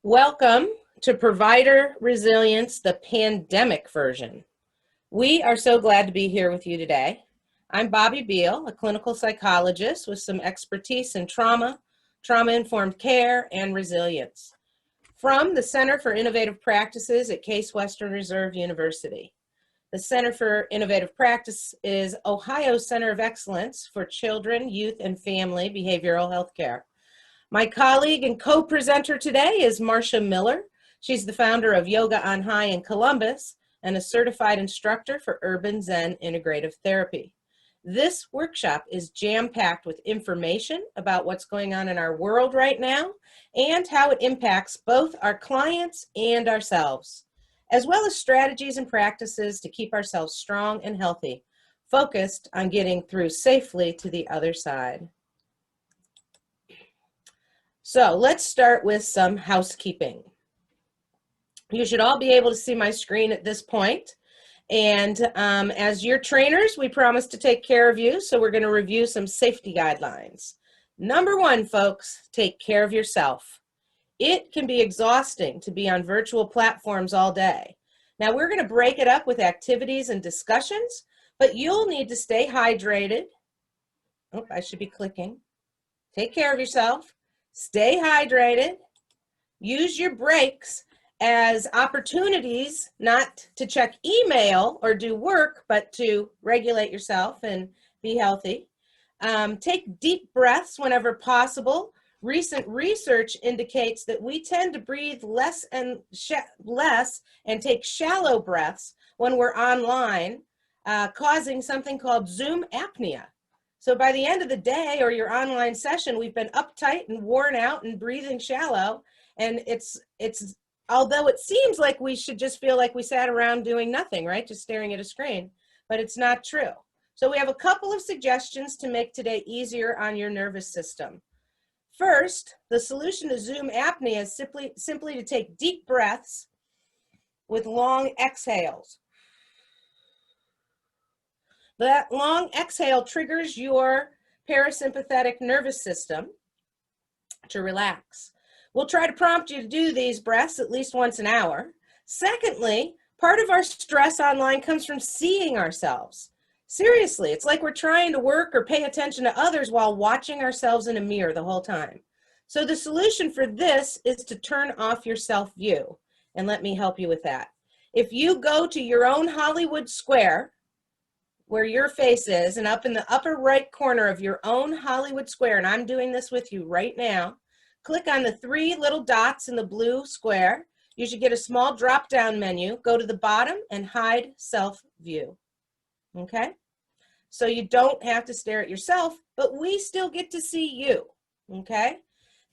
Welcome to Provider Resilience, the pandemic version. We are so glad to be here with you today. I'm BobbI Beale, a clinical psychologist with some expertise in trauma, trauma-informed care, and resilience from the Center for Innovative Practices at Case Western Reserve University. The Center for Innovative Practice is Ohio's Center of Excellence for Children, Youth, and Family Behavioral Health Care. My colleague and co-presenter today is Marcia Miller. She's the founder of Yoga on High in Columbus and a certified instructor for Urban Zen Integrative Therapy. This workshop is jam-packed with information about what's going on in our world right now and how it impacts both our clients and ourselves, as well as strategies and practices to keep ourselves strong and healthy, focused on getting through safely to the other side. So let's start with some housekeeping. You should all be able to see my screen at this point. And as your trainers, we promise to take care of you. So we're going to review some safety guidelines. Number one, folks, take care of yourself. It can be exhausting to be on virtual platforms all day. Now we're going to break it up with activities and discussions, but you'll need to stay hydrated. Oh, I should be clicking. Take care of yourself. Stay hydrated, use your breaks as opportunities not to check email or do work, but to regulate yourself and be healthy. Take deep breaths whenever possible. Recent research indicates that we tend to breathe less and take shallow breaths when we're online, causing something called Zoom apnea. So by the end of the day or your online session, we've been uptight and worn out and breathing shallow. And it's although it seems like we should just feel like we sat around doing nothing, right? Just staring at a screen, but it's not true. So we have a couple of suggestions to make today easier on your nervous system. First, the solution to Zoom apnea is simply to take deep breaths with long exhales. That long exhale triggers your parasympathetic nervous system to relax. We'll try to prompt you to do these breaths at least once an hour. Secondly, part of our stress online comes from seeing ourselves. Seriously, it's like we're trying to work or pay attention to others while watching ourselves in a mirror the whole time. So the solution for this is to turn off your self-view, and let me help you with that. If you go to your own Hollywood square, where your face is, and up in the upper right corner of your own Hollywood square, and I'm doing this with you right now, click on the three little dots in the blue square. You should get a small drop-down menu. Go to the bottom and hide self-view, okay? So you don't have to stare at yourself, but we still get to see you, okay?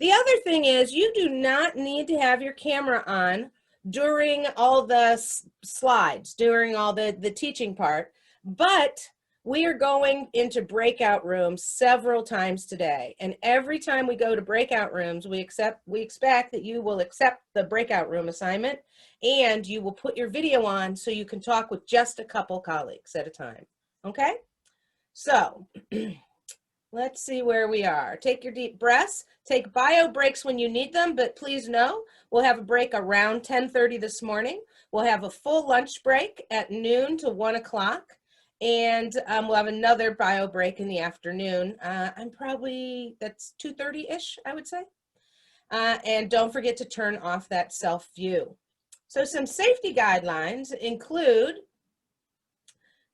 The other thing is you do not need to have your camera on during all the slides, during all the teaching part. But we are going into breakout rooms several times today. And every time we go to breakout rooms, we expect that you will accept the breakout room assignment and you will put your video on so you can talk with just a couple colleagues at a time. Okay? So let's see where we are. Take your deep breaths. Take bio breaks when you need them, but please know we'll have a break around 10:30 this morning. We'll have a full lunch break at noon to 1 o'clock. And we'll have another bio break in the afternoon. That's 2:30-ish, I would say. And don't forget to turn off that self-view. So some safety guidelines include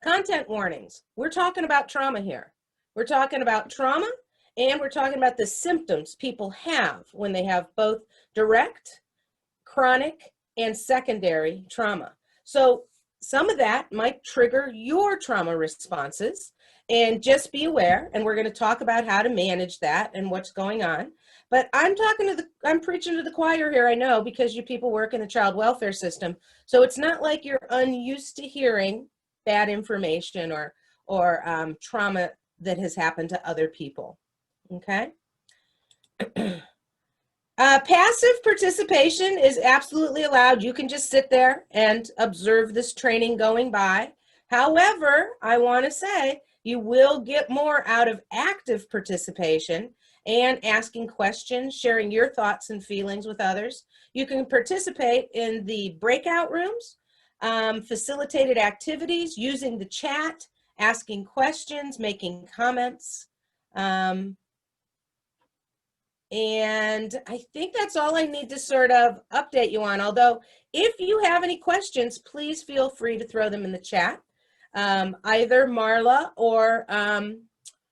content warnings. We're talking about trauma here. We're talking about trauma, and we're talking about the symptoms people have when they have both direct, chronic, and secondary trauma. So some of that might trigger your trauma responses, and just be aware, and we're going to talk about how to manage that and what's going on. But I'm preaching to the choir here, I know, because you people work in the child welfare system. So it's not like you're unused to hearing bad information or trauma that has happened to other people, okay? Passive participation is absolutely allowed. You can just sit there and observe this training going by. However, I want to say You will get more out of active participation and asking questions, sharing your thoughts and feelings with others. You can participate in the breakout rooms, facilitated activities, using the chat, asking questions, making comments. And I think that's all I need to sort of update you on. Although, if you have any questions, please feel free to throw them in the chat. Either Marla or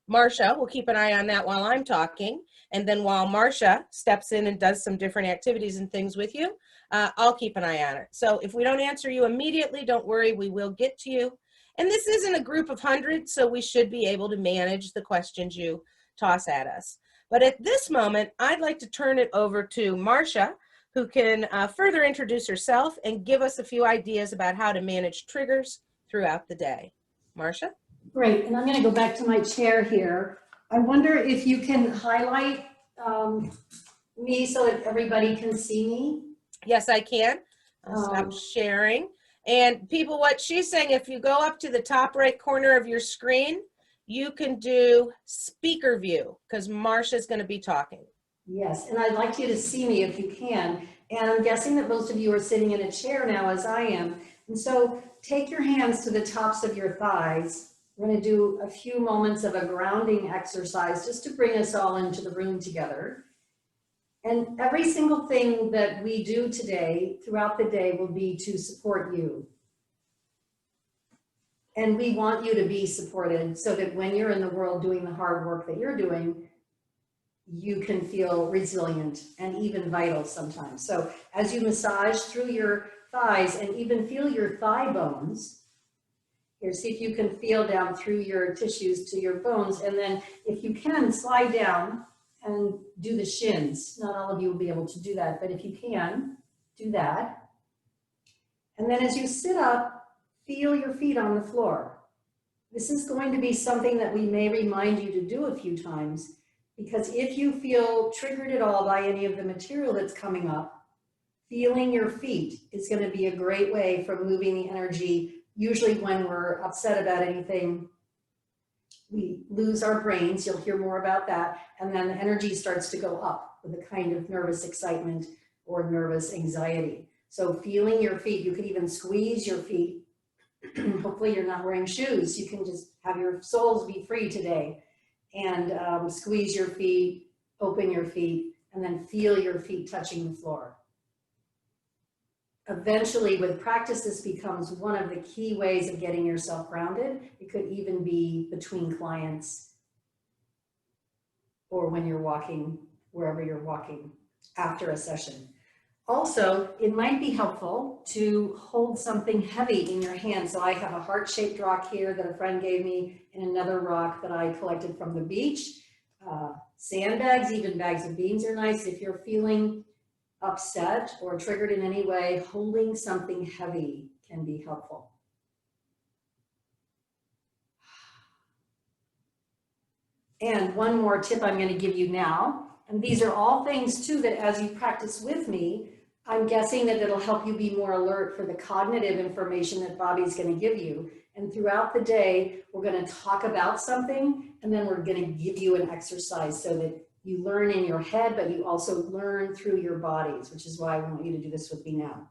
Marcia will keep an eye on that while I'm talking. And then while Marcia steps in and does some different activities and things with you, I'll keep an eye on it. So if we don't answer you immediately, don't worry, we will get to you. And this isn't a group of hundreds, so we should be able to manage the questions you toss at us. But at this moment, I'd like to turn it over to Marcia, who can further introduce herself and give us a few ideas about how to manage triggers throughout the day. Marcia? Great, and I'm going to go back to my chair here. I wonder if you can highlight me so that everybody can see me. Yes, I can. I'll stop sharing. And people, what she's saying, if you go up to the top right corner of your screen, you can do speaker view because Marcia's going to be talking. Yes, and I'd like you to see me if you can. And I'm guessing that most of you are sitting in a chair now, as I am. And so take your hands to the tops of your thighs. We're going to do a few moments of a grounding exercise just to bring us all into the room together. And every single thing that we do today, throughout the day, will be to support you. And we want you to be supported so that when you're in the world doing the hard work that you're doing, you can feel resilient and even vital sometimes. So as you massage through your thighs and even feel your thigh bones, here, see if you can feel down through your tissues to your bones. And then if you can, slide down and do the shins. Not all of you will be able to do that, but if you can, do that. And then as you sit up, feel your feet on the floor. This is going to be something that we may remind you to do a few times, because if you feel triggered at all by any of the material that's coming up, feeling your feet is going to be a great way for moving the energy. Usually when we're upset about anything, we lose our brains. You'll hear more about that. And then the energy starts to go up with a kind of nervous excitement or nervous anxiety. So feeling your feet, you could even squeeze your feet. Hopefully you're not wearing shoes. You can just have your soles be free today and squeeze your feet, open your feet, and then feel your feet touching the floor. Eventually, with practice, this becomes one of the key ways of getting yourself grounded. It could even be between clients or when you're walking, wherever you're walking after a session. Also, it might be helpful to hold something heavy in your hand. So I have a heart-shaped rock here that a friend gave me, and another rock that I collected from the beach. Sandbags, even bags of beans are nice. If you're feeling upset or triggered in any way, holding something heavy can be helpful. And one more tip I'm going to give you now, and these are all things too that as you practice with me, I'm guessing that it'll help you be more alert for the cognitive information that BobbI's going to give you. And throughout the day, we're going to talk about something, and then we're going to give you an exercise so that you learn in your head, but you also learn through your bodies, which is why I want you to do this with me now.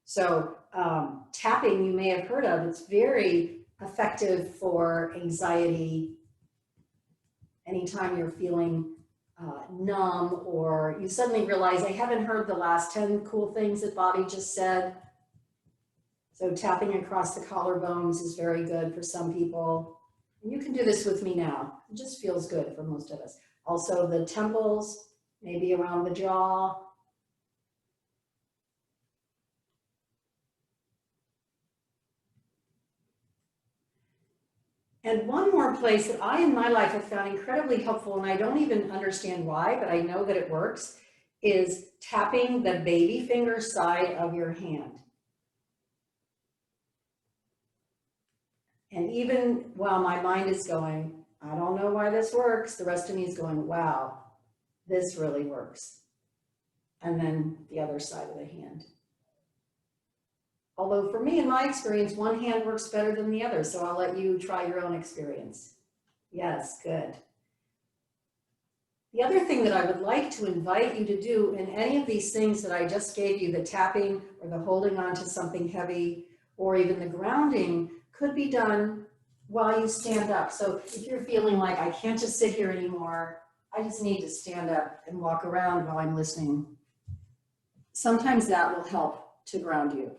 So tapping, you may have heard of, it's very effective for anxiety. Anytime you're feeling numb, or you suddenly realize, I haven't heard the last 10 cool things that BobbI just said. So tapping across the collarbones is very good for some people. And you can do this with me now. It just feels good for most of us. Also the temples, maybe around the jaw. And one more place that I in my life have found incredibly helpful, and I don't even understand why, but I know that it works, is tapping the baby finger side of your hand. And even while my mind is going, I don't know why this works, the rest of me is going, wow, this really works. And then the other side of the hand. Although for me, in my experience, one hand works better than the other, so I'll let you try your own experience. Yes, good. The other thing that I would like to invite you to do in any of these things that I just gave you, the tapping or the holding on to something heavy, or even the grounding, could be done while you stand up. So if you're feeling like I can't just sit here anymore, I just need to stand up and walk around while I'm listening. Sometimes that will help to ground you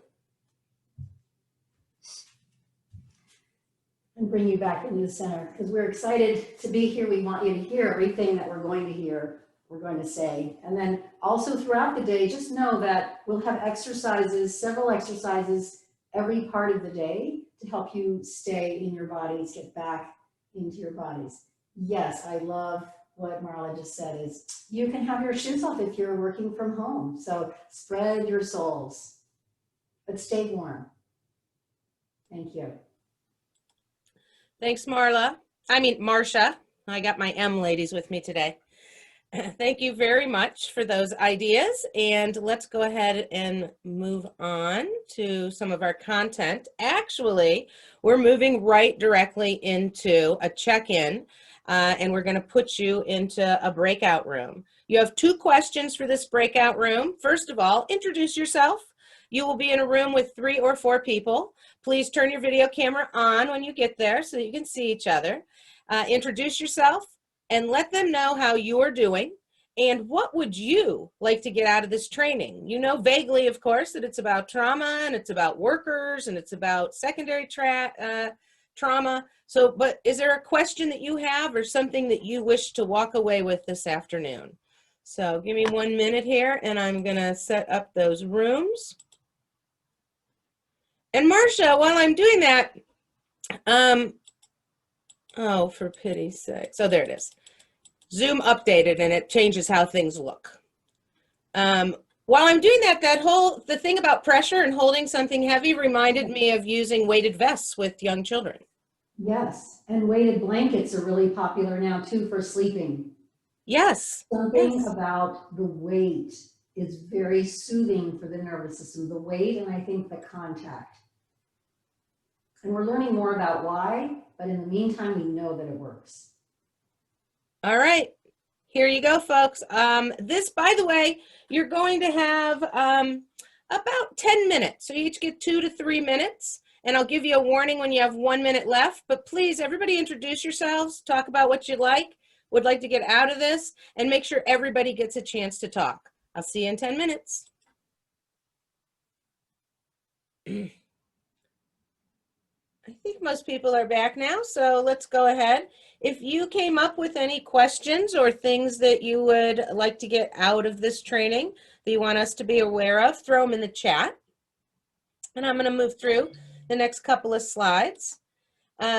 and bring you back into the center, because we're excited to be here. We want you to hear everything that we're going to hear, we're going to say. And then also throughout the day, just know that we'll have exercises, several exercises every part of the day to help you stay in your bodies, get back into your bodies. Yes, I love what Marla just said is you can have your shoes off if you're working from home. So spread your soles, but stay warm. Thank you. Thanks, Marcia. I got my M ladies with me today. Thank you very much for those ideas. And let's go ahead and move on to some of our content. Actually, we're moving right directly into a check-in, and we're going to put you into a breakout room. You have 2 questions for this breakout room. First of all, introduce yourself. You will be in a room with 3 or 4 people. Please turn your video camera on when you get there so that you can see each other. Introduce yourself and let them know how you're doing and what would you like to get out of this training. You know vaguely, of course, that it's about trauma and it's about workers and it's about secondary trauma. So, but is there a question that you have or something that you wish to walk away with this afternoon? So give me 1 minute here and I'm gonna set up those rooms. And Marcia, while I'm doing that, oh, for pity's sake. So there it is. Zoom updated and it changes how things look. While I'm doing that, the thing about pressure and holding something heavy reminded me of using weighted vests with young children. Yes, and weighted blankets are really popular now too for sleeping. Yes. Something about the weight is very soothing for the nervous system, the weight and I think the contact. And we're learning more about why, but in the meantime, we know that it works. All right, here you go, folks. This, by the way, you're going to have about 10 minutes. So you each get 2 to 3 minutes, and I'll give you a warning when you have 1 minute left. But please, everybody introduce yourselves, talk about what you would like to get out of this, and make sure everybody gets a chance to talk. I'll see you in 10 minutes. I think most people are back now, so let's go ahead. If you came up with any questions or things that you would like to get out of this training that you want us to be aware of, throw them in the chat. And I'm going to move through the next couple of slides,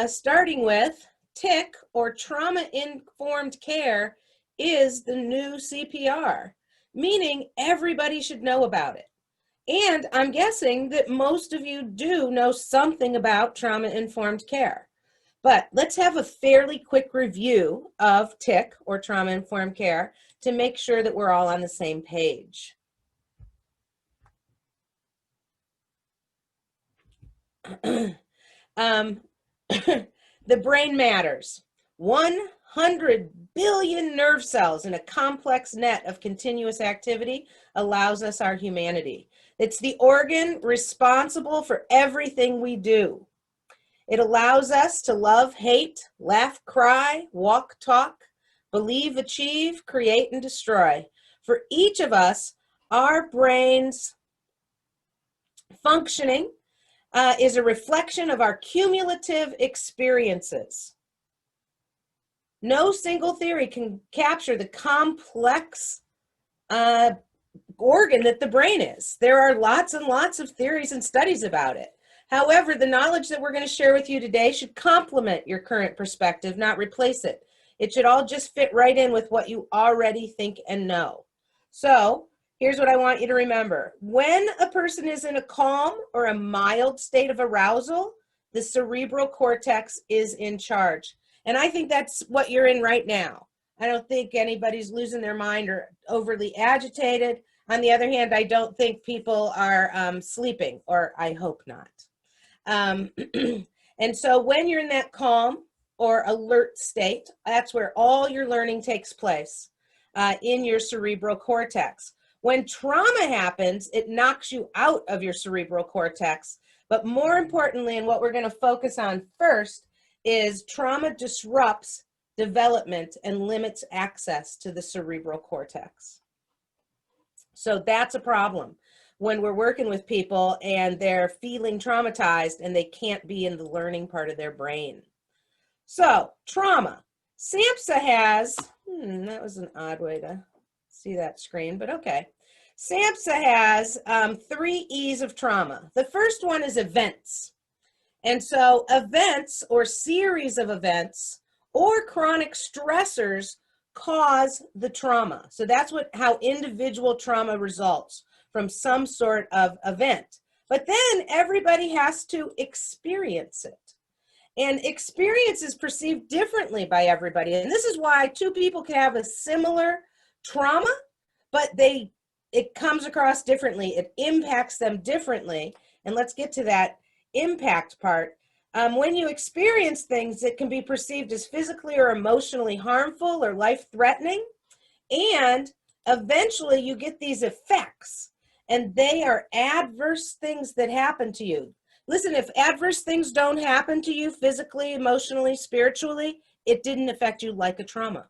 starting with TIC, or trauma-informed care, is the new CPR, meaning everybody should know about it. And I'm guessing that most of you do know something about trauma-informed care. But let's have a fairly quick review of TIC, or trauma-informed care, to make sure that we're all on the same page. The brain matters. 100 billion nerve cells in a complex net of continuous activity allows us our humanity. It's the organ responsible for everything we do. It allows us to love, hate, laugh, cry, walk, talk, believe, achieve, create, and destroy. For each of us, our brain's functioning is a reflection of our cumulative experiences. No single theory can capture the complex organ that the brain is. There are lots and lots of theories and studies about it. However, the knowledge that we're going to share with you today should complement your current perspective, not replace it. It should all just fit right in with what you already think and know. So here's what I want you to remember. When a person is in a calm or a mild state of arousal, the cerebral cortex is in charge. And I think that's what you're in right now. I don't think anybody's losing their mind or overly agitated. On the other hand, I don't think people are sleeping, or I hope not. And so when you're in that calm or alert state. That's where all your learning takes place in your cerebral cortex. When trauma happens, it knocks you out of your cerebral cortex. But more importantly, and what we're going to focus on first, is trauma disrupts development and limits access to the cerebral cortex. So that's a problem when we're working with people and they're feeling traumatized and they can't be in the learning part of their brain. So trauma. SAMHSA has, that was an odd way to see that screen, but okay. SAMHSA has 3 E's of trauma. The first one is events. And so events or series of events or chronic stressors cause the trauma. So that's how individual trauma results, from some sort of event. But then everybody has to experience it. And experience is perceived differently by everybody. And this is why 2 people can have a similar trauma, but it comes across differently. It impacts them differently. And let's get to that impact part. When you experience things, it can be perceived as physically or emotionally harmful or life-threatening. And eventually you get these effects, and they are adverse things that happen to you. Listen, if adverse things don't happen to you physically, emotionally, spiritually, it didn't affect you like a trauma,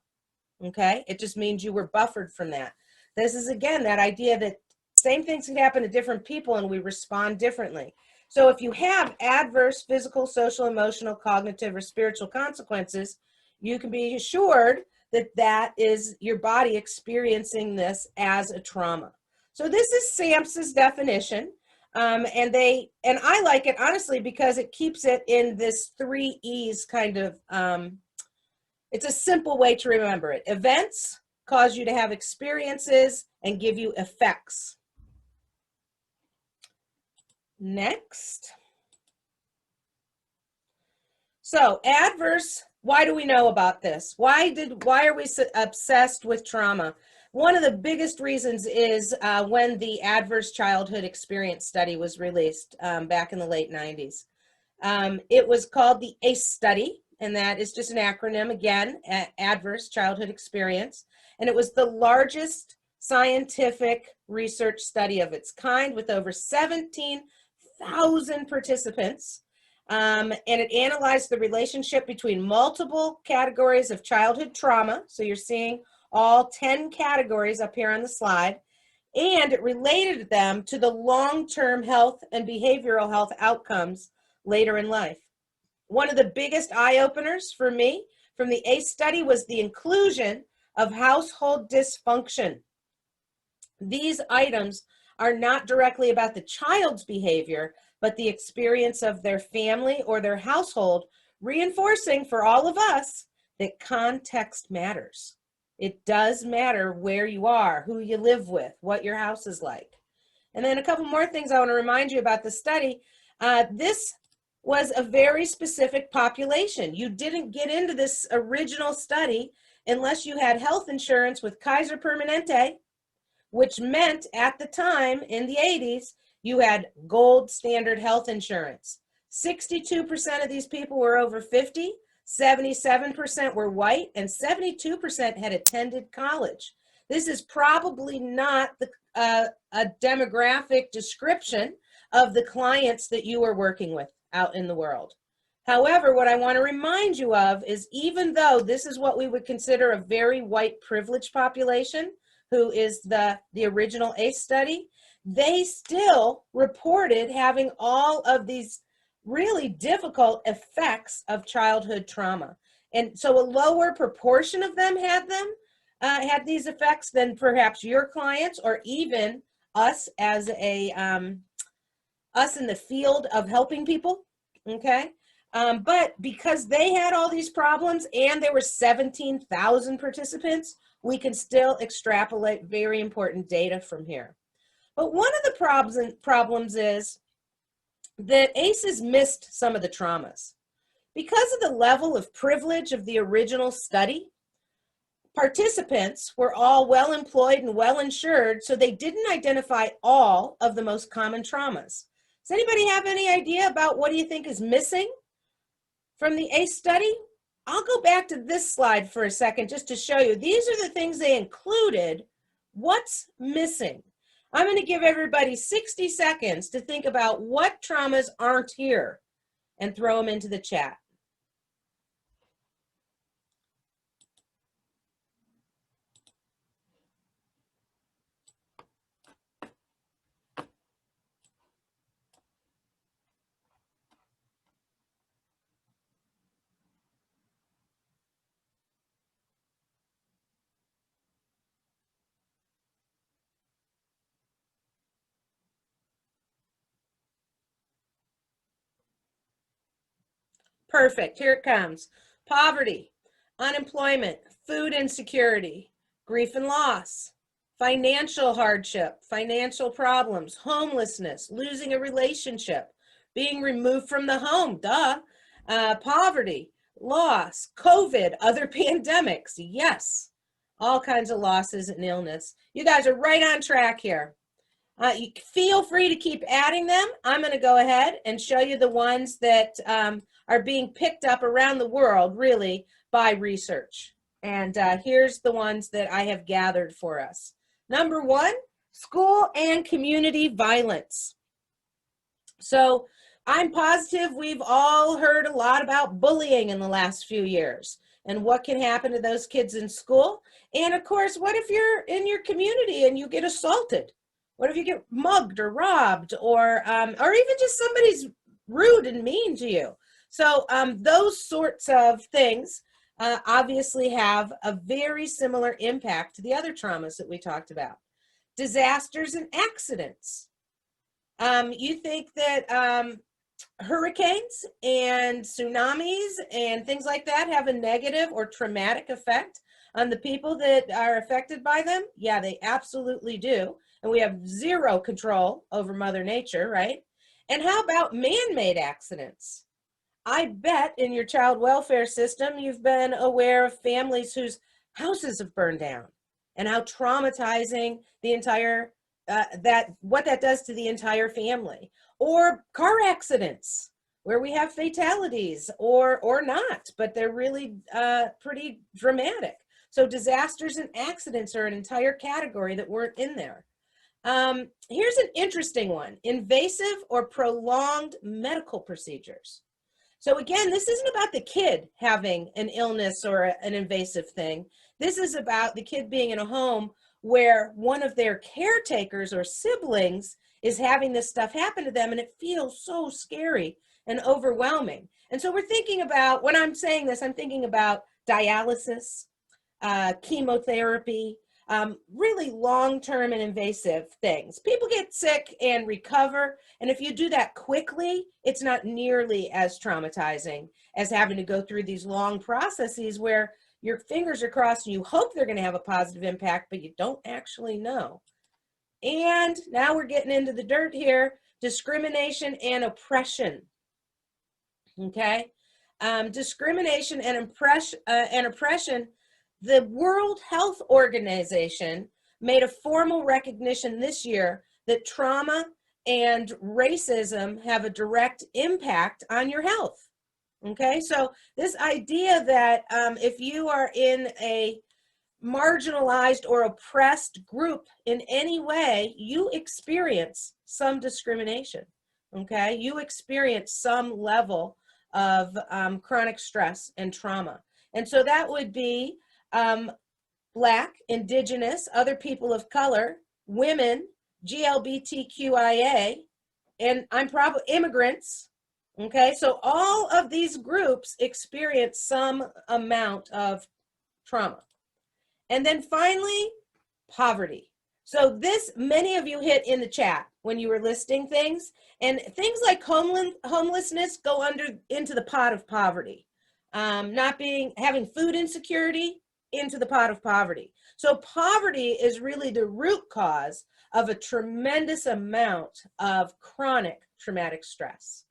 okay? It just means you were buffered from that. This is, again, that idea that same things can happen to different people and we respond differently. So if you have adverse physical, social, emotional, cognitive, or spiritual consequences, you can be assured that that is your body experiencing this as a trauma. So this is SAMHSA's definition. And I like it, honestly, because it keeps it in this 3 E's kind of, it's a simple way to remember it. Events cause you to have experiences and give you effects. Next. So adverse, why do we know about this? Why are we so obsessed with trauma? One of the biggest reasons is when the Adverse Childhood Experience Study was released back in the late 90s. It was called the ACE study, and that is just an acronym, again, Adverse Childhood Experience. And it was the largest scientific research study of its kind, with over 17,000 participants. And it analyzed the relationship between multiple categories of childhood trauma. So you're seeing all 10 categories up here on the slide, and it related them to the long-term health and behavioral health outcomes later in life. One of the biggest eye-openers for me from the ACE study was the inclusion of household dysfunction. These items are not directly about the child's behavior, but the experience of their family or their household, reinforcing for all of us that context matters. It does matter where you are, who you live with, what your house is like. And then a couple more things I want to remind you about the study. This was a very specific population. You didn't get into this original study unless you had health insurance with Kaiser Permanente, which meant at the time in the 80s, you had gold standard health insurance. 62% of these people were over 50. 77% were white, and 72% had attended college. This is probably not a demographic description of the clients that you are working with out in the world. However, what I want to remind you of is, even though this is what we would consider a very white privileged population, who is the original ACE study, they still reported having all of these really difficult effects of childhood trauma. And so a lower proportion of them had these effects than perhaps your clients, or even us as us in the field of helping people, okay? But because they had all these problems and there were 17,000 participants, we can still extrapolate very important data from here. But one of the problems is that ACEs missed some of the traumas. Because of the level of privilege of the original study, participants were all well employed and well insured, so they didn't identify all of the most common traumas. Does anybody have any idea about what do you think is missing from the ACE study? I'll go back to this slide for a second just to show you. These are the things they included. What's missing? I'm going to give everybody 60 seconds to think about what traumas aren't here and throw them into the chat. Perfect. Here it comes. Poverty, unemployment, food insecurity, grief and loss, financial hardship, financial problems, homelessness, losing a relationship, being removed from the home, poverty, loss, COVID, other pandemics. Yes, all kinds of losses and illness. You guys are right on track here. You feel free to keep adding them. I'm going to go ahead and show you the ones that are being picked up around the world, really, by research. And here's the ones that I have gathered for us. Number one, school and community violence. So I'm positive we've all heard a lot about bullying in the last few years and what can happen to those kids in school. And of course, what if you're in your community and you get assaulted? What if you get mugged or robbed, or even just somebody's rude and mean to you? So those sorts of things obviously have a very similar impact to the other traumas that we talked about. Disasters and accidents. You think that hurricanes and tsunamis and things like that have a negative or traumatic effect on the people that are affected by them? Yeah, they absolutely do. And we have zero control over Mother Nature, right? And how about man-made accidents? I bet in your child welfare system, you've been aware of families whose houses have burned down and how traumatizing the entire, what that does to the entire family. Or car accidents where we have fatalities or not, but they're really pretty dramatic. So disasters and accidents are an entire category that weren't in there. Here's an interesting one: invasive or prolonged medical procedures. So again, this isn't about the kid having an illness or an invasive thing. This is about the kid being in a home where one of their caretakers or siblings is having this stuff happen to them, and it feels so scary and overwhelming. And so we're thinking about, when I'm saying this, I'm thinking about dialysis, chemotherapy, really long-term and invasive things. People get sick and recover, and if you do that quickly, it's not nearly as traumatizing as having to go through these long processes where your fingers are crossed and you hope they're going to have a positive impact, but you don't actually know. And now we're getting into the dirt here: discrimination and oppression. Okay, discrimination and oppression. The World Health Organization made a formal recognition this year that trauma and racism have a direct impact on your health. Okay, so this idea that if you are in a marginalized or oppressed group in any way, you experience some discrimination. Okay, you experience some level of chronic stress and trauma. And so that would be Black, Indigenous, other people of color, women, GLBTQIA, and I'm probably immigrants. Okay, so all of these groups experience some amount of trauma. And then finally, poverty. So this, many of you hit in the chat when you were listing things, and things like homelessness go into the pot of poverty. Having food insecurity into the pot of poverty. So poverty is really the root cause of a tremendous amount of chronic traumatic stress.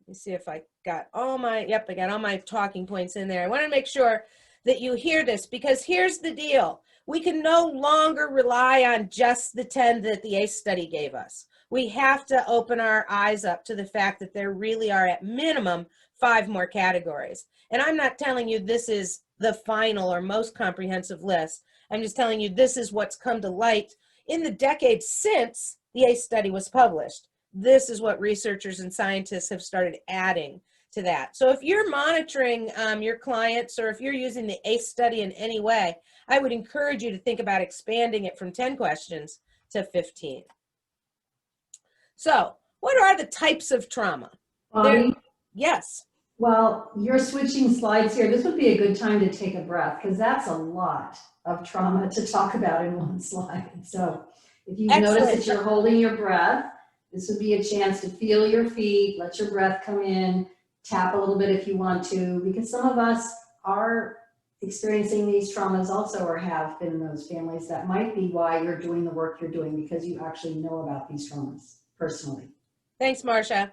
Let me see if I got all my, I got all my talking points in there. I want to make sure that you hear this, because here's the deal. We can no longer rely on just the 10 that the ACE study gave us. We have to open our eyes up to the fact that there really are, at minimum, 5 more categories. And I'm not telling you this is the final or most comprehensive list. I'm just telling you this is what's come to light in the decades since the ACE study was published. This is what researchers and scientists have started adding to that. So if you're monitoring your clients, or if you're using the ACE study in any way, I would encourage you to think about expanding it from 10 questions to 15. So what are the types of trauma? Yes. Well, you're switching slides here. This would be a good time to take a breath, because that's a lot of trauma to talk about in one slide. So if you notice that you're holding your breath, this would be a chance to feel your feet, let your breath come in, tap a little bit if you want to, because some of us are experiencing these traumas also, or have been in those families. That might be why you're doing the work you're doing, because you actually know about these traumas personally. Thanks, Marcia.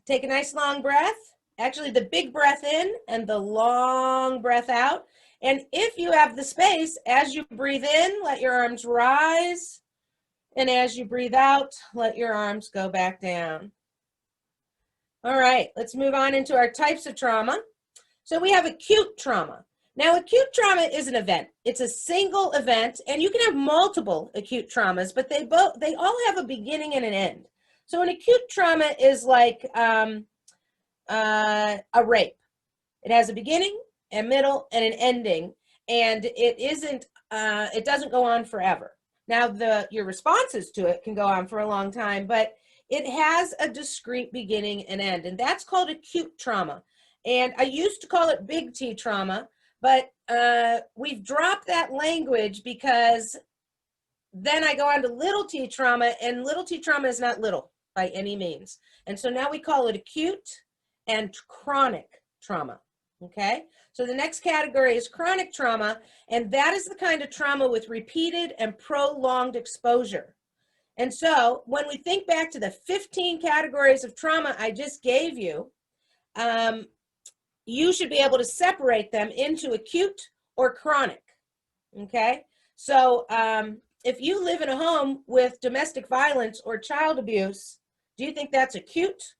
Take a nice long breath. Actually, the big breath in and the long breath out. And if you have the space, as you breathe in, let your arms rise. And as you breathe out, let your arms go back down. All right, let's move on into our types of trauma. So we have acute trauma. Now, acute trauma is an event. It's a single event, and you can have multiple acute traumas, but they all have a beginning and an end. So an acute trauma is like a rape. It has a beginning, a middle, and an ending, and it doesn't go on forever. Now, your responses to it can go on for a long time, but it has a discrete beginning and end, and that's called acute trauma. And I used to call it big T trauma, but we've dropped that language, because then I go on to little t trauma, and little t trauma is not little by any means. And so now we call it acute and chronic trauma, okay? So the next category is chronic trauma, and that is the kind of trauma with repeated and prolonged exposure. And so when we think back to the 15 categories of trauma I just gave you, you should be able to separate them into acute or chronic, okay? So if you live in a home with domestic violence or child abuse, do you think that's acute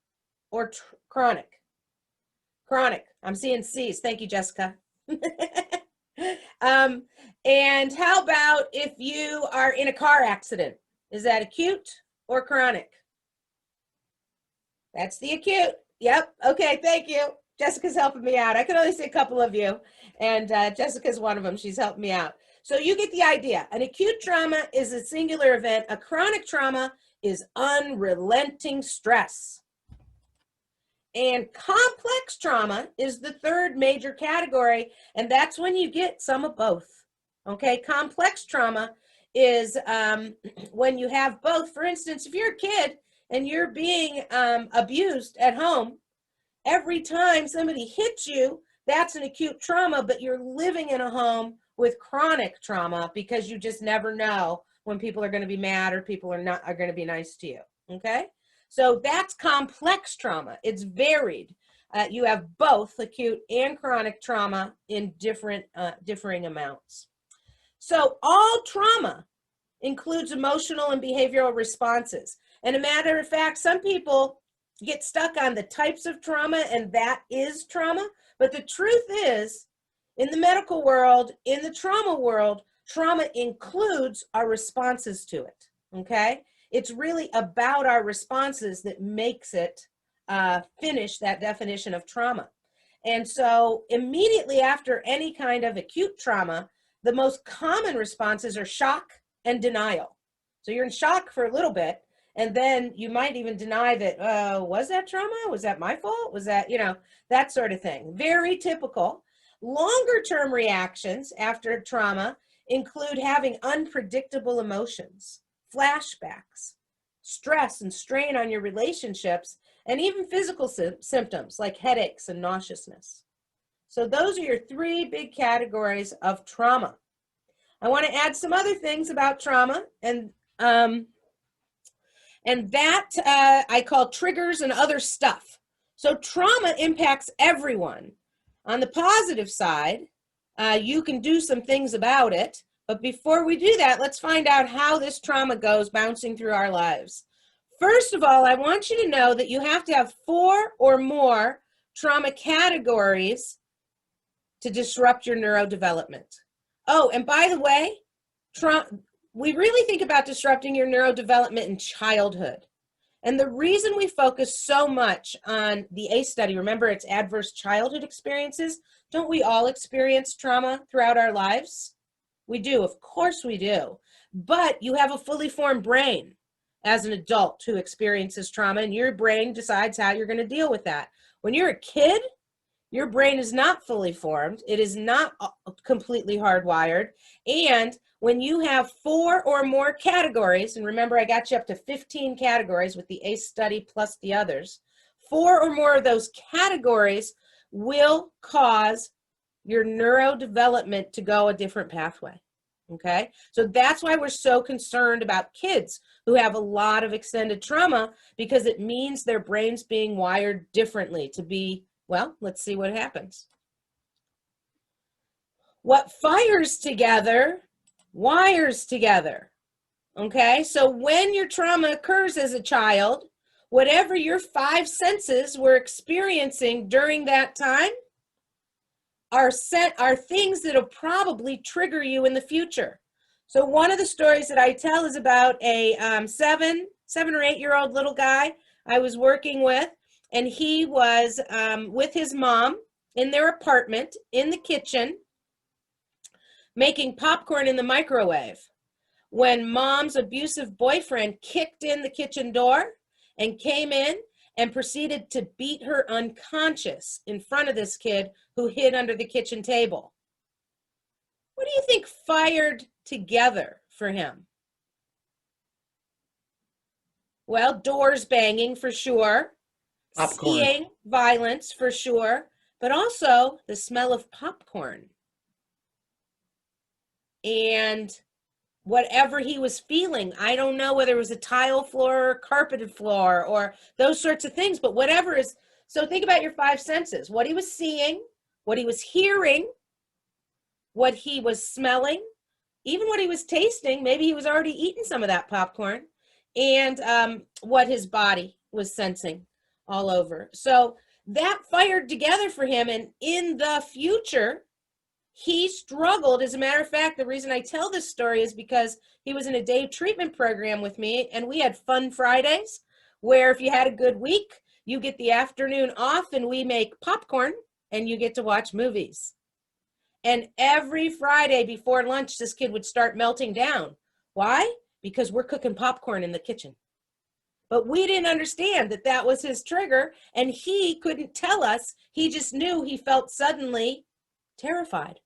or chronic? Chronic. I'm seeing C's. Thank you, Jessica. And how about if you are in a car accident? Is that acute or chronic? That's the acute. Yep. Okay, thank you. Jessica's helping me out. I can only see a couple of you, and Jessica's one of them. She's helping me out. So you get the idea. An acute trauma is a singular event. A chronic trauma is unrelenting stress. And complex trauma is the third major category, and that's when you get some of both. Okay, complex trauma is when you have both. For instance, if you're a kid and you're being abused at home, every time somebody hits you, that's an acute trauma, but you're living in a home with chronic trauma, because you just never know when people are going to be mad or people are going to be nice to you. Okay, so that's complex trauma. It's varied. You have both acute and chronic trauma in differing amounts. So all trauma includes emotional and behavioral responses. And a matter of fact, some people get stuck on the types of trauma, and that is trauma. But the truth is, in the medical world, in the trauma world, trauma includes our responses to it, okay? It's really about our responses that makes it finish that definition of trauma. And so immediately after any kind of acute trauma, the most common responses are shock and denial. So you're in shock for a little bit, and then you might even deny that, was that trauma? Was that my fault? Was that, that sort of thing. Very typical. Longer term reactions after trauma include having unpredictable emotions, flashbacks, stress and strain on your relationships, and even physical symptoms like headaches and nauseousness. So those are your 3 big categories of trauma. I want to add some other things about trauma, and that I call triggers and other stuff. So trauma impacts everyone. On the positive side, you can do some things about it. But before we do that, let's find out how this trauma goes bouncing through our lives. First of all, I want you to know that you have to have 4 or more trauma categories to disrupt your neurodevelopment. Oh, and by the way, we really think about disrupting your neurodevelopment in childhood. And the reason we focus so much on the ACE study, remember it's adverse childhood experiences. Don't we all experience trauma throughout our lives? We do, of course we do. But you have a fully formed brain as an adult who experiences trauma, and your brain decides how you're going to deal with that. When you're a kid, your brain is not fully formed. It is not completely hardwired. And when you have 4 or more categories, and remember I got you up to 15 categories with the ACE study plus the others, 4 or more of those categories will cause your neurodevelopment to go a different pathway. Okay, so that's why we're so concerned about kids who have a lot of extended trauma, because it means their brain's being wired differently to be, well, let's see what happens. What fires together, wires together. Okay, so when your trauma occurs as a child, whatever your 5 senses were experiencing during that time are things that'll probably trigger you in the future. So one of the stories that I tell is about a 7 or 8-year-old little guy I was working with, and he was with his mom in their apartment in the kitchen making popcorn in the microwave when mom's abusive boyfriend kicked in the kitchen door and came in and proceeded to beat her unconscious in front of this kid who hid under the kitchen table. What do you think fired together for him? Well, doors banging for sure, Popcorn. seeing violence for sure, but also the smell of popcorn. And whatever he was feeling, I don't know whether it was a tile floor or carpeted floor or those sorts of things, but whatever is, so think about your 5 senses, what he was seeing, what he was hearing, what he was smelling, even what he was tasting, maybe he was already eating some of that popcorn, and what his body was sensing all over. So that fired together for him, and in the future, he struggled. As a matter of fact, the reason I tell this story is because he was in a day treatment program with me, and we had fun Fridays where if you had a good week, you get the afternoon off and we make popcorn and you get to watch movies. And every Friday before lunch, this kid would start melting down. Why? Because we're cooking popcorn in the kitchen. But we didn't understand that that was his trigger, and he couldn't tell us. He just knew he felt suddenly terrified,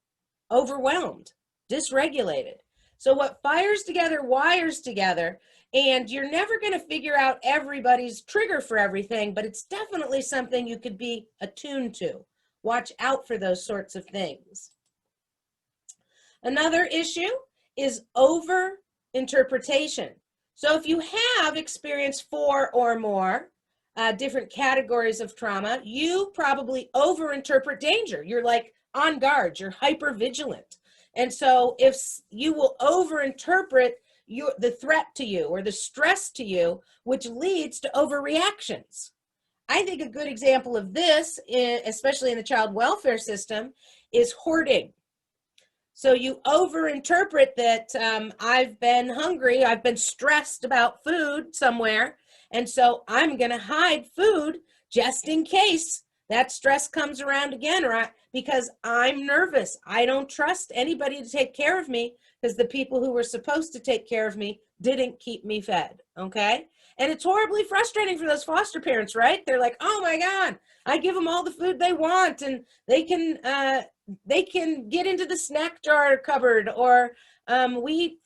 overwhelmed, dysregulated. So what fires together wires together, and you're never going to figure out everybody's trigger for everything, but it's definitely something you could be attuned to. Watch out for those sorts of things. Another issue is over-interpretation. So if you have experienced 4 or more different categories of trauma, you probably over-interpret danger. You're like on guard, you're hyper vigilant. And so if you will over-interpret the threat to you or the stress to you, which leads to overreactions. I think a good example of this, especially in the child welfare system, is hoarding. So you over-interpret that I've been hungry, I've been stressed about food somewhere, and so I'm going to hide food just in case that stress comes around again, because I'm nervous. I don't trust anybody to take care of me because the people who were supposed to take care of me didn't keep me fed, okay? And it's horribly frustrating for those foster parents, right? They're like, oh my God, I give them all the food they want, and they can get into the snack jar cupboard, or we eat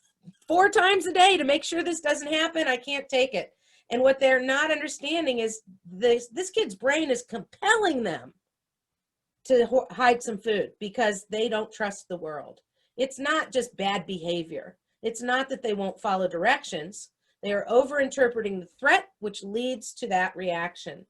4 times a day to make sure this doesn't happen. I can't take it. And what they're not understanding is this kid's brain is compelling them to hide some food because they don't trust the world. It's not just bad behavior. It's not that they won't follow directions. They are over-interpreting the threat, which leads to that reaction.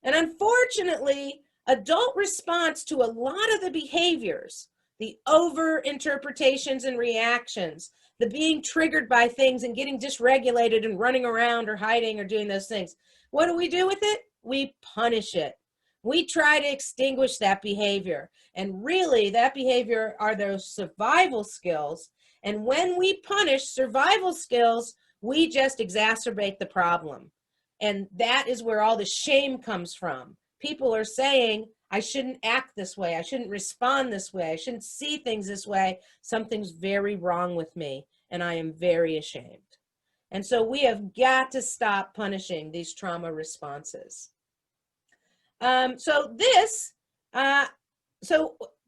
And unfortunately, adult response to a lot of the behaviors, the over-interpretations and reactions, the being triggered by things and getting dysregulated and running around or hiding or doing those things. What do we do with it? We punish it. We try to extinguish that behavior. And really, that behavior are those survival skills. And when we punish survival skills, we just exacerbate the problem. And that is where all the shame comes from. People are saying, I shouldn't act this way. I shouldn't respond this way. I shouldn't see things this way. Something's very wrong with me, and I am very ashamed. And so we have got to stop punishing these trauma responses. So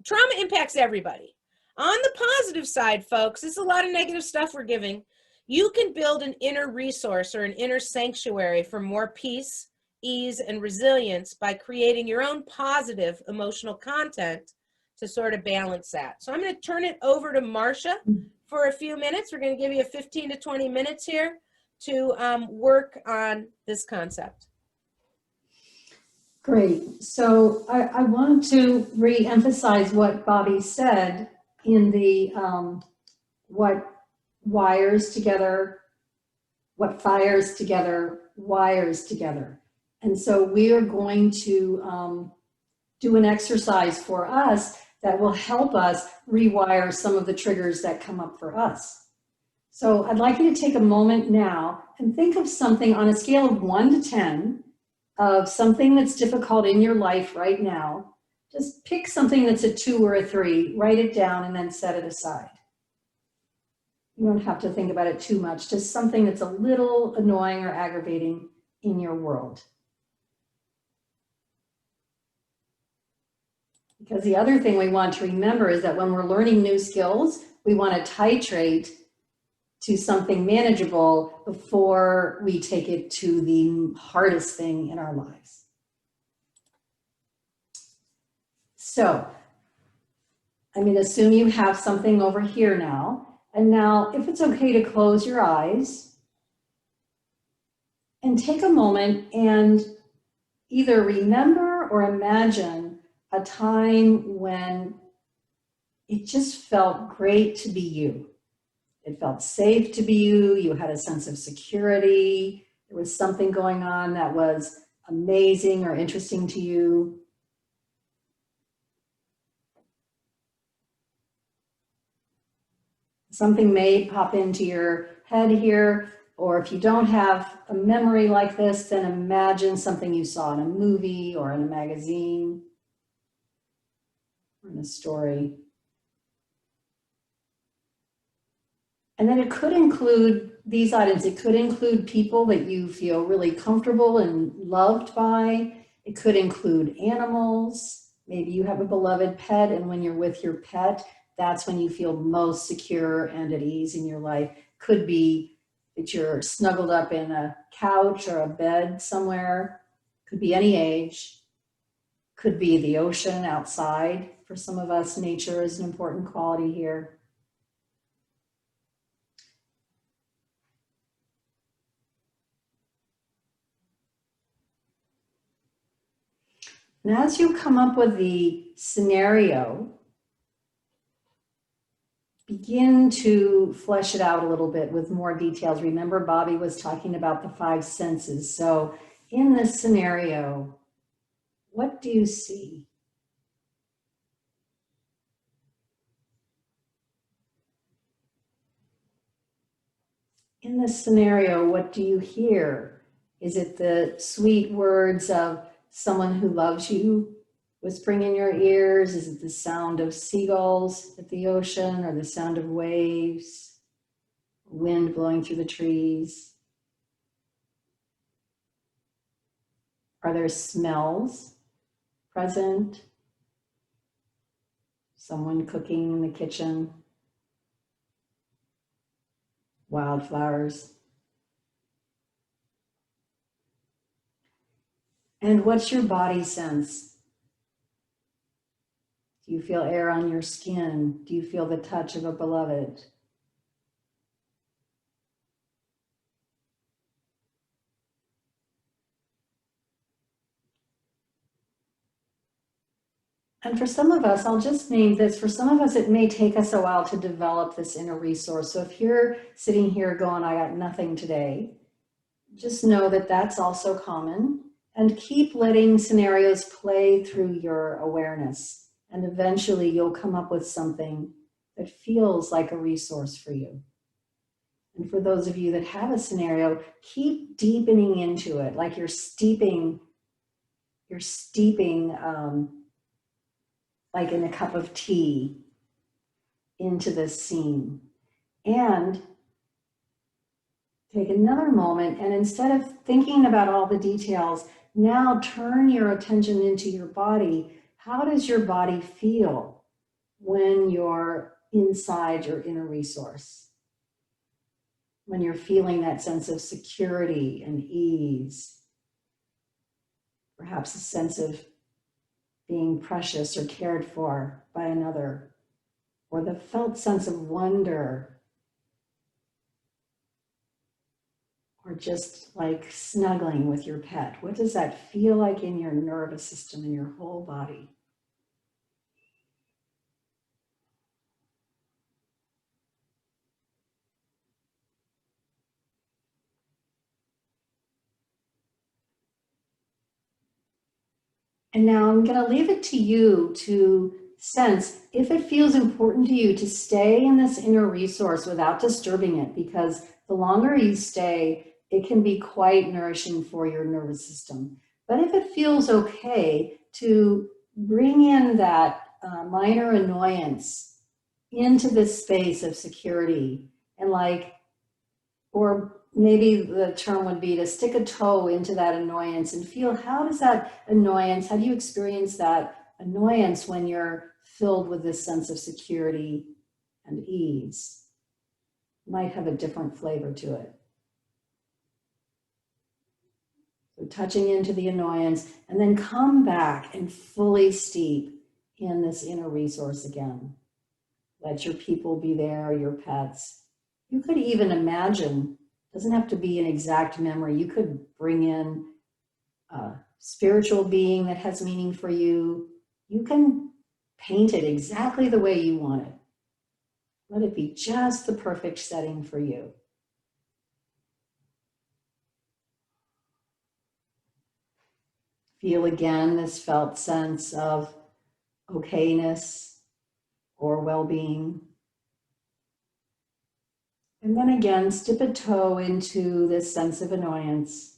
trauma impacts everybody. On the positive side, folks, there's a lot of negative stuff we're giving. You can build an inner resource or an inner sanctuary for more peace, ease, and resilience by creating your own positive emotional content to sort of balance that. So I'm going to turn it over to Marcia for a few minutes. We're going to give you 15 to 20 minutes here to work on this concept. Great. So I want to re-emphasize what BobbI said in the what wires together, what fires together, wires together. And so we are going to do an exercise for us that will help us rewire some of the triggers that come up for us. So I'd like you to take a moment now and think of something on a scale of 1 to 10, of something that's difficult in your life right now. Just pick something that's a 2 or a 3, write it down, and then set it aside. You don't have to think about it too much, just something that's a little annoying or aggravating in your world. Because the other thing we want to remember is that when we're learning new skills, we want to titrate to something manageable before we take it to the hardest thing in our lives. So I'm going to assume you have something over here now. And now, if it's okay to close your eyes and take a moment and either remember or imagine a time when it just felt great to be you. It felt safe to be you. You had a sense of security. There was something going on that was amazing or interesting to you. Something may pop into your head here, or if you don't have a memory like this, then imagine something you saw in a movie or in a magazine or in a story. And then it could include these items. It could include people that you feel really comfortable and loved by. It could include animals. Maybe you have a beloved pet, and when you're with your pet, that's when you feel most secure and at ease in your life. Could be that you're snuggled up in a couch or a bed somewhere. Could be any age. Could be the ocean outside. For some of us, nature is an important quality here. And as you come up with the scenario, begin to flesh it out a little bit with more details. Remember, BobbI was talking about the 5 senses. So in this scenario, what do you see? In this scenario, what do you hear? Is it the sweet words of someone who loves you whispering in your ears? Is it the sound of seagulls at the ocean, or the sound of waves, wind blowing through the trees? Are there smells present? Someone cooking in the kitchen? Wildflowers? And what's your body sense? Do you feel air on your skin? Do you feel the touch of a beloved? And for some of us, I'll just name this, for some of us, it may take us a while to develop this inner resource. So if you're sitting here going, I got nothing today, just know that that's also common, and keep letting scenarios play through your awareness. And eventually you'll come up with something that feels like a resource for you. And for those of you that have a scenario, keep deepening into it, like you're steeping like in a cup of tea into this scene. And take another moment, and instead of thinking about all the details, now turn your attention into your body. How does your body feel when you're inside your inner resource? When you're feeling that sense of security and ease, perhaps a sense of being precious or cared for by another, or the felt sense of wonder, or just like snuggling with your pet. What does that feel like in your nervous system, in your whole body? And now I'm going to leave it to you to sense if it feels important to you to stay in this inner resource without disturbing it, because the longer you stay, it can be quite nourishing for your nervous system. But if it feels okay to bring in that minor annoyance into this space of security, and like, or maybe the term would be to stick a toe into that annoyance and feel, how does that annoyance, how do you experience that annoyance when you're filled with this sense of security and ease? It might have a different flavor to it. So touching into the annoyance, and then come back and fully steep in this inner resource again. Let your people be there, your pets. You could even imagine, doesn't have to be an exact memory. You could bring in a spiritual being that has meaning for you. You can paint it exactly the way you want it. Let it be just the perfect setting for you. Feel again this felt sense of okayness or well-being. And then again, dip a toe into this sense of annoyance.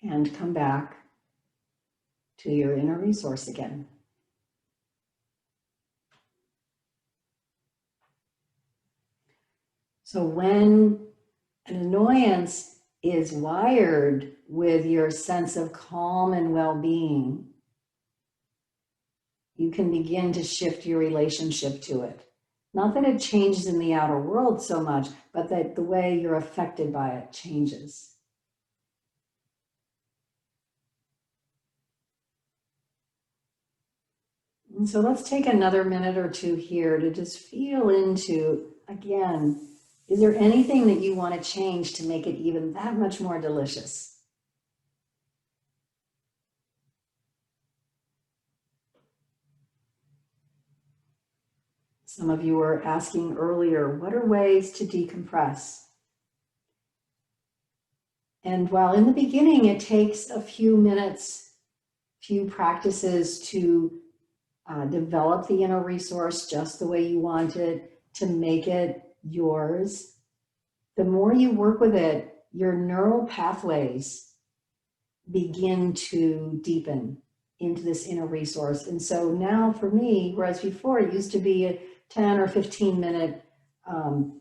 And come back to your inner resource again. So when an annoyance is wired with your sense of calm and well-being, you can begin to shift your relationship to it. Not that it changes in the outer world so much, but that the way you're affected by it changes. And so let's take another minute or two here to just feel into, again, is there anything that you want to change to make it even that much more delicious? Some of you were asking earlier, what are ways to decompress? And while in the beginning it takes a few minutes, few practices to develop the inner resource just the way you want it, to make it yours, the more you work with it, your neural pathways begin to deepen into this inner resource. And so now for me, whereas before it used to be a 10 or 15 minute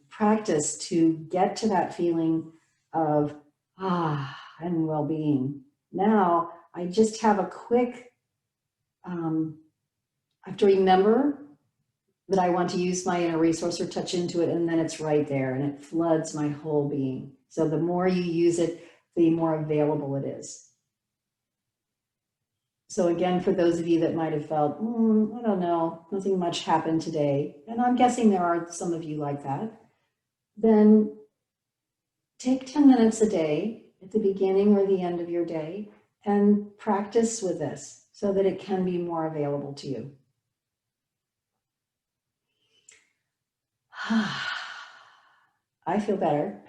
practice to get to that feeling of and well-being. Now I just have a quick, I have to remember that I want to use my inner resource or touch into it, and then it's right there and it floods my whole being. So the more you use it, the more available it is. So again, for those of you that might have felt, I don't know, nothing much happened today, and I'm guessing there are some of you like that, then take 10 minutes a day at the beginning or the end of your day and practice with this so that it can be more available to you. I feel better.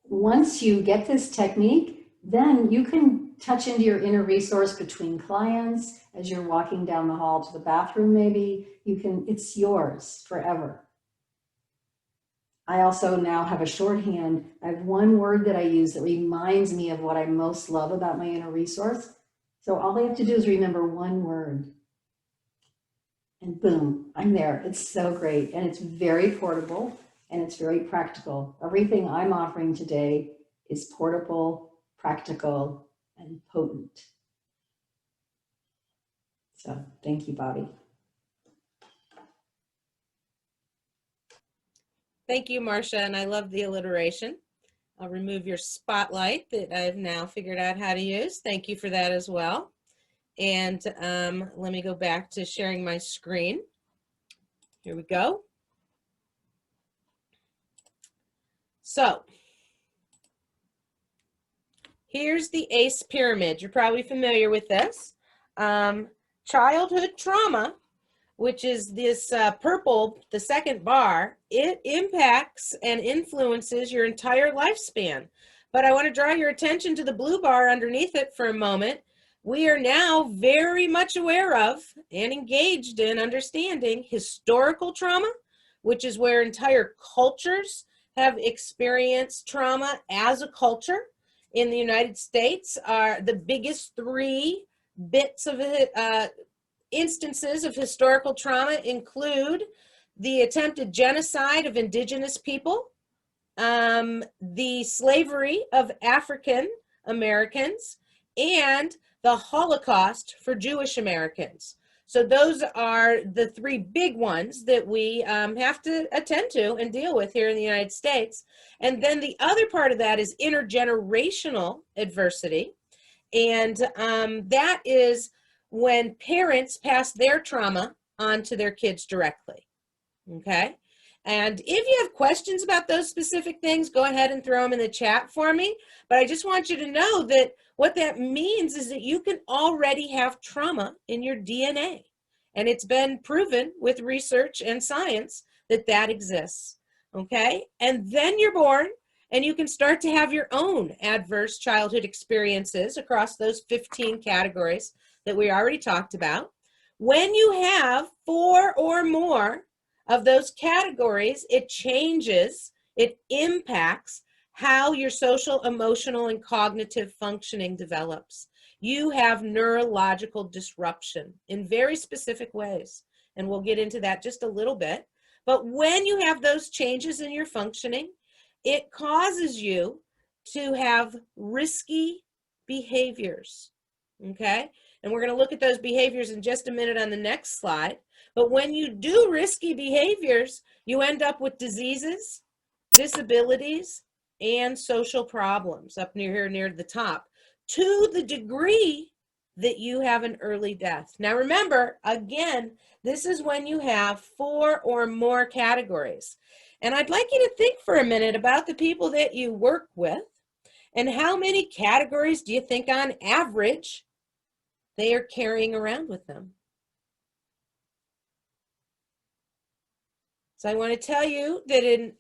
Once you get this technique, then you can touch into your inner resource between clients as you're walking down the hall to the bathroom, maybe. It's yours forever. I also now have a shorthand. I have one word that I use that reminds me of what I most love about my inner resource. So all I have to do is remember one word. And boom, I'm there. It's so great. And it's very portable and it's very practical. Everything I'm offering today is portable, practical, and potent. So thank you, BobbI. Thank you, Marcia, and I love the alliteration. I'll remove your spotlight that I've now figured out how to use. Thank you for that as well. And let me go back to sharing my screen. Here we go. So here's the ACE pyramid. You're probably familiar with this. Childhood trauma, which is this purple, the second bar, it impacts and influences your entire lifespan. But I want to draw your attention to the blue bar underneath it for a moment. We are now very much aware of and engaged in understanding historical trauma, which is where entire cultures have experienced trauma as a culture. In the United States, are the biggest three bits of it, instances of historical trauma include the attempted genocide of indigenous people, the slavery of African Americans, and the Holocaust for Jewish Americans. So those are the three big ones that we have to attend to and deal with here in the United States. And then the other part of that is intergenerational adversity. And that is when parents pass their trauma on to their kids directly, okay? And if you have questions about those specific things, go ahead and throw them in the chat for me. But I just want you to know that what that means is that you can already have trauma in your DNA. And it's been proven with research and science that that exists, okay? And then you're born and you can start to have your own adverse childhood experiences across those 15 categories that we already talked about. When you have 4 or more of those categories, it changes, it impacts how your social, emotional, and cognitive functioning develops. You have neurological disruption in very specific ways, and we'll get into that just a little bit. But when you have those changes in your functioning, it causes you to have risky behaviors, okay? And we're going to look at those behaviors in just a minute on the next slide. But when you do risky behaviors, you end up with diseases, disabilities, and social problems up near the top, to the degree that you have an early death. Now remember, again, this is when you have 4 or more categories. And I'd like you to think for a minute about the people that you work with and how many categories do you think on average they are carrying around with them. So I want to tell you that in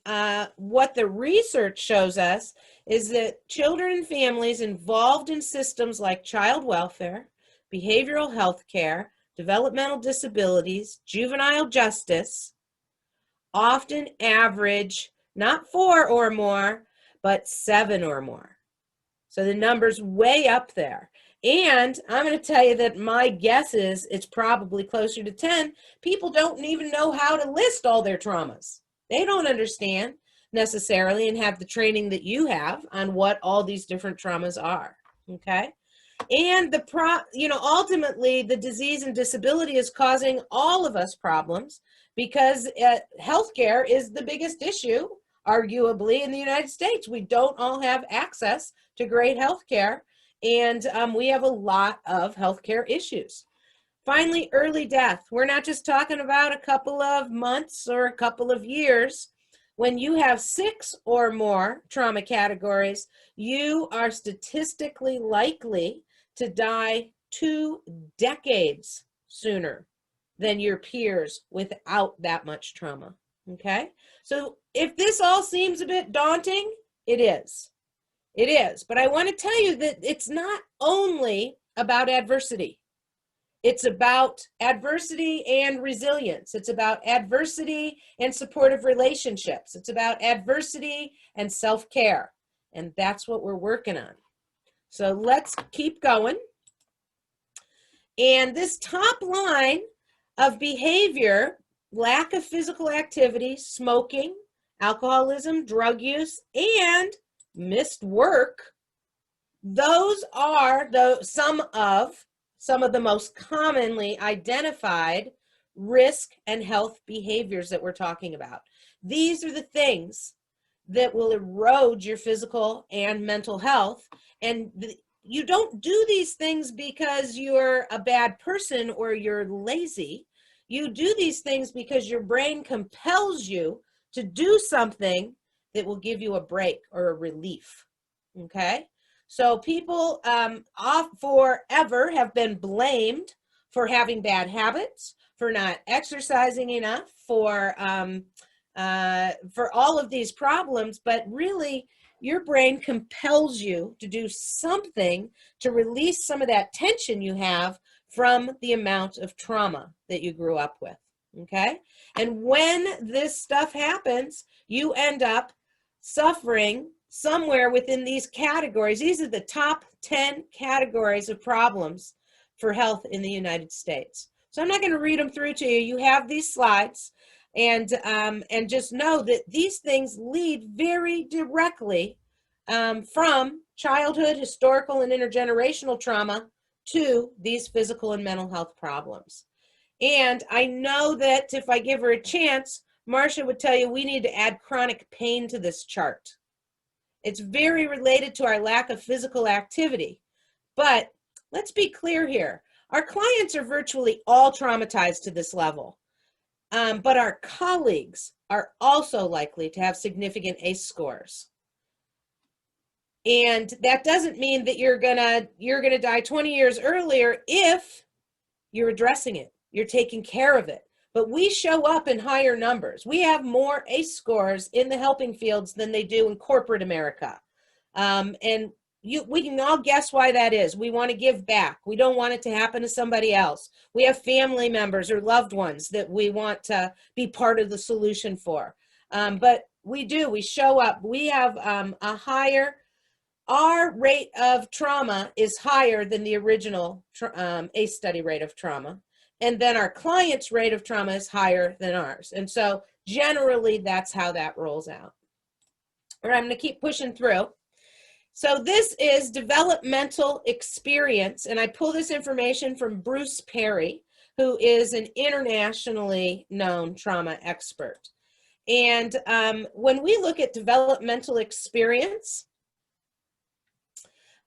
what the research shows us is that children and families involved in systems like child welfare, behavioral health care, developmental disabilities, juvenile justice, often average not 4 or more, but 7 or more. So the number's way up there. And I'm going to tell you that my guess is it's probably closer to 10. People don't even know how to list all their traumas. They don't understand necessarily and have the training that you have on what all these different traumas are, okay? And ultimately the disease and disability is causing all of us problems because healthcare is the biggest issue, arguably, in the United States. We don't all have access to great healthcare. And we have a lot of healthcare issues. Finally, early death. We're not just talking about a couple of months or a couple of years. When you have 6 or more trauma categories, you are statistically likely to die 2 decades sooner than your peers without that much trauma. Okay? So if this all seems a bit daunting, it is. It is. But I want to tell you that it's not only about adversity. It's about adversity and resilience. It's about adversity and supportive relationships. It's about adversity and self-care. And that's what we're working on. So let's keep going. And this top line of behavior, lack of physical activity, smoking, alcoholism, drug use, and missed work, those are some of the most commonly identified risk and health behaviors that we're talking about. These are the things that will erode your physical and mental health. And you don't do these things because you're a bad person or you're lazy. You do these things because your brain compels you to do something that will give you a break or a relief. Okay? So people forever have been blamed for having bad habits, for not exercising enough, for all of these problems, but really your brain compels you to do something to release some of that tension you have from the amount of trauma that you grew up with, okay? And when this stuff happens, you end up suffering somewhere within these categories. These are the top 10 categories of problems for health in the United States. So I'm not going to read them through to you. You have these slides, and just know that these things lead very directly from childhood, historical, and intergenerational trauma to these physical and mental health problems. And I know that if I give her a chance, Marcia would tell you we need to add chronic pain to this chart. It's very related to our lack of physical activity. But let's be clear here. Our clients are virtually all traumatized to this level. But our colleagues are also likely to have significant ACE scores. And that doesn't mean that you're gonna die 20 years earlier if you're addressing it, you're taking care of it. But we show up in higher numbers. We have more ACE scores in the helping fields than they do in corporate America. And we can all guess why that is. We want to give back. We don't want it to happen to somebody else. We have family members or loved ones that we want to be part of the solution for. But we show up. We have our rate of trauma is higher than the original ACE study rate of trauma. And then our client's rate of trauma is higher than ours. And so generally that's how that rolls out. All right, I'm going to keep pushing through. So this is developmental experience, and I pull this information from Bruce Perry, who is an internationally known trauma expert. And when we look at developmental experience,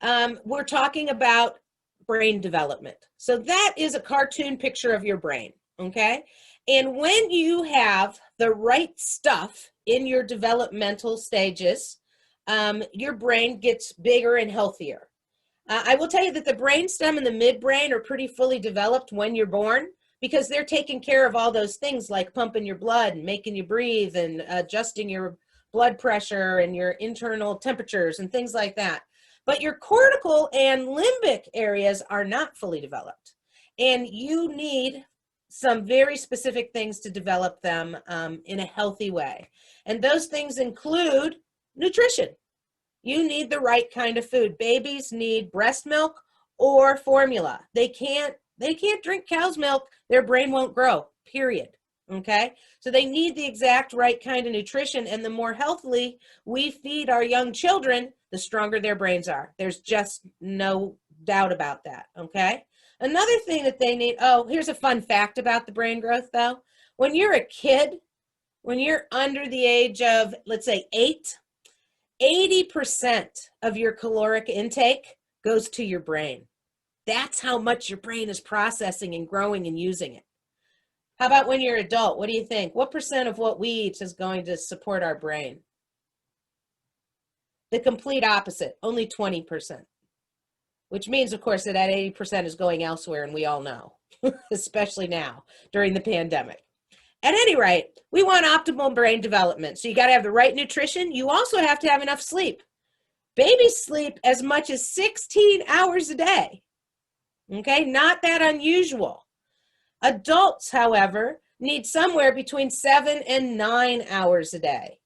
we're talking about brain development. So that is a cartoon picture of your brain, okay? And when you have the right stuff in your developmental stages, your brain gets bigger and healthier. I will tell you that the brainstem and the midbrain are pretty fully developed when you're born because they're taking care of all those things like pumping your blood and making you breathe and adjusting your blood pressure and your internal temperatures and things like that. But your cortical and limbic areas are not fully developed. And you need some very specific things to develop them in a healthy way. And those things include nutrition. You need the right kind of food. Babies need breast milk or formula. They can't drink cow's milk. Their brain won't grow, period. Okay? So they need the exact right kind of nutrition. And the more healthily we feed our young children, the stronger their brains are. There's just no doubt about that. Okay? Another thing that they need, here's a fun fact about the brain growth though. When you're a kid, when you're under the age of, let's say 8, 80% of your caloric intake goes to your brain. That's how much your brain is processing and growing and using it. How about when you're an adult? What do you think? What percent of what we eat is going to support our brain? The complete opposite, only 20%. Which means, of course, that 80% is going elsewhere, and we all know, especially now during the pandemic. At any rate, we want optimal brain development. So you got to have the right nutrition. You also have to have enough sleep. Babies sleep as much as 16 hours a day. Okay, not that unusual. Adults, however, need somewhere between 7 and 9 hours a day,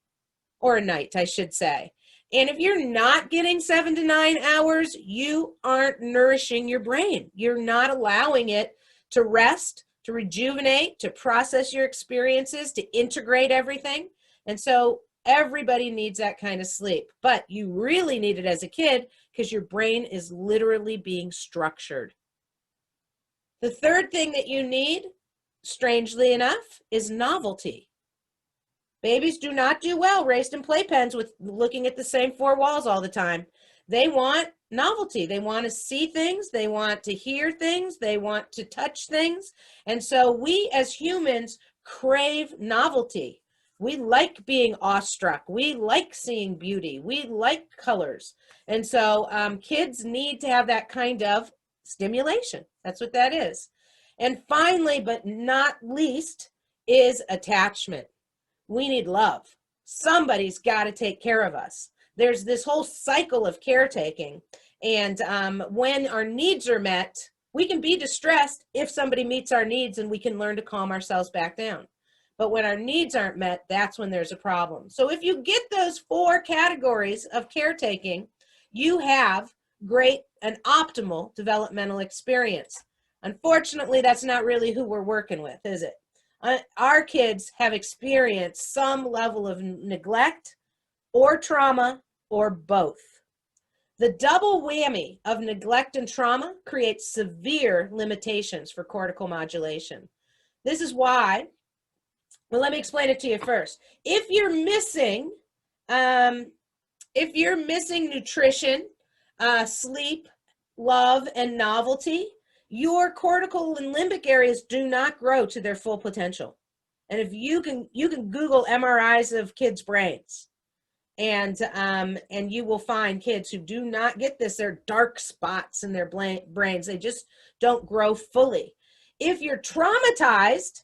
or a night, I should say. And if you're not getting 7 to 9 hours, you aren't nourishing your brain. You're not allowing it to rest, to rejuvenate, to process your experiences, to integrate everything. And so everybody needs that kind of sleep. But you really need it as a kid because your brain is literally being structured. The third thing that you need, strangely enough, is novelty. Babies do not do well raised in playpens with looking at the same four walls all the time. They want novelty. They want to see things. They want to hear things. They want to touch things. And so we as humans crave novelty. We like being awestruck. We like seeing beauty. We like colors. And so kids need to have that kind of stimulation. That's what that is. And finally, but not least, is attachment. We need love. Somebody's got to take care of us. There's this whole cycle of caretaking. And when our needs are met, we can be distressed if somebody meets our needs and we can learn to calm ourselves back down. But when our needs aren't met, that's when there's a problem. So if you get those 4 categories of caretaking, you have great and optimal developmental experience. Unfortunately, that's not really who we're working with, is it? Our kids have experienced some level of neglect or trauma or both. The double whammy of neglect and trauma creates severe limitations for cortical modulation. This is why, well, let me explain it to you first. If you're missing nutrition, sleep, love, and novelty, your cortical and limbic areas do not grow to their full potential. And if you can Google MRIs of kids' brains, and you will find kids who do not get this. They're dark spots in their brains. They just don't grow fully. If you're traumatized,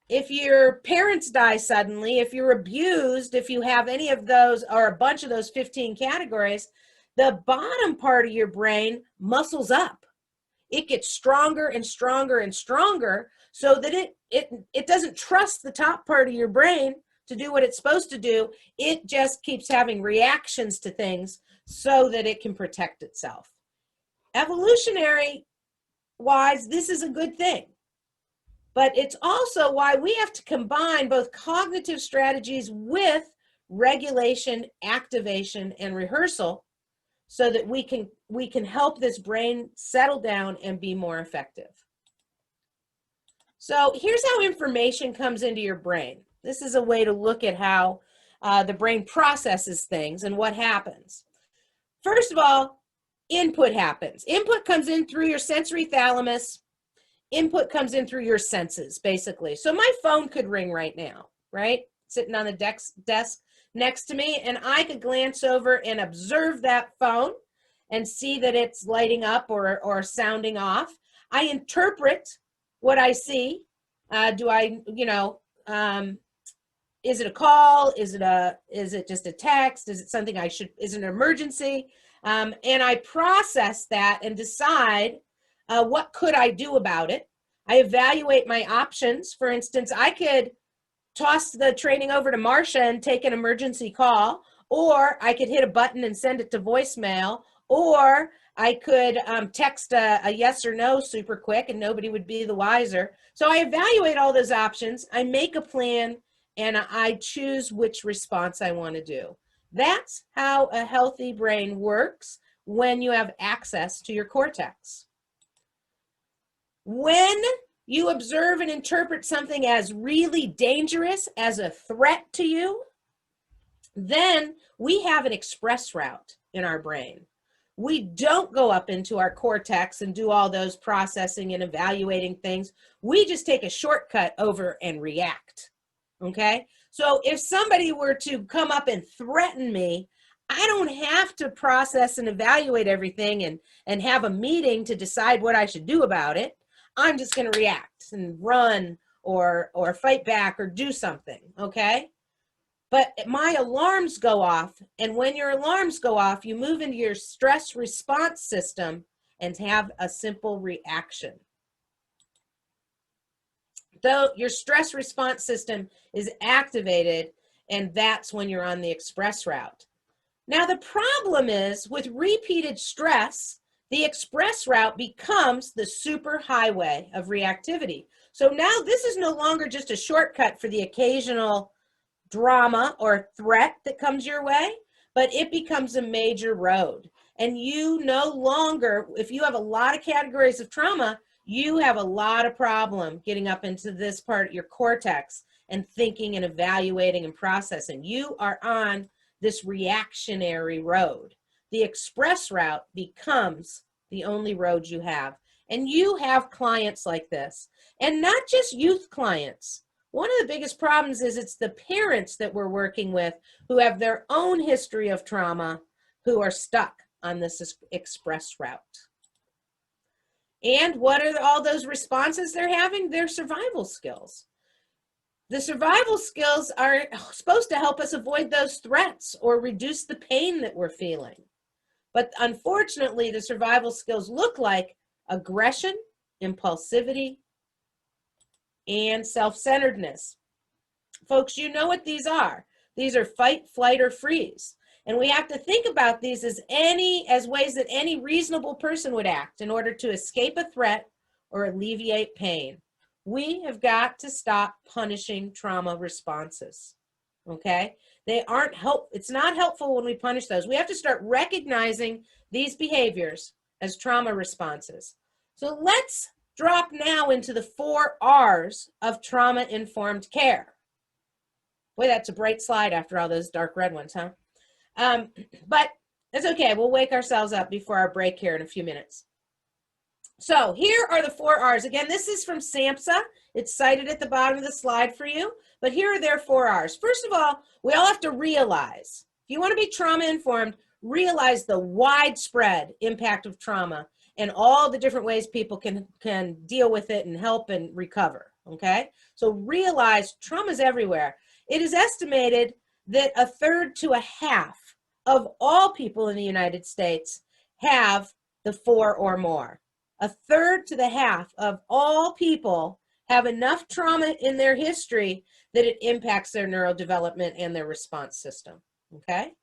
if your parents die suddenly, if you're abused, if you have any of those or a bunch of those 15 categories, the bottom part of your brain muscles up. It gets stronger and stronger and stronger so that it doesn't trust the top part of your brain to do what it's supposed to do. It just keeps having reactions to things so that it can protect itself. Evolutionary wise, this is a good thing. But it's also why we have to combine both cognitive strategies with regulation, activation, and rehearsal so that we can help this brain settle down and be more effective. So here's how information comes into your brain. This is a way to look at how the brain processes things and what happens. First of all, input happens. Input comes in through your sensory thalamus. Input comes in through your senses, basically. So my phone could ring right now, right? Sitting on the desk next to me, and I could glance over and observe that phone and see that it's lighting up or sounding off. I interpret what I see. Is it a call? Is it just a text? Is it something is it an emergency? And I process that and decide what could I do about it. I evaluate my options. For instance, I could toss the training over to Marcia and take an emergency call, or I could hit a button and send it to voicemail, or I could text a yes or no super quick and nobody would be the wiser. So I evaluate all those options. I make a plan and I choose which response I want to do. That's how a healthy brain works when you have access to your cortex. When you observe and interpret something as really dangerous, as a threat to you, then we have an express route in our brain. We don't go up into our cortex and do all those processing and evaluating things. We just take a shortcut over and react, okay? So if somebody were to come up and threaten me, I don't have to process and evaluate everything and have a meeting to decide what I should do about it. I'm just going to react and run or fight back or do something, okay? But my alarms go off, and when your alarms go off, you move into your stress response system and have a simple reaction. Though your stress response system is activated, and that's when you're on the express route. Now, the problem is with repeated stress, the express route becomes the super highway of reactivity. So now this is no longer just a shortcut for the occasional drama or threat that comes your way, but it becomes a major road. And you no longer, if you have a lot of categories of trauma, you have a lot of problem getting up into this part of your cortex and thinking and evaluating and processing. You are on this reactionary road. The express route becomes the only road you have. And you have clients like this, and not just youth clients. One of the biggest problems is it's the parents that we're working with who have their own history of trauma who are stuck on this express route. And what are all those responses they're having? They're survival skills. The survival skills are supposed to help us avoid those threats or reduce the pain that we're feeling. But unfortunately, the survival skills look like aggression, impulsivity, and self-centeredness. Folks, you know what these are. These are fight, flight, or freeze. And we have to think about these as ways that any reasonable person would act in order to escape a threat or alleviate pain. We have got to stop punishing trauma responses, okay? They aren't it's not helpful when we punish those. We have to start recognizing these behaviors as trauma responses. So let's drop now into the 4 R's of trauma-informed care. Boy, that's a bright slide after all those dark red ones, huh? But that's okay. We'll wake ourselves up before our break here in a few minutes. So here are the 4 R's. Again, this is from SAMHSA. It's cited at the bottom of the slide for you. But here are their 4 R's. First of all, we all have to realize, if you want to be trauma-informed, realize the widespread impact of trauma and all the different ways people can deal with it and help and recover, okay? So realize trauma is everywhere. It is estimated that 1/3 to 1/2 of all people in the United States have the 4 or more. 1/3 to 1/2 of all people have enough trauma in their history that it impacts their neurodevelopment and their response system, okay?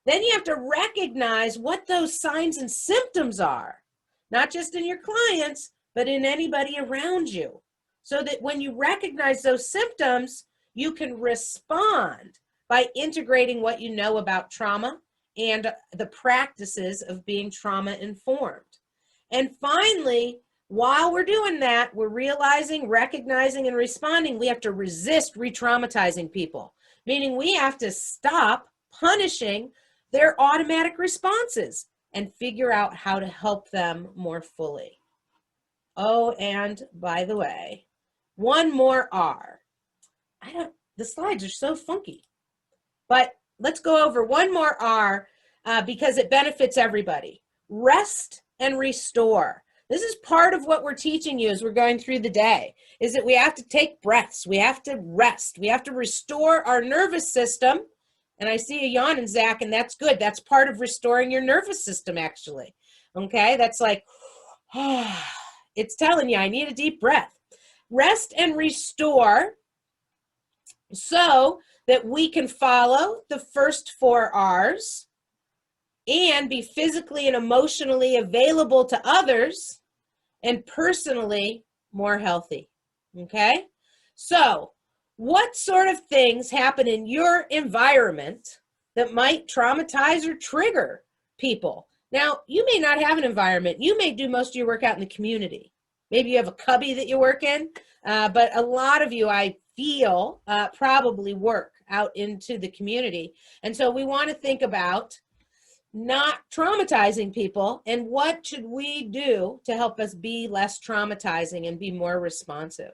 Then you have to recognize what those signs and symptoms are, not just in your clients, but in anybody around you, so that when you recognize those symptoms, you can respond by integrating what you know about trauma and the practices of being trauma-informed. And finally, while we're doing that, we're realizing, recognizing, and responding, we have to resist re-traumatizing people, meaning we have to stop punishing their automatic responses and figure out how to help them more fully. Oh, and by the way, one more R. The slides are so funky, but let's go over one more R because it benefits everybody. Rest and restore. This is part of what we're teaching you as we're going through the day, is that we have to take breaths. We have to rest. We have to restore our nervous system. And I see a yawn in Zach, and that's good. That's part of restoring your nervous system, actually. Okay, that's like, it's telling you, I need a deep breath. Rest and restore so that we can follow the first 4 R's and be physically and emotionally available to others and personally more healthy, okay? So what sort of things happen in your environment that might traumatize or trigger people? Now, you may not have an environment. You may do most of your work out in the community. Maybe you have a cubby that you work in, but a lot of you, I feel, probably work out into the community. And so we want to think about not traumatizing people, and what should we do to help us be less traumatizing and be more responsive.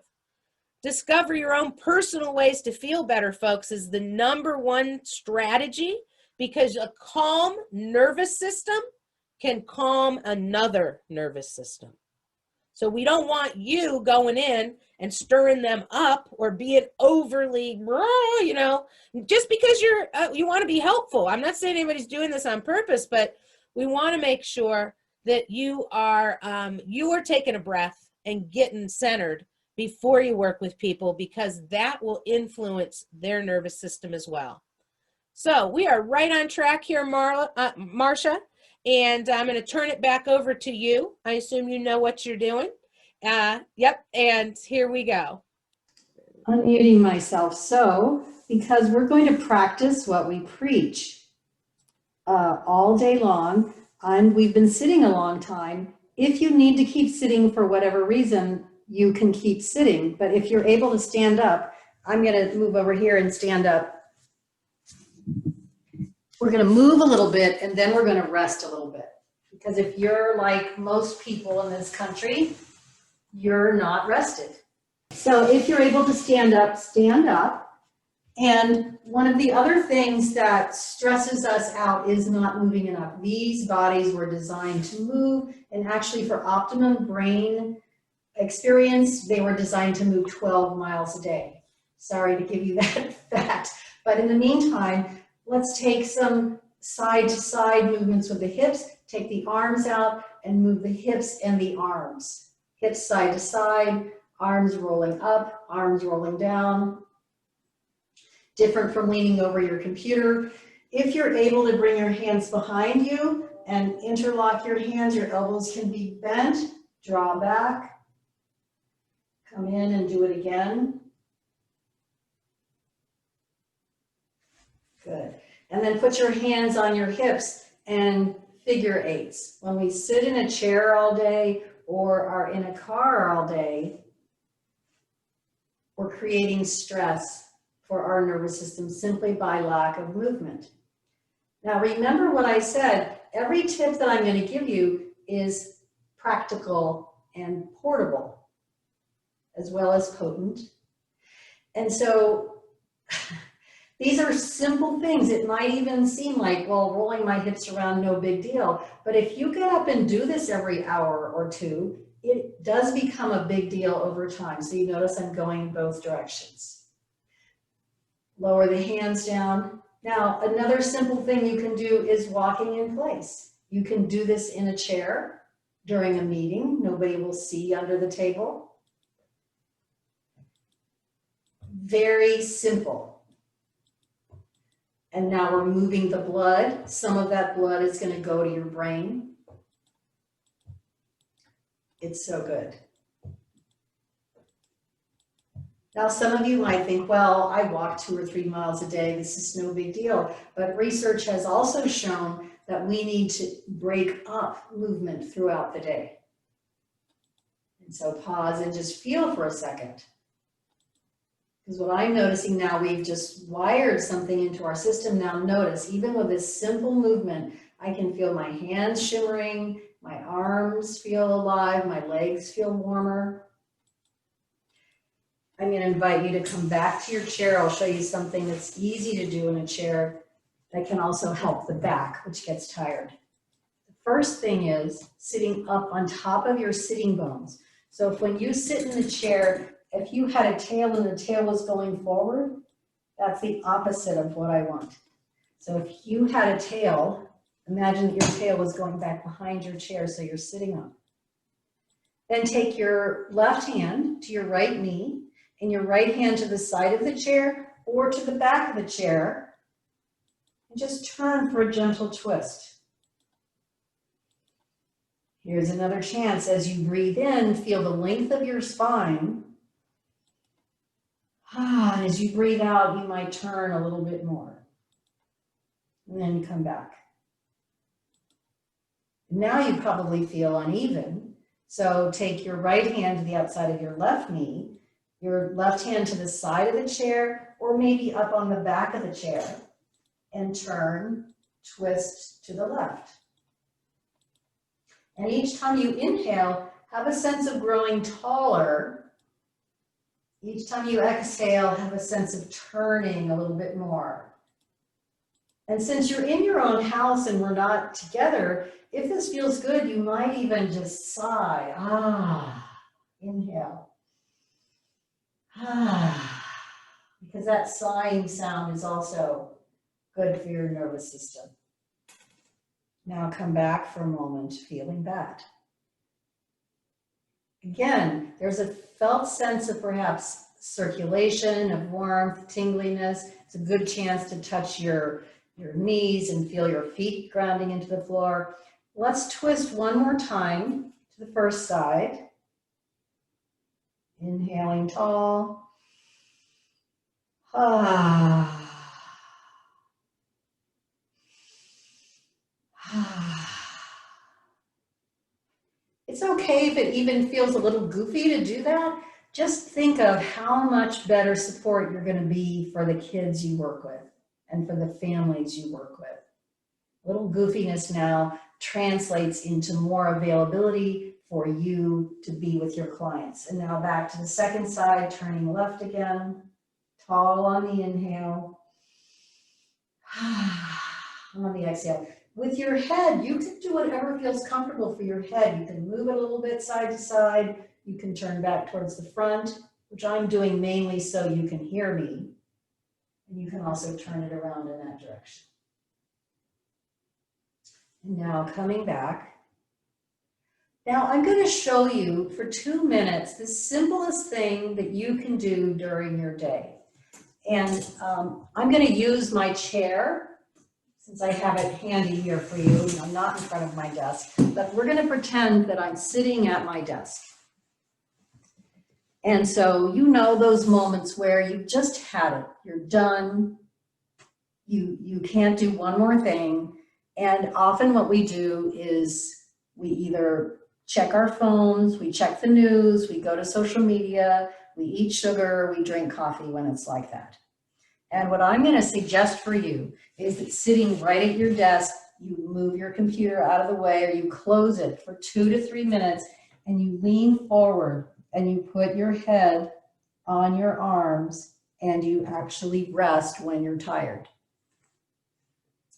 Discover your own personal ways to feel better, folks, is the #1 strategy, because a calm nervous system can calm another nervous system. So we don't want you going in and stirring them up or being overly, you know, just because you want to be helpful. I'm not saying anybody's doing this on purpose, but we want to make sure that you are taking a breath and getting centered before you work with people, because that will influence their nervous system as well. So we are right on track here, Marcia, and I'm going to turn it back over to you. I assume you know what you're doing. Yep, and here we go. Unmuting myself. So, because we're going to practice what we preach all day long, and we've been sitting a long time. If you need to keep sitting for whatever reason, you can keep sitting. But if you're able to stand up, I'm going to move over here and stand up. We're going to move a little bit, and then we're going to rest a little bit. Because if you're like most people in this country, you're not rested. So if you're able to stand up, stand up. And one of the other things that stresses us out is not moving enough. These bodies were designed to move, and actually for optimum brain experience, they were designed to move 12 miles a day. Sorry to give you that fact. But in the meantime, let's take some side-to-side movements with the hips, take the arms out, and move the hips and the arms. Hips side to side, arms rolling up, arms rolling down. Different from leaning over your computer. If you're able to bring your hands behind you and interlock your hands, your elbows can be bent, draw back, come in and do it again. Good. And then put your hands on your hips and figure eights. When we sit in a chair all day or are in a car all day, we're creating stress for our nervous system simply by lack of movement. Now remember what I said, every tip that I'm going to give you is practical and portable, as well as potent. And so these are simple things. It might even seem like, well, rolling my hips around, no big deal. But if you get up and do this every hour or two, it does become a big deal over time. So you notice I'm going in both directions. Lower the hands down. Now, another simple thing you can do is walking in place. You can do this in a chair during a meeting. Nobody will see under the table. Very simple. And now we're moving the blood. Some of that blood is going to go to your brain. It's so good. Now, some of you might think, well, I walk 2 or 3 miles a day. This is no big deal. But research has also shown that we need to break up movement throughout the day. And so pause and just feel for a second. Because what I'm noticing now, we've just wired something into our system. Now notice, even with this simple movement, I can feel my hands shimmering, my arms feel alive, my legs feel warmer. I'm going to invite you to come back to your chair. I'll show you something that's easy to do in a chair that can also help the back, which gets tired. The first thing is sitting up on top of your sitting bones. So if when you sit in the chair, if you had a tail and the tail was going forward, that's the opposite of what I want. So if you had a tail, imagine that your tail was going back behind your chair, so you're sitting up. Then take your left hand to your right knee and your right hand to the side of the chair or to the back of the chair, and just turn for a gentle twist. Here's another chance. As you breathe in, feel the length of your spine. And as you breathe out, you might turn a little bit more. And then come back. Now you probably feel uneven. So take your right hand to the outside of your left knee, your left hand to the side of the chair, or maybe up on the back of the chair, and turn twist to the left. And each time you inhale, have a sense of growing taller. Each time you exhale, have a sense of turning a little bit more. And since you're in your own house and we're not together, if this feels good, you might even just sigh. Inhale. Because that sighing sound is also good for your nervous system. Now come back for a moment, feeling that. Again, there's a felt sense of perhaps circulation, of warmth, tingliness. It's a good chance to touch your knees and feel your feet grounding into the floor. Let's twist one more time to the first side. Inhaling tall. It's okay if it even feels a little goofy to do that. Just think of how much better support you're going to be for the kids you work with and for the families you work with. A little goofiness now translates into more availability for you to be with your clients. And now back to the second side, turning left again, tall on the inhale, on the exhale. With your head, you can do whatever feels comfortable for your head. You can move it a little bit side to side. You can turn back towards the front, which I'm doing mainly so you can hear me. And you can also turn it around in that direction. And now coming back. Now I'm going to show you for 2 minutes the simplest thing that you can do during your day. And I'm going to use my chair, since I have it handy here for you. I'm not in front of my desk, but we're going to pretend that I'm sitting at my desk. And so you know those moments where you just had it. You're done. You can't do one more thing. And often what we do is we either check our phones, we check the news, we go to social media, we eat sugar, we drink coffee when it's like that. And what I'm going to suggest for you is that sitting right at your desk, you move your computer out of the way or you close it for 2 to 3 minutes and you lean forward and you put your head on your arms and you actually rest when you're tired.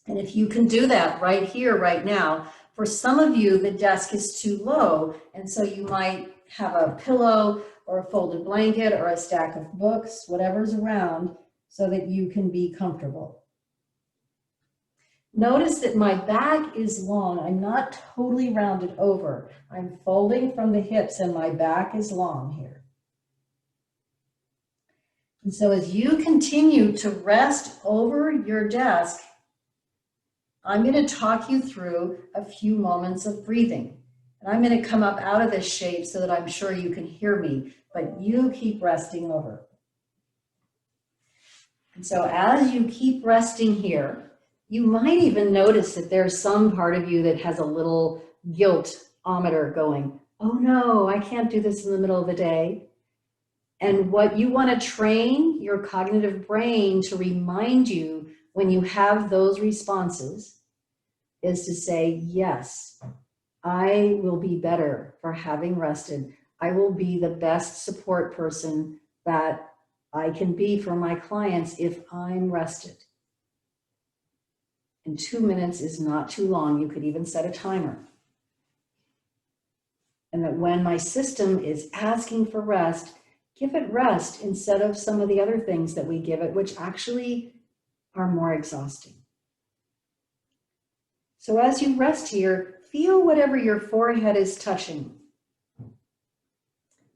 And if you can do that right here, right now, for some of you, the desk is too low. And so you might have a pillow or a folded blanket or a stack of books, whatever's around, so that you can be comfortable. Notice that my back is long. I'm not totally rounded over. I'm folding from the hips and my back is long here. And so as you continue to rest over your desk, I'm going to talk you through a few moments of breathing. And I'm going to come up out of this shape so that I'm sure you can hear me, but you keep resting over. And so as you keep resting here, you might even notice that there's some part of you that has a little guilt-ometer going, oh no, I can't do this in the middle of the day. And what you want to train your cognitive brain to remind you when you have those responses is to say, yes, I will be better for having rested. I will be the best support person that I can be for my clients if I'm rested. And 2 minutes is not too long. You could even set a timer. And that when my system is asking for rest, give it rest instead of some of the other things that we give it, which actually are more exhausting. So as you rest here, feel whatever your forehead is touching.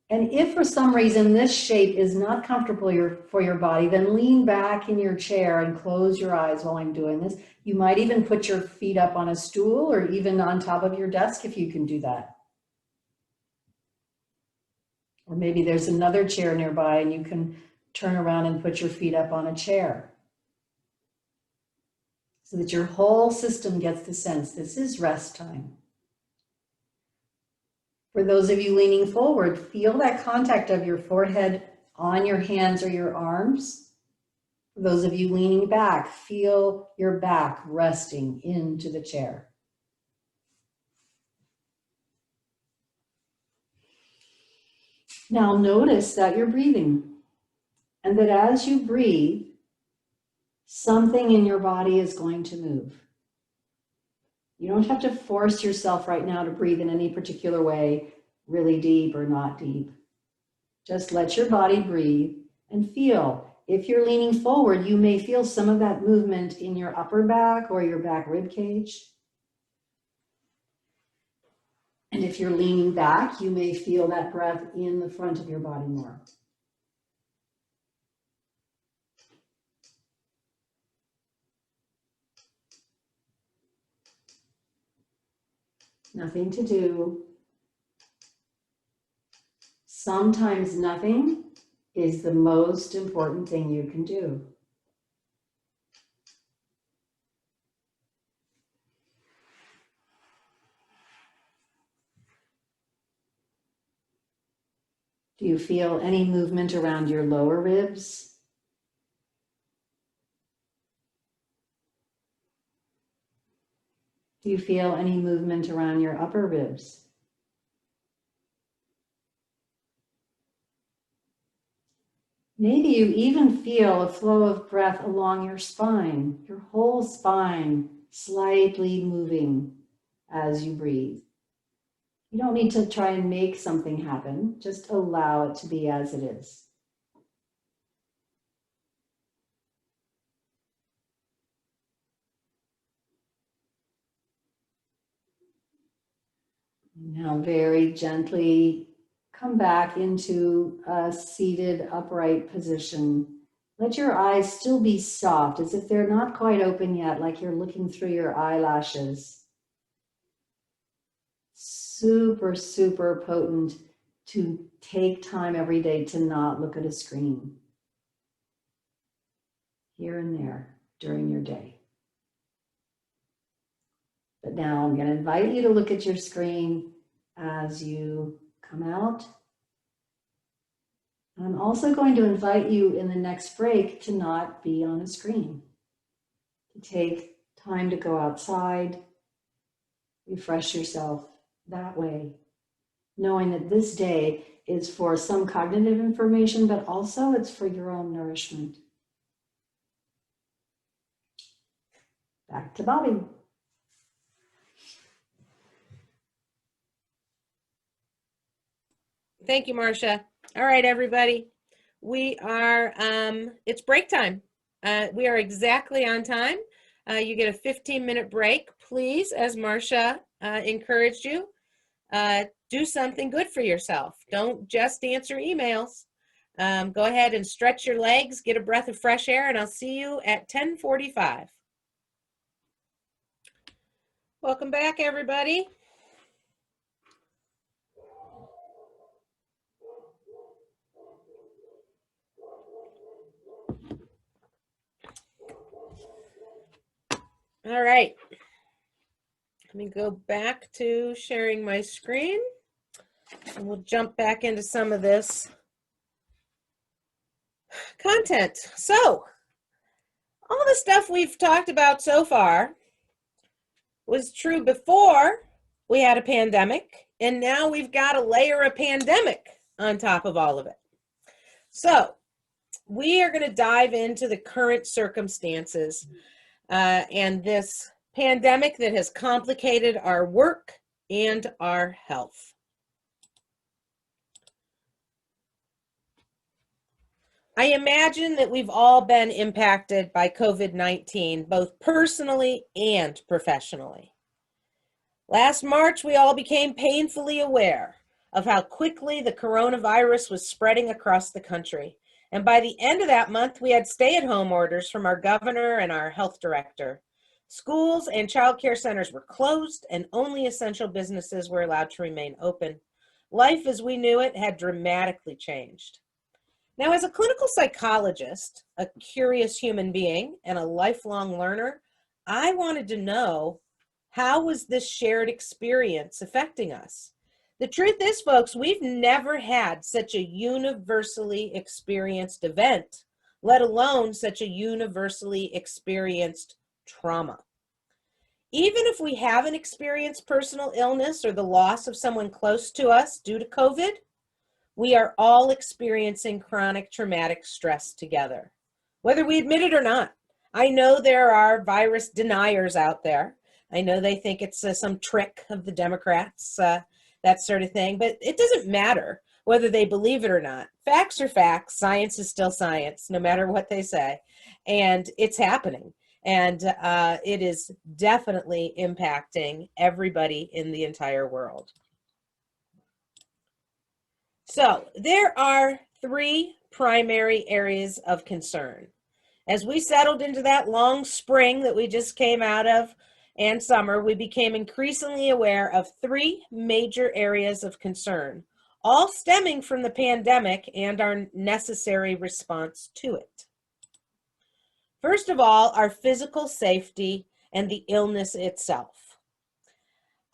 And if for some reason this shape is not comfortable for your body, then lean back in your chair and close your eyes while I'm doing this. You might even put your feet up on a stool or even on top of your desk if you can do that. Or maybe there's another chair nearby and you can turn around and put your feet up on a chair. So that your whole system gets the sense this is rest time. For those of you leaning forward, feel that contact of your forehead on your hands or your arms. For those of you leaning back, feel your back resting into the chair. Now notice that you're breathing, and that as you breathe, something in your body is going to move. You don't have to force yourself right now to breathe in any particular way, really deep or not deep. Just let your body breathe and feel. If you're leaning forward, you may feel some of that movement in your upper back or your back rib cage. And if you're leaning back, you may feel that breath in the front of your body more. Nothing to do. Sometimes nothing is the most important thing you can do. Do you feel any movement around your lower ribs? Do you feel any movement around your upper ribs? Maybe you even feel a flow of breath along your spine, your whole spine slightly moving as you breathe. You don't need to try and make something happen, just allow it to be as it is. Now very gently come back into a seated upright position. Let your eyes still be soft, as if they're not quite open yet, like you're looking through your eyelashes. Super, super potent to take time every day to not look at a screen. Here and there during your day. But now I'm going to invite you to look at your screen as you come out. I'm also going to invite you in the next break to not be on a screen, to take time to go outside, refresh yourself that way, knowing that this day is for some cognitive information, but also it's for your own nourishment. Back to BobbI. Thank you, Marcia. All right, everybody. We are, it's break time. We are exactly on time. You get a 15-minute break. Please, as Marcia encouraged you, do something good for yourself. Don't just answer emails. Go ahead and stretch your legs, get a breath of fresh air, and I'll see you at 10:45. Welcome back, everybody. All right. Let me go back to sharing my screen, and we'll jump back into some of this content. So, all the stuff we've talked about so far was true before we had a pandemic, and now we've got a layer of pandemic on top of all of it. So, we are going to dive into the current circumstances and this pandemic that has complicated our work and our health. I imagine that we've all been impacted by COVID-19, both personally and professionally. Last March, we all became painfully aware of how quickly the coronavirus was spreading across the country. And by the end of that month, we had stay-at-home orders from our governor and our health director. Schools and child care centers were closed, and only essential businesses were allowed to remain open. Life as we knew it had dramatically changed. Now, as a clinical psychologist, a curious human being, and a lifelong learner, I wanted to know, how was this shared experience affecting us? The truth is, folks, we've never had such a universally experienced event let alone such a universally experienced trauma. Even if we haven't experienced personal illness or the loss of someone close to us due to COVID, we are all experiencing chronic traumatic stress together, whether we admit it or not. I know there are virus deniers out there. I know they think it's some trick of the Democrats, that sort of thing, but it doesn't matter whether they believe it or not. Facts are facts. Science is still science, no matter what they say. And it's happening. And it is definitely impacting everybody in the entire world. So there are three primary areas of concern. As we settled into that long spring that we just came out of and summer, we became increasingly aware of three major areas of concern, all stemming from the pandemic and our necessary response to it. First of all, our physical safety and the illness itself.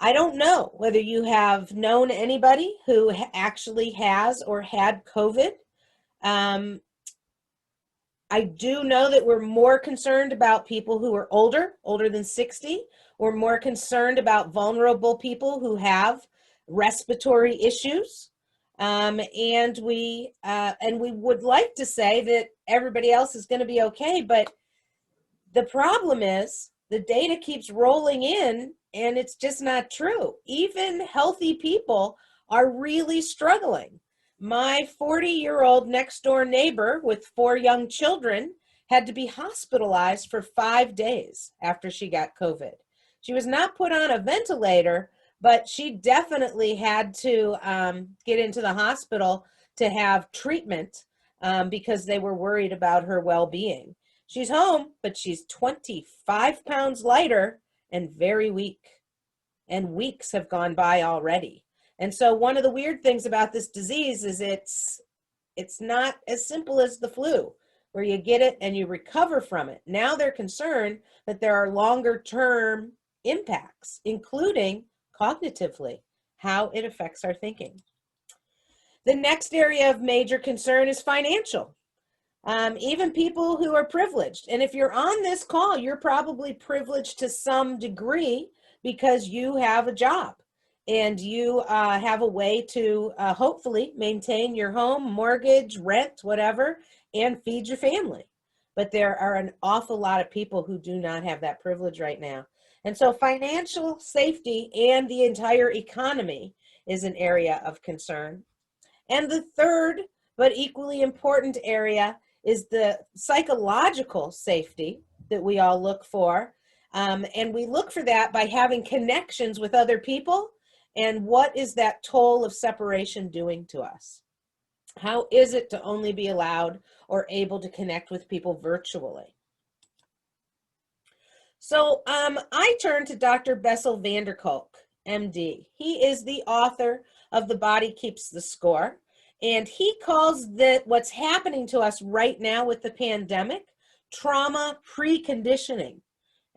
I don't know whether you have known anybody who actually has or had COVID. I do know that we're more concerned about people who are older than 60. We're more concerned about vulnerable people who have respiratory issues. And we would like to say that everybody else is going to be okay, but the problem is the data keeps rolling in and it's just not true. Even healthy people are really struggling. My 40-year-old next door neighbor with 4 young children had to be hospitalized for 5 days after she got COVID. She was not put on a ventilator, but she definitely had to get into the hospital to have treatment because they were worried about her well-being. She's home, but she's 25 pounds lighter and very weak. And weeks have gone by already. And so one of the weird things about this disease is it's not as simple as the flu, where you get it and you recover from it. Now they're concerned that there are longer term impacts, including cognitively, how it affects our thinking. The next area of major concern is financial. Even people who are privileged. And if you're on this call, you're probably privileged to some degree because you have a job and you have a way to hopefully maintain your home, mortgage, rent, whatever, and feed your family. But there are an awful lot of people who do not have that privilege right now. And so financial safety and the entire economy is an area of concern. And the third, but equally important area is the psychological safety that we all look for. And we look for that by having connections with other people. And what is that toll of separation doing to us? How is it to only be allowed or able to connect with people virtually? So I turn to Dr. Bessel van der Kolk, MD. He is the author of The Body Keeps the Score. And he calls that what's happening to us right now with the pandemic, trauma preconditioning.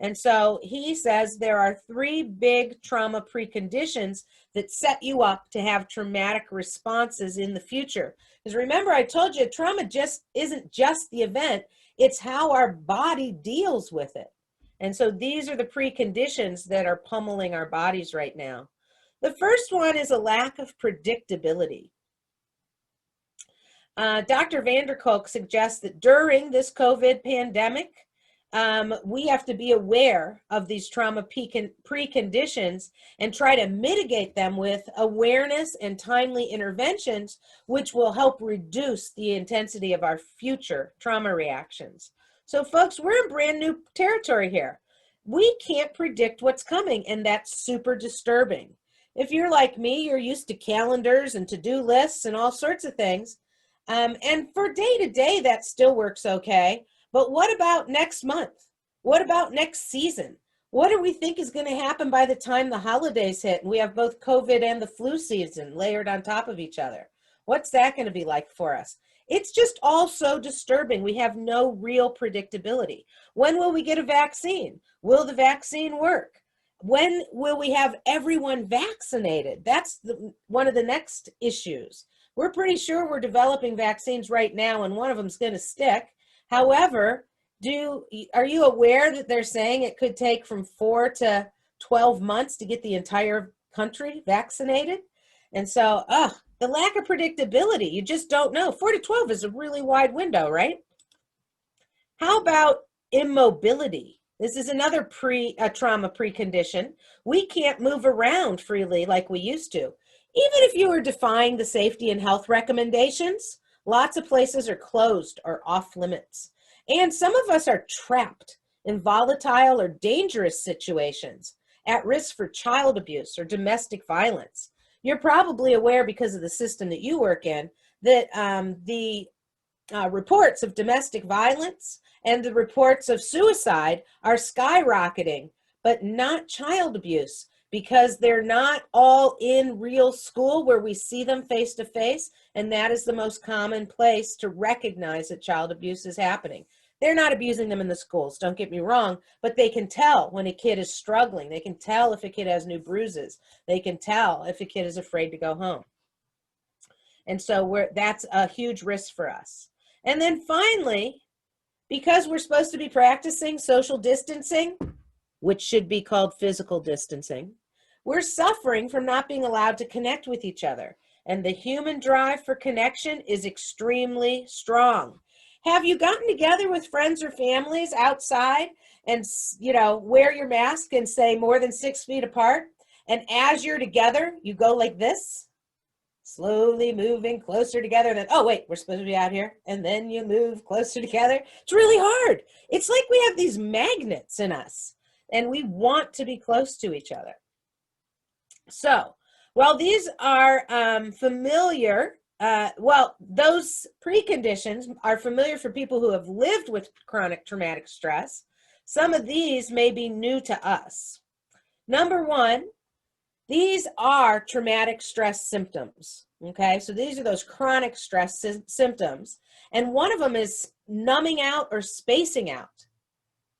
And so he says there are 3 big trauma preconditions that set you up to have traumatic responses in the future. Because remember, I told you trauma just isn't just the event, it's how our body deals with it. And so these are the preconditions that are pummeling our bodies right now. The first one is a lack of predictability. Dr. van der Kolk suggests that during this COVID pandemic, we have to be aware of these trauma preconditions and try to mitigate them with awareness and timely interventions, which will help reduce the intensity of our future trauma reactions. So folks, we're in brand new territory here. We can't predict what's coming, and that's super disturbing. If you're like me, you're used to calendars and to-do lists and all sorts of things. And for day to day, that still works okay. But what about next month? What about next season? What do we think is going to happen by the time the holidays hit and we have both COVID and the flu season layered on top of each other? What's that going to be like for us? It's just all so disturbing. We have no real predictability. When will we get a vaccine? Will the vaccine work? When will we have everyone vaccinated? That's one of the next issues. We're pretty sure we're developing vaccines right now, and one of them's going to stick. However, are you aware that they're saying it could take from 4 to 12 months to get the entire country vaccinated? And so, the lack of predictability, you just don't know. 4 to 12 is a really wide window, right? How about immobility? This is another trauma precondition. We can't move around freely like we used to. Even if you were defying the safety and health recommendations, lots of places are closed or off limits. And some of us are trapped in volatile or dangerous situations, at risk for child abuse or domestic violence. You're probably aware, because of the system that you work in, that the reports of domestic violence and the reports of suicide are skyrocketing, but not child abuse, because they're not all in real school where we see them face to face, and that is the most common place to recognize that child abuse is happening. They're not abusing them in the schools, don't get me wrong, but they can tell when a kid is struggling. They can tell if a kid has new bruises. They can tell if a kid is afraid to go home. And so that's a huge risk for us. And then finally, because we're supposed to be practicing social distancing, which should be called physical distancing, we're suffering from not being allowed to connect with each other. And the human drive for connection is extremely strong. Have you gotten together with friends or families outside and, wear your mask and say more than 6 feet apart? And as you're together, you go like this, slowly moving closer together. And then, oh, wait, we're supposed to be out here. And then you move closer together. It's really hard. It's like we have these magnets in us, and we want to be close to each other. So, while these are familiar, those preconditions are familiar for people who have lived with chronic traumatic stress, some of these may be new to us. Number one, these are traumatic stress symptoms, okay? So these are those chronic stress symptoms, and one of them is numbing out or spacing out.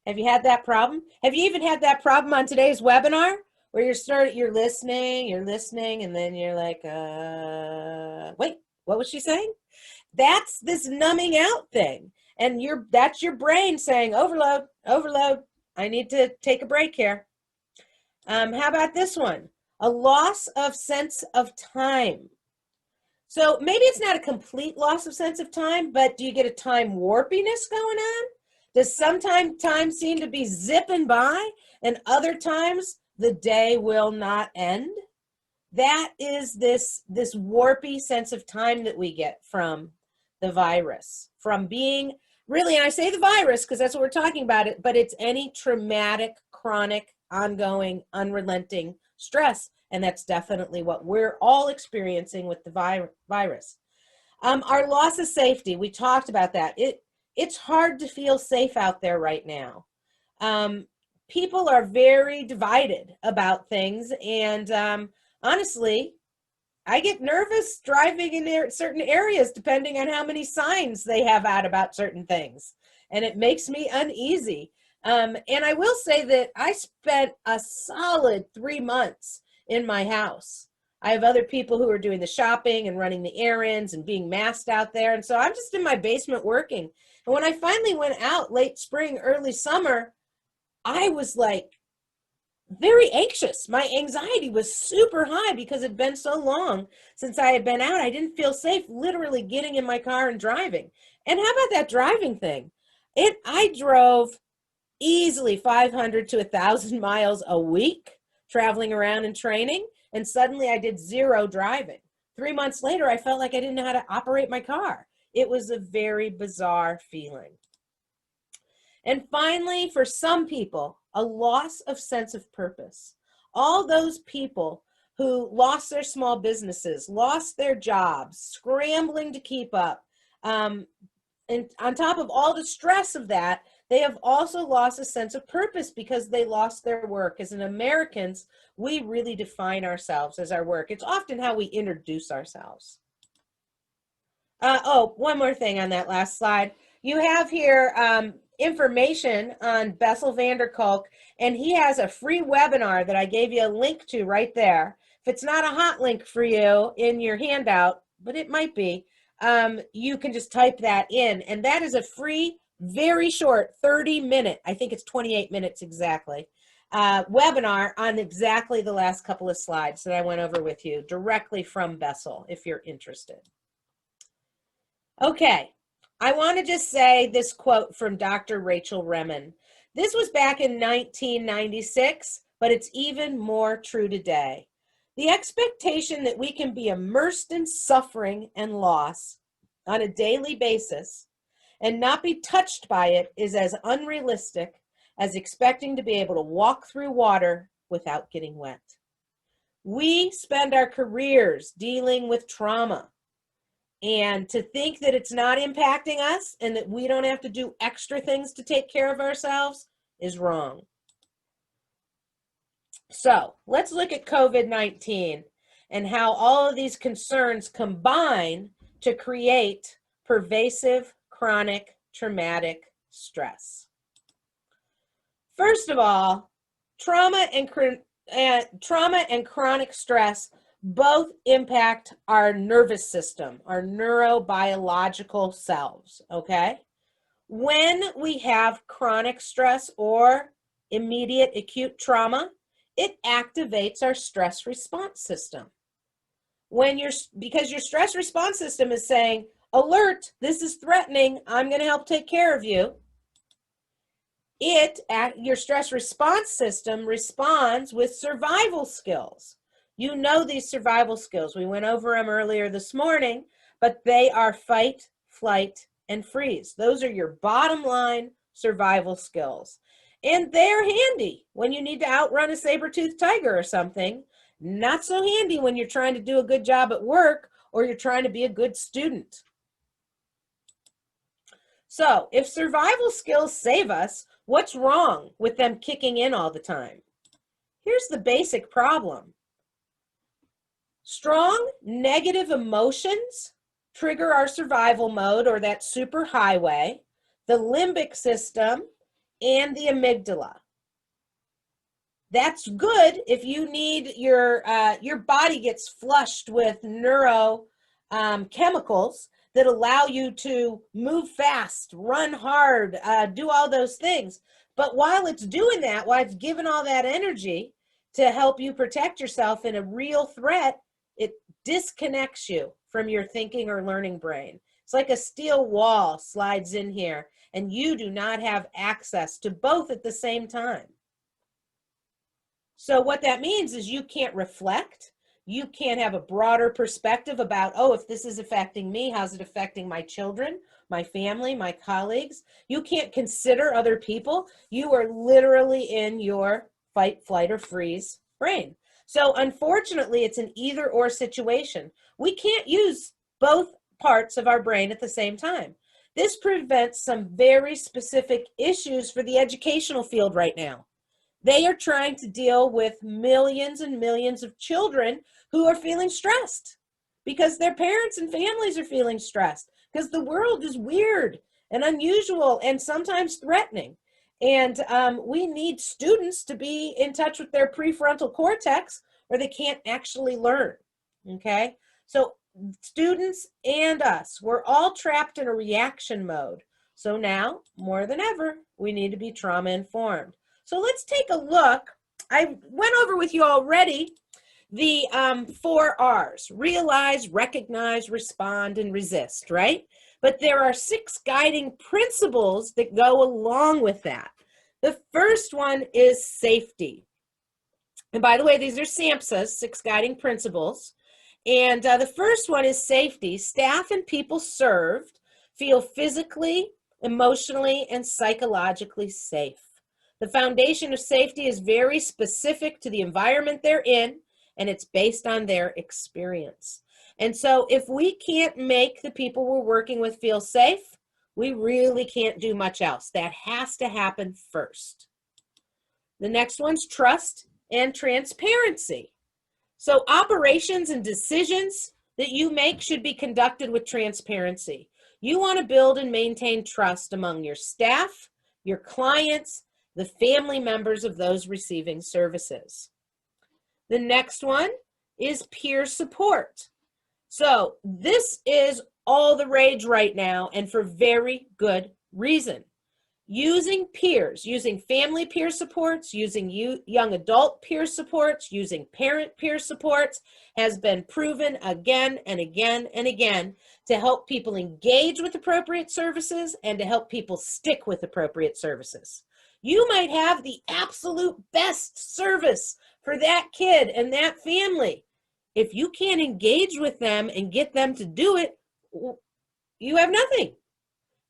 Have you had that problem? Have you even had that problem on today's webinar, where you're listening, and then you're like, wait, what was she saying? That's this numbing out thing. And that's your brain saying, overload, I need to take a break here. How about this one? A loss of sense of time. So maybe it's not a complete loss of sense of time, but do you get a time warpiness going on? Does sometimes time seem to be zipping by, and other times the day will not end? That is this warpy sense of time that we get from the virus, from being really, and I say the virus because that's what we're talking about, but it's any traumatic, chronic, ongoing, unrelenting stress, and that's definitely what we're all experiencing with the virus. Our loss of safety, we talked about that. It's hard to feel safe out there right now. People are very divided about things, and honestly, I get nervous driving in certain areas depending on how many signs they have out about certain things, and it makes me uneasy. And I will say that I spent a solid 3 months in my house. I have other people who are doing the shopping and running the errands and being masked out there, and so I'm just in my basement working. And when I finally went out late spring, early summer, I was like very anxious. My anxiety was super high because it'd been so long since I had been out. I didn't feel safe literally getting in my car and driving. And how about that driving thing? I drove easily 500 to 1,000 miles a week traveling around and training, and suddenly I did 0 driving. 3 months later, I felt like I didn't know how to operate my car. It was a very bizarre feeling. And finally, for some people, a loss of sense of purpose. All those people who lost their small businesses, lost their jobs, scrambling to keep up. And on top of all the stress of that, they have also lost a sense of purpose because they lost their work. As Americans, we really define ourselves as our work. It's often how we introduce ourselves. One more thing on that last slide. You have here information on Bessel van der Kolk, and he has a free webinar that I gave you a link to right there. If it's not a hot link for you in your handout, but it might be, you can just type that in, and that is a free very short 30-minute, I think it's 28 minutes exactly, webinar on exactly the last couple of slides that I went over with you directly from Bessel, if you're interested. Okay, I want to just say this quote from Dr. Rachel Remen. This was back in 1996, but it's even more true today. The expectation that we can be immersed in suffering and loss on a daily basis and not be touched by it is as unrealistic as expecting to be able to walk through water without getting wet. We spend our careers dealing with trauma, and to think that it's not impacting us and that we don't have to do extra things to take care of ourselves is wrong. So let's look at COVID-19 and how all of these concerns combine to create pervasive chronic traumatic stress. First of all, trauma and chronic stress both impact our nervous system, our neurobiological selves, okay? When we have chronic stress or immediate acute trauma, it activates our stress response system. Because your stress response system is saying, alert, this is threatening, I'm going to help take care of you. Your stress response system responds with survival skills. You know these survival skills. We went over them earlier this morning, but they are fight, flight, and freeze. Those are your bottom line survival skills. And they're handy when you need to outrun a saber-toothed tiger or something. Not so handy when you're trying to do a good job at work or you're trying to be a good student. So if survival skills save us, what's wrong with them kicking in all the time? Here's the basic problem. Strong negative emotions trigger our survival mode, or that superhighway, the limbic system, and the amygdala. That's good if you need your body gets flushed with neuro chemicals that allow you to move fast, run hard, do all those things. But while it's doing that, while it's giving all that energy to help you protect yourself in a real threat, it disconnects you from your thinking or learning brain. It's like a steel wall slides in here, and you do not have access to both at the same time. So what that means is you can't reflect. You can't have a broader perspective about, oh, if this is affecting me, how's it affecting my children, my family, my colleagues? You can't consider other people. You are literally in your fight, flight, or freeze brain. So unfortunately, it's an either or situation. We can't use both parts of our brain at the same time. This prevents some very specific issues for the educational field right now. They are trying to deal with millions and millions of children who are feeling stressed because their parents and families are feeling stressed because the world is weird and unusual and sometimes threatening. And we need students to be in touch with their prefrontal cortex or they can't actually learn, okay? So students and us, we're all trapped in a reaction mode. So now, more than ever, we need to be trauma informed. So let's take a look. I went over with you already the 4 R's: realize, recognize, respond, and resist, right? But there are 6 guiding principles that go along with that. The first one is safety. And by the way, these are SAMHSA's 6 guiding principles. And the first one is safety. Staff and people served feel physically, emotionally, and psychologically safe. The foundation of safety is very specific to the environment they're in, and it's based on their experience. And so if we can't make the people we're working with feel safe, we really can't do much else. That has to happen first. The next one's trust and transparency. So operations and decisions that you make should be conducted with transparency. You want to build and maintain trust among your staff, your clients, the family members of those receiving services. The next one is peer support. So this is all the rage right now, and for very good reason. using peers, using family peer supports, using young adult peer supports, using parent peer supports has been proven again and again and again to help people engage with appropriate services and to help people stick with appropriate services. You might have the absolute best service for that kid and that family. If you can't engage with them and get them to do it, you have nothing.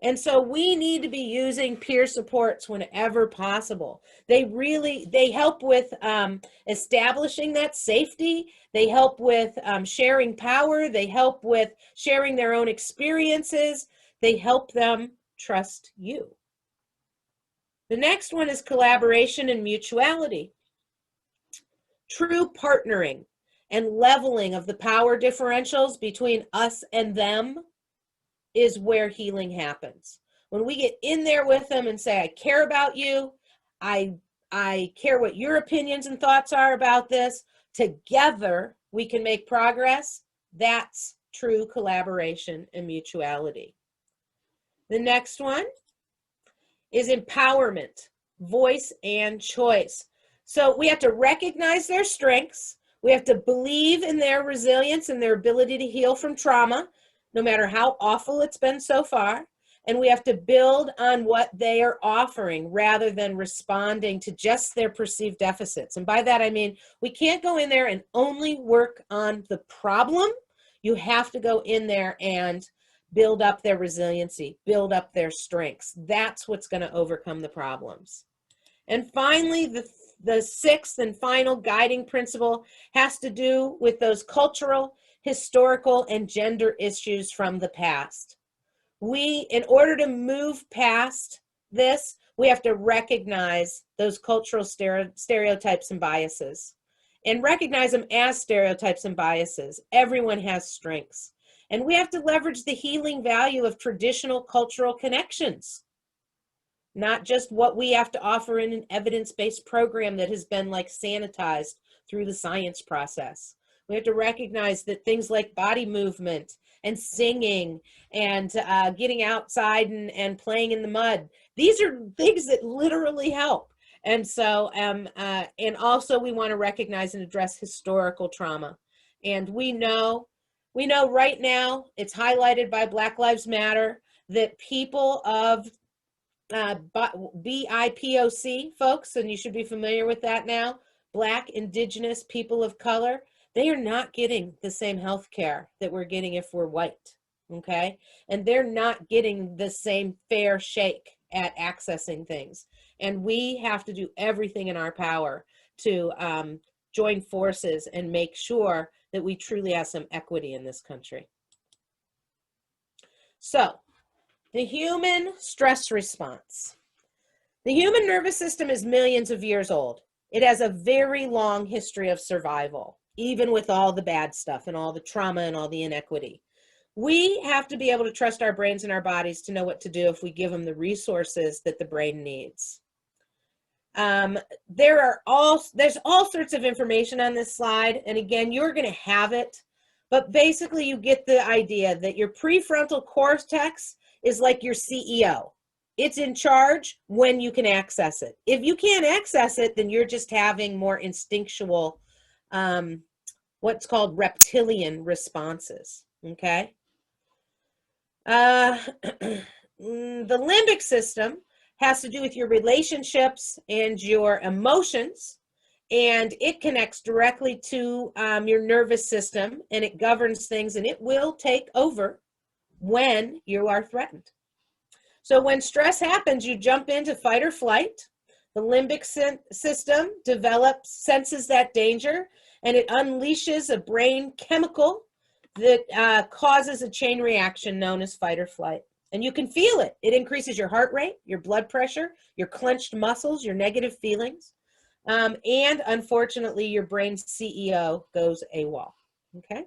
And so we need to be using peer supports whenever possible. They help with establishing that safety. They help with sharing power. They help with sharing their own experiences. They help them trust you. The next one is collaboration and mutuality. True partnering and leveling of the power differentials between us and them is where healing happens. When we get in there with them and say, I care about you, I care what your opinions and thoughts are about this, together we can make progress. That's true collaboration and mutuality. The next one is empowerment, voice and choice. So we have to recognize their strengths. We have to believe in their resilience and their ability to heal from trauma, no matter how awful it's been so far. And we have to build on what they are offering rather than responding to just their perceived deficits. And by that, I mean, we can't go in there and only work on the problem. You have to go in there and build up their resiliency, build up their strengths. That's what's going to overcome the problems. And finally, the sixth and final guiding principle has to do with those cultural, historical, and gender issues from the past. In order to move past this, we have to recognize those cultural stereotypes and biases and recognize them as stereotypes and biases. Everyone has strengths. And we have to leverage the healing value of traditional cultural connections, not just what we have to offer in an evidence-based program that has been like sanitized through the science process. We have to recognize that things like body movement and singing and getting outside and playing in the mud, these are things that literally help. And so, and also we want to recognize and address historical trauma. And we know right now, it's highlighted by Black Lives Matter, that people of BIPOC folks, and you should be familiar with that now, Black, Indigenous, people of color, they are not getting the same health care that we're getting if we're white, okay? And they're not getting the same fair shake at accessing things. And we have to do everything in our power to join forces and make sure that we truly have some equity in this country. So, the human stress response. The human nervous system is millions of years old. It has a very long history of survival, even with all the bad stuff and all the trauma and all the inequity. We have to be able to trust our brains and our bodies to know what to do if we give them the resources that the brain needs. There's all sorts of information on this slide, and again, you're going to have it, but basically you get the idea that your prefrontal cortex is like your CEO. It's in charge when you can access it. If you can't access it, then you're just having more instinctual, what's called reptilian responses, okay? The limbic system has to do with your relationships and your emotions, and it connects directly to your nervous system, and it governs things, and it will take over when you are threatened. So when stress happens, you jump into fight or flight. The limbic system senses that danger, and it unleashes a brain chemical that causes a chain reaction known as fight or flight. And you can feel it. It increases your heart rate, your blood pressure, your clenched muscles, your negative feelings. And unfortunately, your brain's CEO goes AWOL, okay?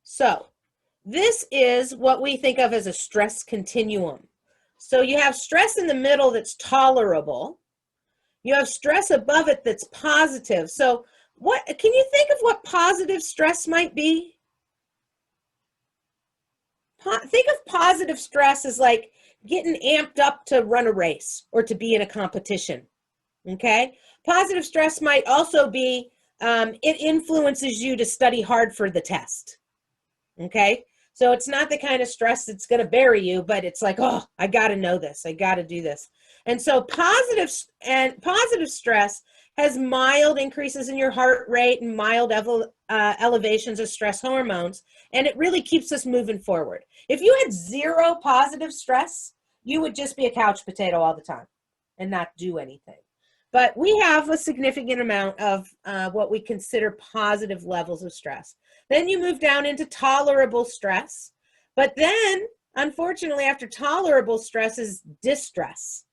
So this is what we think of as a stress continuum. So you have stress in the middle that's tolerable. You have stress above it that's positive. So what can you think of what positive stress might be? think of positive stress as like getting amped up to run a race or to be in a competition. Okay. Positive stress might also be, it influences you to study hard for the test. Okay. So it's not the kind of stress that's going to bury you, but it's like, oh, I got to know this. I got to do this. And so positive stress has mild increases in your heart rate and mild elevations of stress hormones. And it really keeps us moving forward. If you had zero positive stress, you would just be a couch potato all the time and not do anything. But we have a significant amount of what we consider positive levels of stress. Then you move down into tolerable stress. But then, unfortunately, after tolerable stress is distress.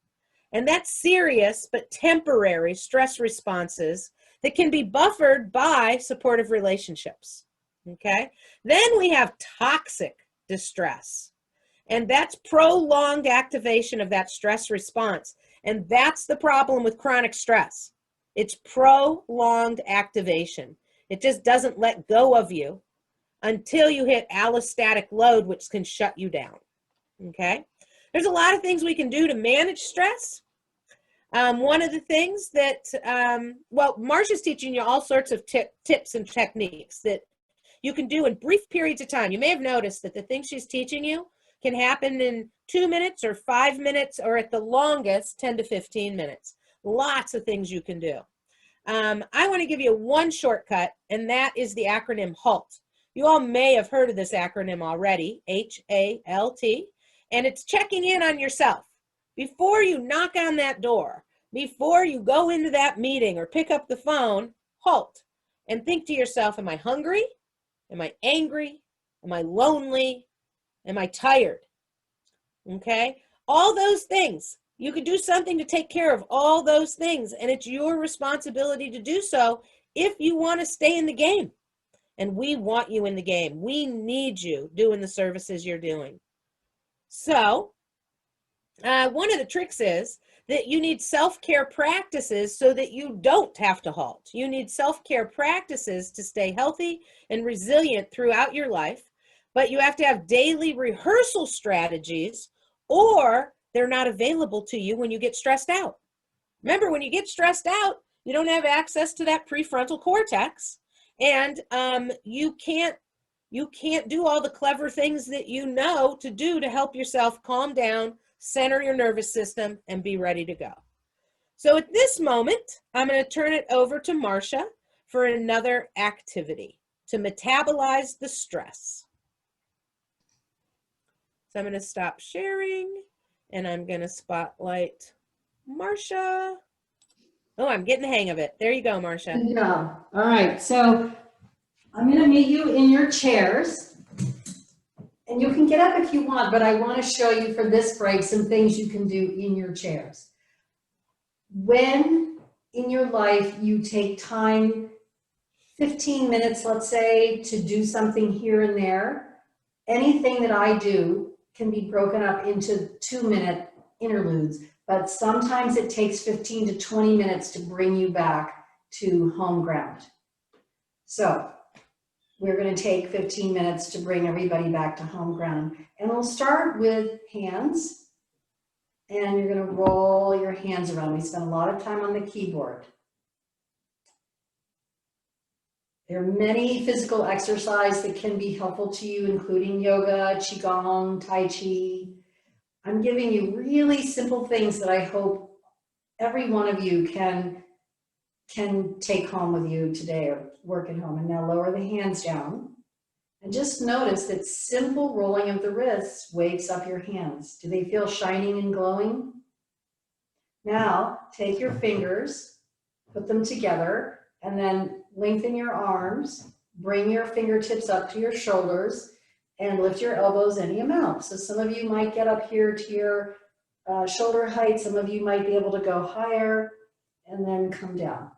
And that's serious but temporary stress responses that can be buffered by supportive relationships. Okay? Then we have toxic distress. And that's prolonged activation of that stress response. And that's the problem with chronic stress. It's prolonged activation. It just doesn't let go of you until you hit allostatic load, which can shut you down. Okay? There's a lot of things we can do to manage stress. One of the things that, well, Marcia's teaching you all sorts of tips and techniques that you can do in brief periods of time. You may have noticed that the things she's teaching you can happen in 2 minutes or 5 minutes, or at the longest, 10 to 15 minutes. Lots of things you can do. I want to give you one shortcut, and that is the acronym HALT. You all may have heard of this acronym already, HALT, and it's checking in on yourself. Before you knock on that door, before you go into that meeting or pick up the phone, halt and think to yourself, am I hungry? Am I angry? Am I lonely? Am I tired? Okay? All those things. You could do something to take care of all those things, and it's your responsibility to do so if you want to stay in the game. And we want you in the game. We need you doing the services you're doing. So, one of the tricks is that you need self-care practices so that you don't have to halt. You need self-care practices to stay healthy and resilient throughout your life, but you have to have daily rehearsal strategies, or they're not available to you when you get stressed out. Remember, when you get stressed out, you don't have access to that prefrontal cortex, and you can't do all the clever things that you know to do to help yourself calm down, center your nervous system, and be ready to go. So at this moment, I'm going to turn it over to Marcia for another activity to metabolize the stress. So I'm going to stop sharing, and I'm going to spotlight Marcia. Oh, I'm getting the hang of it. There you go, Marcia. Good job. All right, so I'm going to meet you in your chairs. And you can get up if you want, but I want to show you for this break some things you can do in your chairs. When in your life you take time, 15 minutes, let's say, to do something here and there, anything that I do can be broken up into 2-minute interludes, but sometimes it takes 15 to 20 minutes to bring you back to home ground. So we're going to take 15 minutes to bring everybody back to home ground. And we'll start with hands. And you're going to roll your hands around. We spend a lot of time on the keyboard. There are many physical exercises that can be helpful to you, including yoga, qigong, tai chi. I'm giving you really simple things that I hope every one of you can take home with you today or work at home. And now lower the hands down and just notice that simple rolling of the wrists wakes up your hands. Do they feel shining and glowing? Now take your fingers, put them together, and then lengthen your arms, bring your fingertips up to your shoulders, and lift your elbows any amount. So some of you might get up here to your shoulder height, some of you might be able to go higher, and then come down.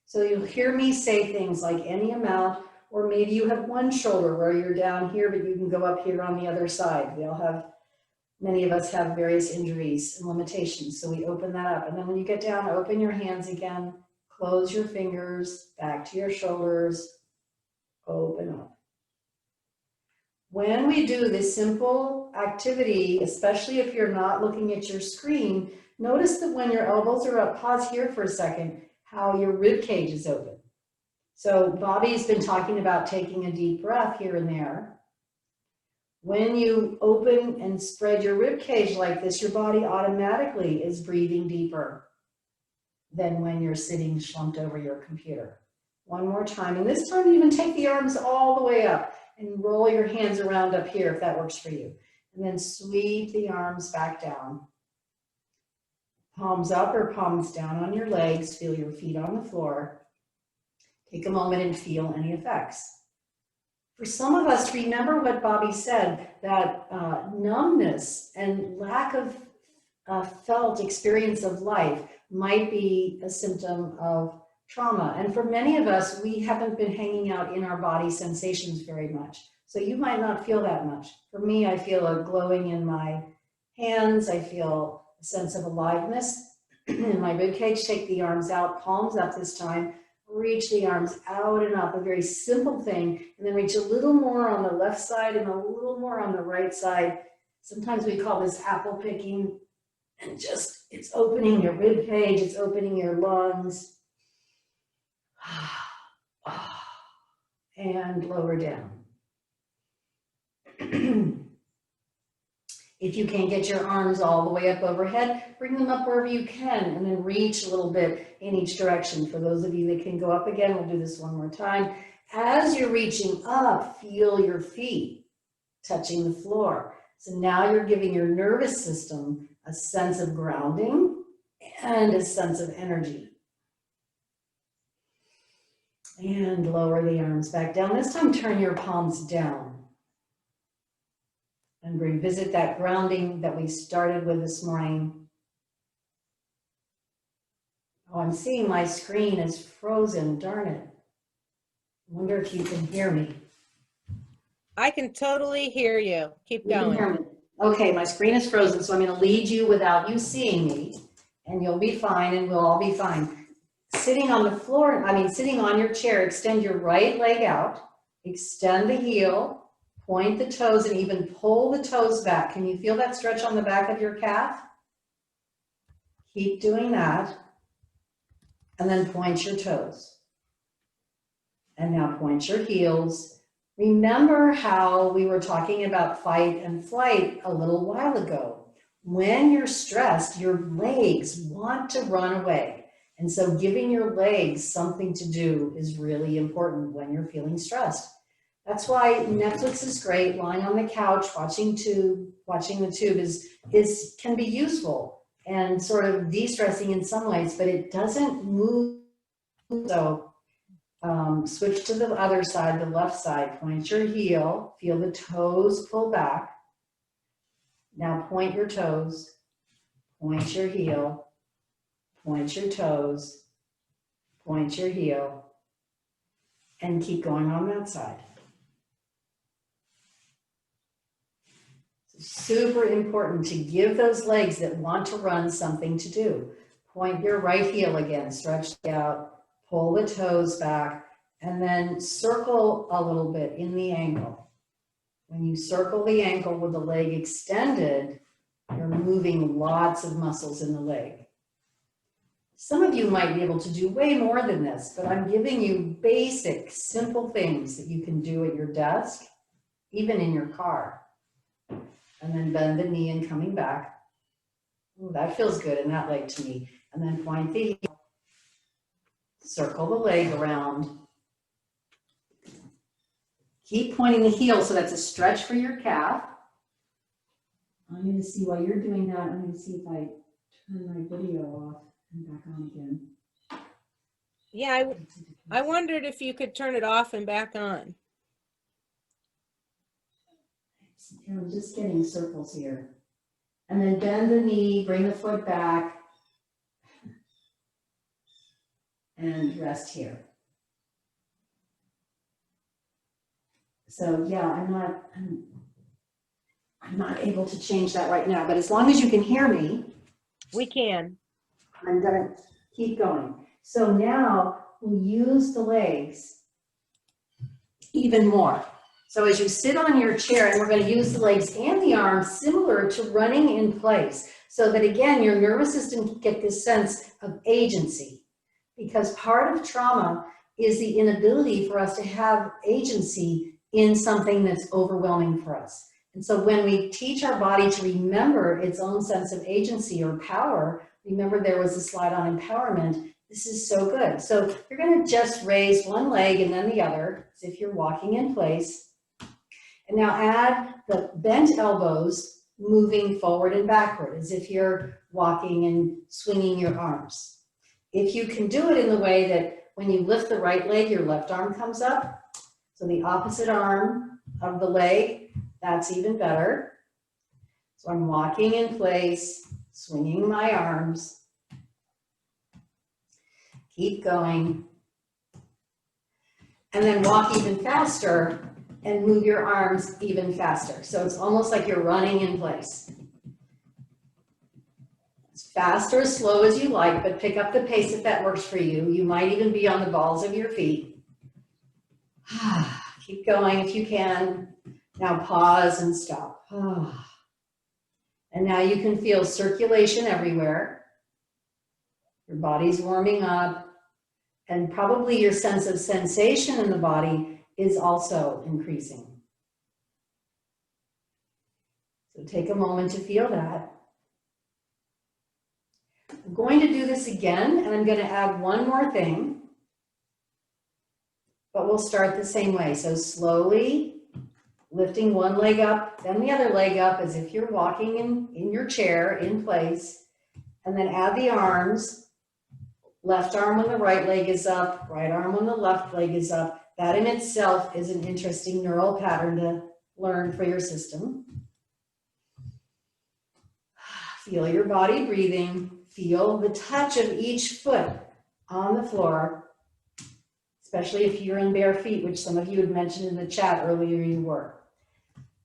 So you'll hear me say things like any amount, or maybe you have one shoulder where you're down here, but you can go up here on the other side. Many of us have various injuries and limitations, so we open that up. And then when you get down, open your hands again, close your fingers, back to your shoulders, open up. When we do this simple activity, especially if you're not looking at your screen, notice that when your elbows are up, pause here for a second, how your rib cage is open. So BobbI's been talking about taking a deep breath here and there. When you open and spread your rib cage like this, your body automatically is breathing deeper than when you're sitting slumped over your computer. One more time, and this time even take the arms all the way up and roll your hands around up here if that works for you. And then sweep the arms back down. Palms up or palms down on your legs, feel your feet on the floor. Take a moment and feel any effects. For some of us, remember what BobbI said, that numbness and lack of felt experience of life might be a symptom of trauma. And for many of us, we haven't been hanging out in our body sensations very much. So you might not feel that much. For me, I feel a glowing in my hands. I feel a sense of aliveness in my ribcage. Take the arms out, palms up this time. Reach the arms out and up, a very simple thing. And then reach a little more on the left side and a little more on the right side. Sometimes we call this apple picking. And just, it's opening your rib cage, it's opening your lungs. And lower down. If you can't get your arms all the way up overhead, bring them up wherever you can and then reach a little bit in each direction. For those of you that can go up again, we'll do this one more time. As you're reaching up, feel your feet touching the floor. So now you're giving your nervous system a sense of grounding and a sense of energy. And lower the arms back down. This time, turn your palms down. And revisit that grounding that we started with this morning. Oh, I'm seeing my screen is frozen, darn it. I wonder if you can hear me. I can totally hear you. Keep going. You can hear me. Okay, my screen is frozen, so I'm going to lead you without you seeing me, and you'll be fine, and we'll all be fine. Sitting on the floor, sitting on your chair, extend your right leg out, extend the heel, point the toes, and even pull the toes back. Can you feel that stretch on the back of your calf? Keep doing that, and then point your toes. And now point your heels. Remember how we were talking about fight and flight a little while ago. When you're stressed, your legs want to run away. And so giving your legs something to do is really important when you're feeling stressed. That's why Netflix is great. Lying on the couch, watching the tube can be useful and sort of de-stressing in some ways, but it doesn't move. So switch to the other side, the left side. Point your heel, feel the toes pull back. Now point your toes, point your heel, point your toes, point your heel, and keep going on that side. It's super important to give those legs that want to run something to do. Point your right heel again, stretch out, pull the toes back, and then circle a little bit in the ankle. When you circle the ankle with the leg extended, you're moving lots of muscles in the leg. Some of you might be able to do way more than this, but I'm giving you basic, simple things that you can do at your desk, even in your car. And then bend the knee and coming back. Ooh, that feels good in that leg to me. And then point the heel, circle the leg around. Keep pointing the heel so that's a stretch for your calf. I'm going to see while you're doing that, I'm going to see if I turn my video off and back on again. Yeah, I wondered if you could turn it off and back on. I'm just getting circles here. And then bend the knee, bring the foot back, and rest here. So yeah, I'm not able to change that right now, but as long as you can hear me, We can. I'm gonna keep going. So now we'll use the legs even more. So as you sit on your chair, and we're going to use the legs and the arms similar to running in place, so that again, your nervous system can get this sense of agency. Because part of trauma is the inability for us to have agency in something that's overwhelming for us. And so when we teach our body to remember its own sense of agency or power, remember there was a slide on empowerment, this is so good. So you're going to just raise one leg and then the other, as if you're walking in place. And now add the bent elbows moving forward and backward, as if you're walking and swinging your arms. If you can do it in the way that when you lift the right leg, your left arm comes up. So the opposite arm of the leg, that's even better. So I'm walking in place, swinging my arms. Keep going. And then walk even faster and move your arms even faster. So it's almost like you're running in place. As fast or as slow as you like, but pick up the pace if that works for you. You might even be on the balls of your feet. Keep going if you can. Now pause and stop. And now you can feel circulation everywhere. Your body's warming up, and probably your sense of sensation in the body is also increasing. So take a moment to feel that. I'm going to do this again, and I'm going to add one more thing, but we'll start the same way. So slowly lifting one leg up, then the other leg up, as if you're walking in your chair in place, and then add the arms. Left arm when the right leg is up, right arm when the left leg is up. That in itself is an interesting neural pattern to learn for your system. Feel your body breathing. Feel the touch of each foot on the floor, especially if you're in bare feet, which some of you had mentioned in the chat earlier you were.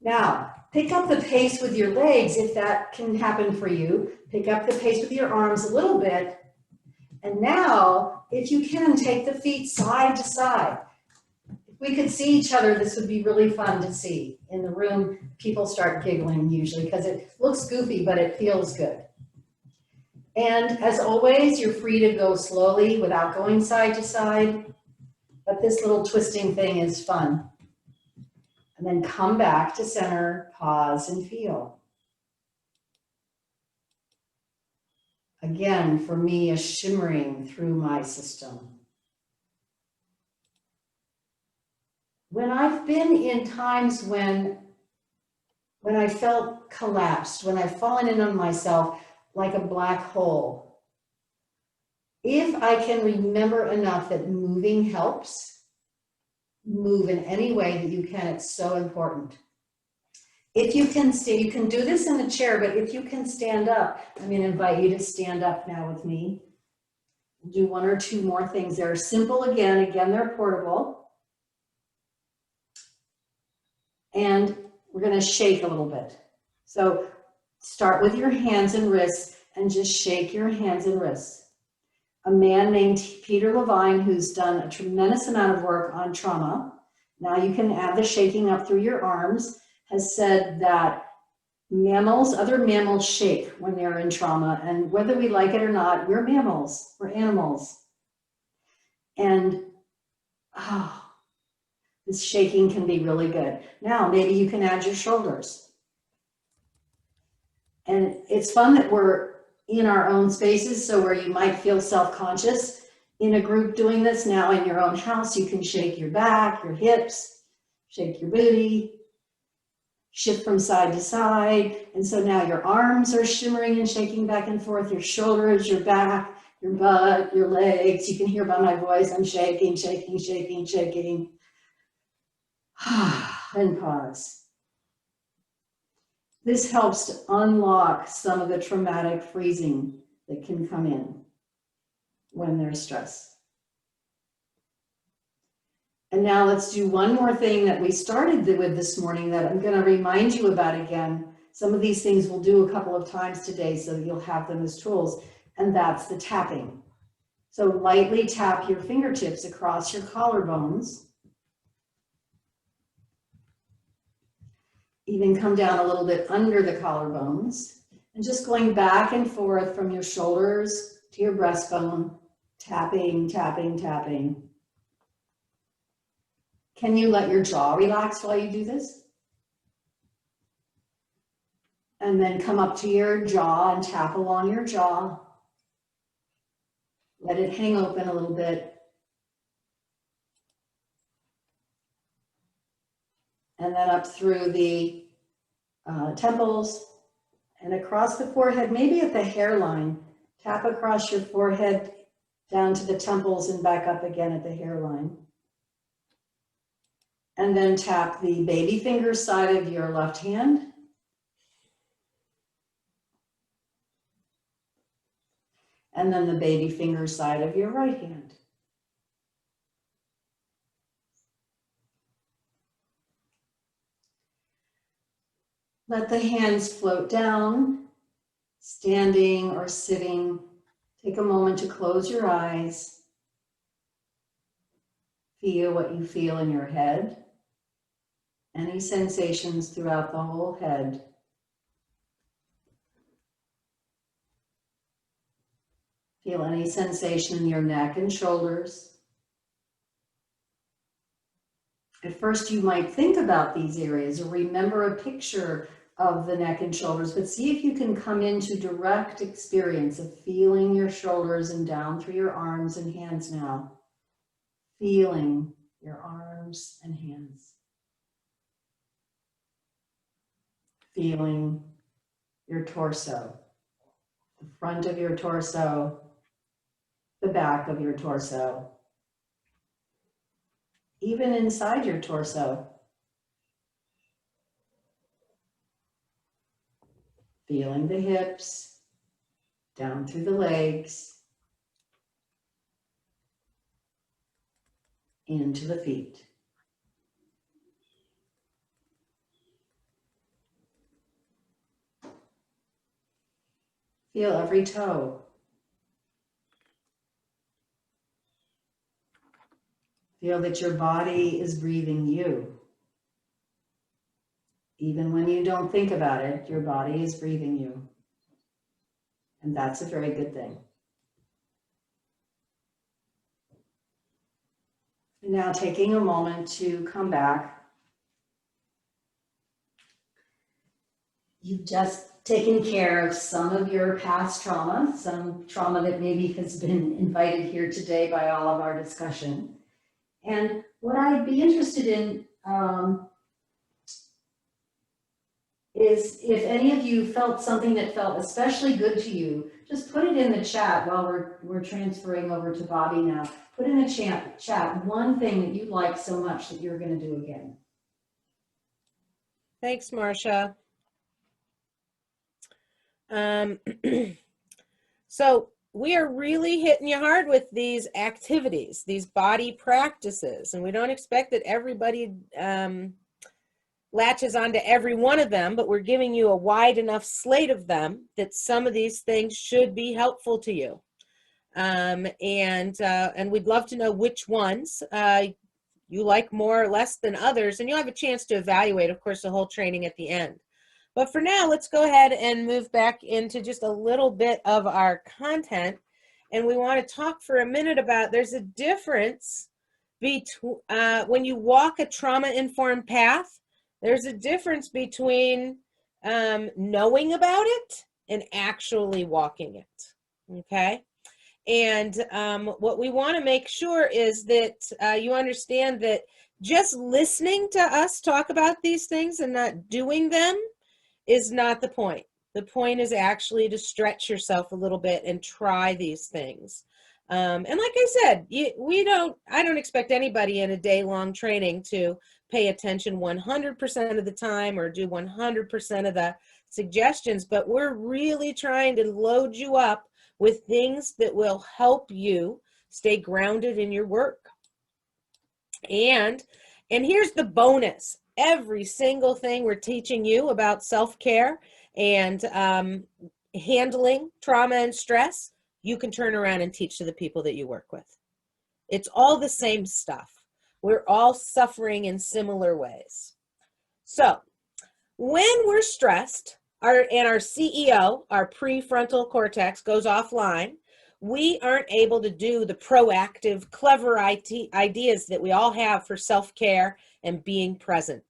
Now, pick up the pace with your legs if that can happen for you. Pick up the pace with your arms a little bit. And now, if you can, take the feet side to side. If we could see each other, this would be really fun to see. In the room, people start giggling usually because it looks goofy, but it feels good. And as always, you're free to go slowly without going side to side. But this little twisting thing is fun. And then come back to center, pause, and feel. Again, for me, a shimmering through my system. When I've been in times when I felt collapsed, when I've fallen in on myself like a black hole, if I can remember enough that moving helps, move in any way that you can, it's so important. If you can stay, you can do this in the chair, but if you can stand up, I'm going to invite you to stand up now with me. We'll do one or two more things. They're simple again, they're portable. And we're going to shake a little bit. So start with your hands and wrists and just shake your hands and wrists. A man named Peter Levine, who's done a tremendous amount of work on trauma, now you can add the shaking up through your arms, has said that mammals, other mammals shake when they're in trauma, and whether we like it or not, we're mammals, we're animals. And this shaking can be really good. Now, maybe you can add your shoulders. And it's fun that we're in our own spaces, so where you might feel self-conscious in a group doing this, now in your own house, you can shake your back, your hips, shake your booty, shift from side to side. And so now your arms are shimmering and shaking back and forth, your shoulders, your back, your butt, your legs. You can hear by my voice, I'm shaking, shaking, shaking, shaking. And pause. This helps to unlock some of the traumatic freezing that can come in when there's stress. And now let's do one more thing that we started with this morning that I'm going to remind you about again. Some of these things we'll do a couple of times today so that you'll have them as tools, and that's the tapping. So lightly tap your fingertips across your collarbones. Even come down a little bit under the collarbones and just going back and forth from your shoulders to your breastbone, tapping, tapping, tapping. Can you let your jaw relax while you do this? And then come up to your jaw and tap along your jaw. Let it hang open a little bit. And then up through the temples and across the forehead, maybe at the hairline. Tap across your forehead down to the temples and back up again at the hairline. And then tap the baby finger side of your left hand. And then the baby finger side of your right hand. Let the hands float down, standing or sitting. Take a moment to close your eyes. Feel what you feel in your head. Any sensations throughout the whole head. Feel any sensation in your neck and shoulders. At first, you might think about these areas or remember a picture of the neck and shoulders, but see if you can come into direct experience of feeling your shoulders and down through your arms and hands now. Feeling your arms and hands. Feeling your torso, the front of your torso, the back of your torso, even inside your torso. Feeling the hips, down through the legs, into the feet. Feel every toe. Feel that your body is breathing you. Even when you don't think about it, your body is breathing you. And that's a very good thing. And now taking a moment to come back. You've just taken care of some of your past trauma, some trauma that maybe has been invited here today by all of our discussion. And what I'd be interested in is if any of you felt something that felt especially good to you, just put it in the chat while we're transferring over to BobbI now. Put in the chat one thing that you like so much that you're going to do again. Thanks, Marcia. So we are really hitting you hard with these activities, these body practices, and we don't expect that everybody latches onto every one of them, but we're giving you a wide enough slate of them that some of these things should be helpful to you. And we'd love to know which ones you like more or less than others, and you'll have a chance to evaluate, of course, the whole training at the end. But for now, let's go ahead and move back into just a little bit of our content. And we want to talk for a minute about there's a difference between when you walk a trauma-informed path, there's a difference between knowing about it and actually walking it, okay? And what we want to make sure is that you understand that just listening to us talk about these things and not doing them is not the point. The point is actually to stretch yourself a little bit and try these things. And like I said, I don't expect anybody in a day-long training to pay attention 100% of the time or do 100% of the suggestions, but we're really trying to load you up with things that will help you stay grounded in your work. And here's the bonus. Every single thing we're teaching you about self-care and handling trauma and stress, you can turn around and teach to the people that you work with. It's all the same stuff. We're all suffering in similar ways. So When we're stressed, our CEO, our prefrontal cortex, goes offline, we aren't able to do the proactive, clever ideas that we all have for self-care and being present.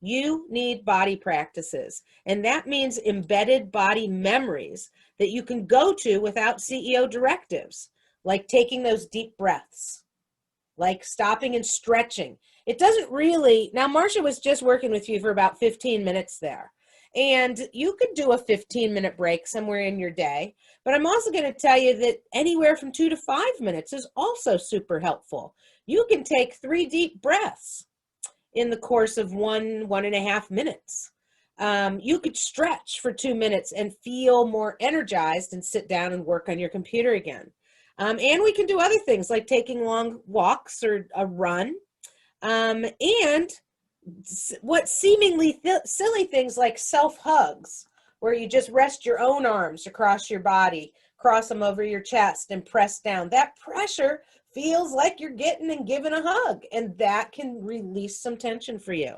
You need body practices, and that means embedded body memories that you can go to without CEO directives, like taking those deep breaths, like stopping and stretching. It doesn't really, now Marcia was just working with you for about 15 minutes there, and you could do a 15-minute break somewhere in your day, but I'm also going to tell you that anywhere from 2 to 5 minutes is also super helpful. You can take 3 deep breaths in the course of 1.5 minutes. You could stretch for 2 minutes and feel more energized and sit down and work on your computer again. And we can do other things like taking long walks or a run. And what seemingly silly things like self-hugs, where you just rest your own arms across your body, cross them over your chest and press down. That pressure feels like you're getting and giving a hug, and that can release some tension for you.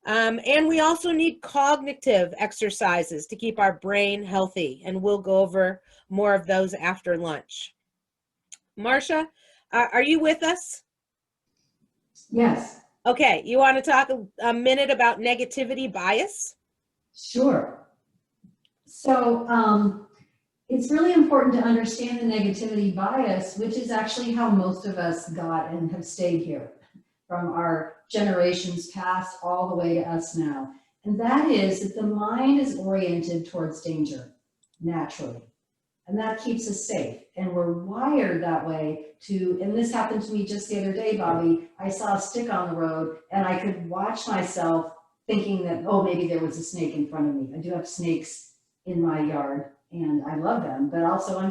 And we also need cognitive exercises to keep our brain healthy, and we'll go over more of those after lunch. Marcia, are you with us? Yes. Okay, you want to talk a minute about negativity bias? Sure. So it's really important to understand the negativity bias, which is actually how most of us got and have stayed here from our generations past all the way to us now. And that is that the mind is oriented towards danger naturally. And that keeps us safe. And we're wired that way to, and this happened to me just the other day, BobbI. I saw a stick on the road and I could watch myself thinking that, oh, maybe there was a snake in front of me. I do have snakes in my yard and I love them, but also I'm,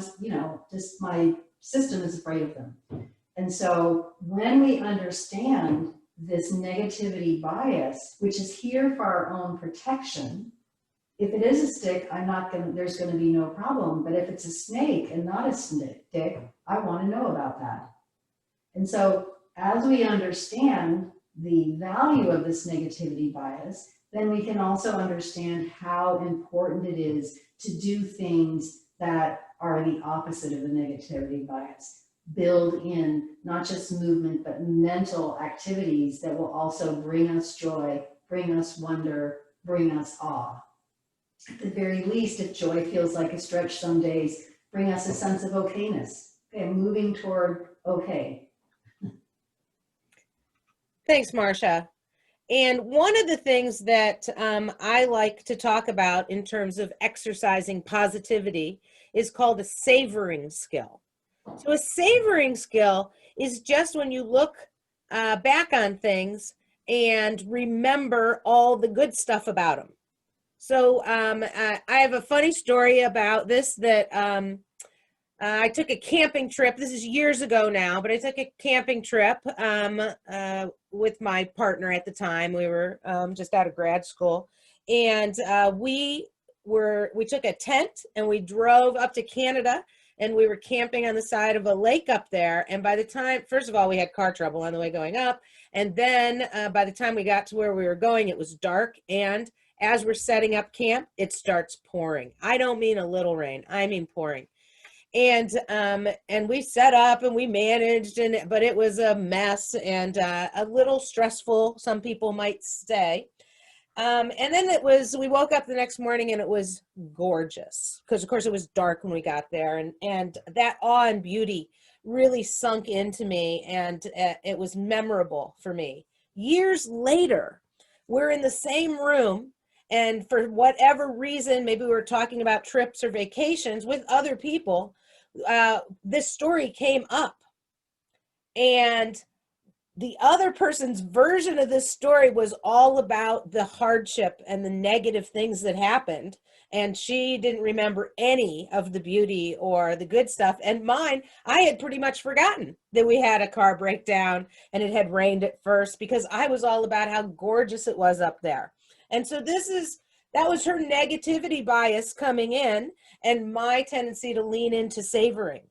just my system is afraid of them. And so when we understand this negativity bias, which is here for our own protection, if it is a stick, there's going to be no problem. But if it's a snake and not a stick, I want to know about that. And so as we understand the value of this negativity bias, then we can also understand how important it is to do things that are the opposite of the negativity bias. Build in not just movement, but mental activities that will also bring us joy, bring us wonder, bring us awe. At the very least, if joy feels like a stretch some days, bring us a sense of okayness. Okay, moving toward okay. Thanks, Marcia. And one of the things that I like to talk about in terms of exercising positivity is called a savoring skill. So a savoring skill is just when you look back on things and remember all the good stuff about them. So I have a funny story about this that I took a camping trip. This is years ago now, but I took a camping trip with my partner at the time. We were just out of grad school, and we took a tent and we drove up to Canada, and we were camping on the side of a lake up there. And by the time, first of all, we had car trouble on the way going up, and then by the time we got to where we were going, it was dark, and as we're setting up camp, it starts pouring. I don't mean a little rain, I mean pouring. And we set up and we managed, but it was a mess and a little stressful, some people might say. And then we woke up the next morning and it was gorgeous because of course it was dark when we got there, and that awe and beauty really sunk into me, and it was memorable for me. Years later, we're in the same room, and for whatever reason, maybe we were talking about trips or vacations with other people, this story came up, and the other person's version of this story was all about the hardship and the negative things that happened, and she didn't remember any of the beauty or the good stuff. And mine, I had pretty much forgotten that we had a car breakdown and it had rained at first, because I was all about how gorgeous it was up there. And so that was her negativity bias coming in, and my tendency to lean into savoring.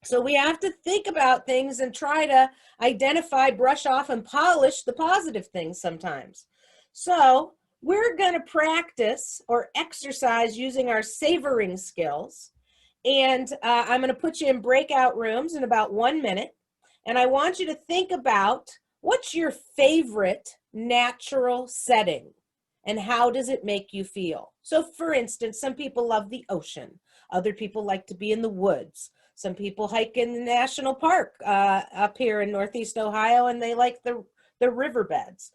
So we have to think about things and try to identify, brush off, and polish the positive things sometimes. So we're going to practice or exercise using our savoring skills. And I'm going to put you in breakout rooms in about 1 minute. And I want you to think about what's your favorite natural setting and how does it make you feel? So for instance, some people love the ocean. Other people like to be in the woods. Some people hike in the national park up here in Northeast Ohio, and they like the riverbeds.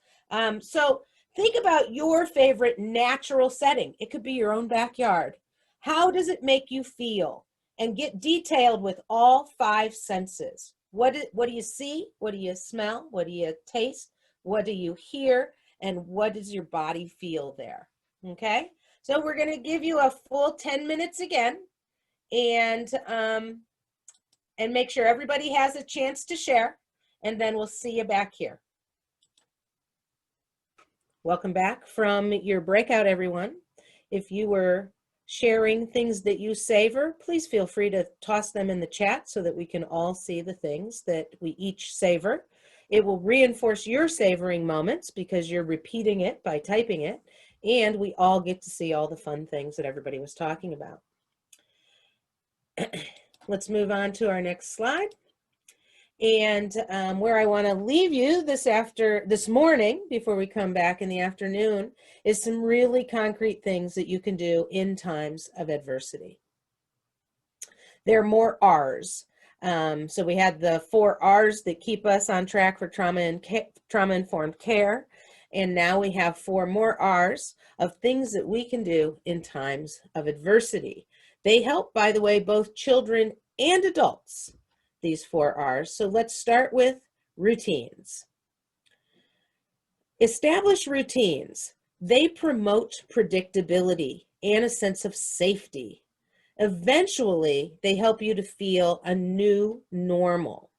So think about your favorite natural setting. It could be your own backyard. How does it make you feel? And get detailed with all 5 senses. What do you see? What do you smell? What do you taste? What do you hear? And what does your body feel there? Okay, so we're going to give you a full 10 minutes again, and make sure everybody has a chance to share, and then we'll see you back here. Welcome back from your breakout, everyone. If you were sharing things that you savor, please feel free to toss them in the chat so that we can all see the things that we each savor. It will reinforce your savoring moments because you're repeating it by typing it, and we all get to see all the fun things that everybody was talking about. Let's move on to our next slide. And where I want to leave you this morning, before we come back in the afternoon, is some really concrete things that you can do in times of adversity. There are more R's. So we had the 4 R's that keep us on track for trauma-informed care. And now we have 4 more R's of things that we can do in times of adversity. They help, by the way, both children and adults, these 4 R's. So let's start with routines. Establish routines. They promote predictability and a sense of safety. Eventually, they help you to feel a new normal.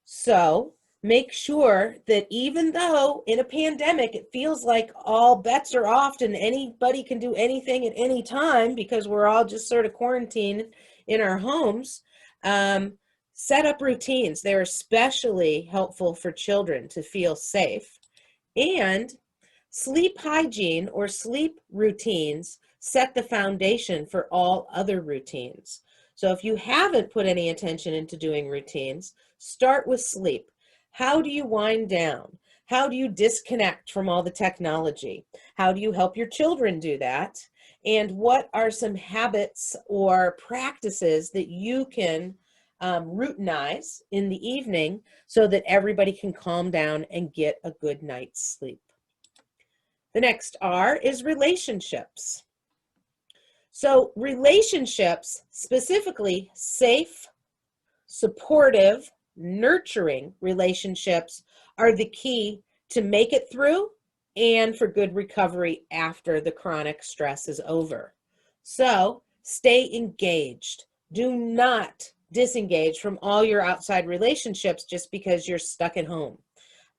So make sure that even though in a pandemic, it feels like all bets are off and anybody can do anything at any time because we're all just sort of quarantined in our homes, set up routines. They're especially helpful for children to feel safe. And sleep hygiene or sleep routines set the foundation for all other routines. So if you haven't put any attention into doing routines, start with sleep. How do you wind down? How do you disconnect from all the technology? How do you help your children do that? And what are some habits or practices that you can routinize in the evening so that everybody can calm down and get a good night's sleep? The next R is relationships. So relationships, specifically safe, supportive, nurturing relationships, are the key to make it through and for good recovery after the chronic stress is over. So stay engaged. Do not disengage from all your outside relationships just because you're stuck at home.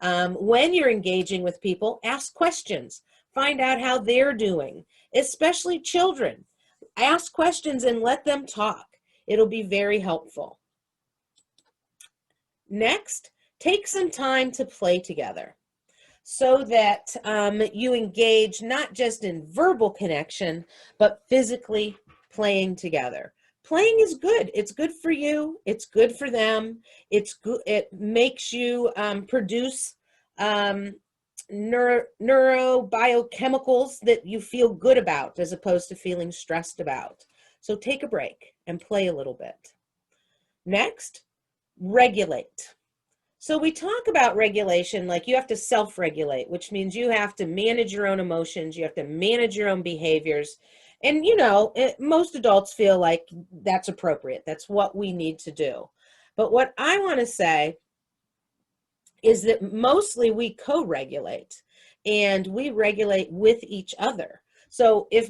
When you're engaging with people, ask questions. Find out how they're doing, especially children. Ask questions and let them talk. It'll be very helpful. Next, take some time to play together so that you engage not just in verbal connection, but physically playing together. Playing is good. It's good for you. It's good for them. It's good. It makes you produce neurobiochemicals that you feel good about as opposed to feeling stressed about. So take a break and play a little bit. Next, regulate. So we talk about regulation like you have to self-regulate, which means you have to manage your own emotions, you have to manage your own behaviors. And you know, most adults feel like that's appropriate. That's what we need to do. But what I want to say is that mostly we co-regulate and we regulate with each other. So if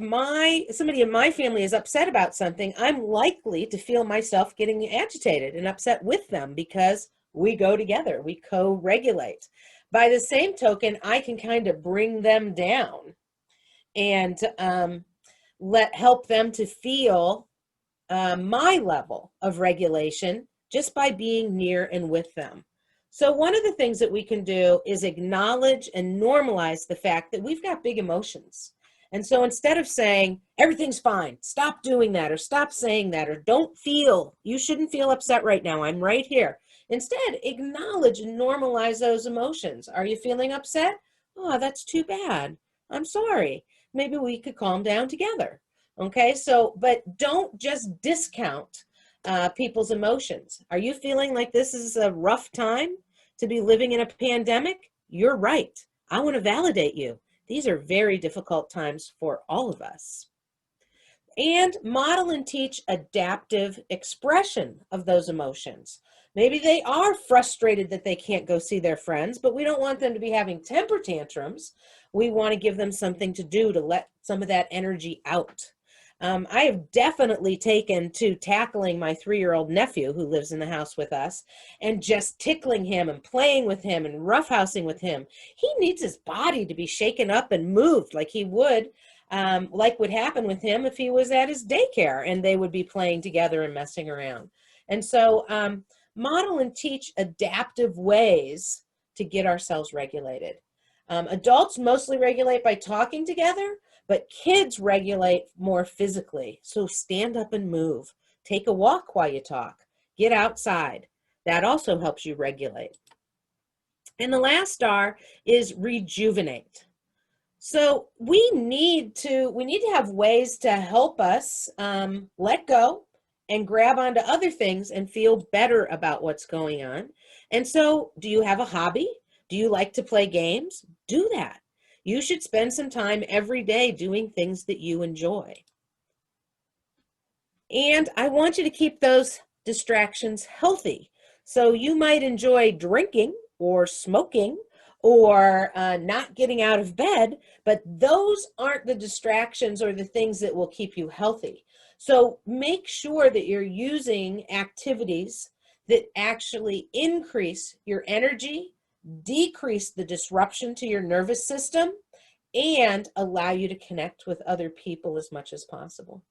somebody in my family is upset about something, I'm likely to feel myself getting agitated and upset with them because we go together, we co-regulate. By the same token, I can kind of bring them down and help them to feel my level of regulation just by being near and with them. So one of the things that we can do is acknowledge and normalize the fact that we've got big emotions. And so instead of saying, everything's fine, stop doing that, or stop saying that, or don't feel, you shouldn't feel upset right now, I'm right here. Instead, acknowledge and normalize those emotions. Are you feeling upset? Oh, that's too bad. I'm sorry. Maybe we could calm down together. Okay, so, but don't just discount people's emotions. Are you feeling like this is a rough time to be living in a pandemic? You're right. I want to validate you. These are very difficult times for all of us. And model and teach adaptive expression of those emotions. Maybe they are frustrated that they can't go see their friends, but we don't want them to be having temper tantrums. We want to give them something to do to let some of that energy out. I have definitely taken to tackling my 3-year-old nephew who lives in the house with us and just tickling him and playing with him and roughhousing with him. He needs his body to be shaken up and moved like he would, like would happen with him if he was at his daycare and they would be playing together and messing around. And so model and teach adaptive ways to get ourselves regulated. Adults mostly regulate by talking together, but kids regulate more physically. So stand up and move. Take a walk while you talk. Get outside. That also helps you regulate. And the last R is rejuvenate. So we need to have ways to help us let go and grab onto other things and feel better about what's going on. And so, do you have a hobby? Do you like to play games? Do that. You should spend some time every day doing things that you enjoy. And I want you to keep those distractions healthy. So you might enjoy drinking or smoking or not getting out of bed, but those aren't the distractions or the things that will keep you healthy. So make sure that you're using activities that actually increase your energy, decrease the disruption to your nervous system, and allow you to connect with other people as much as possible.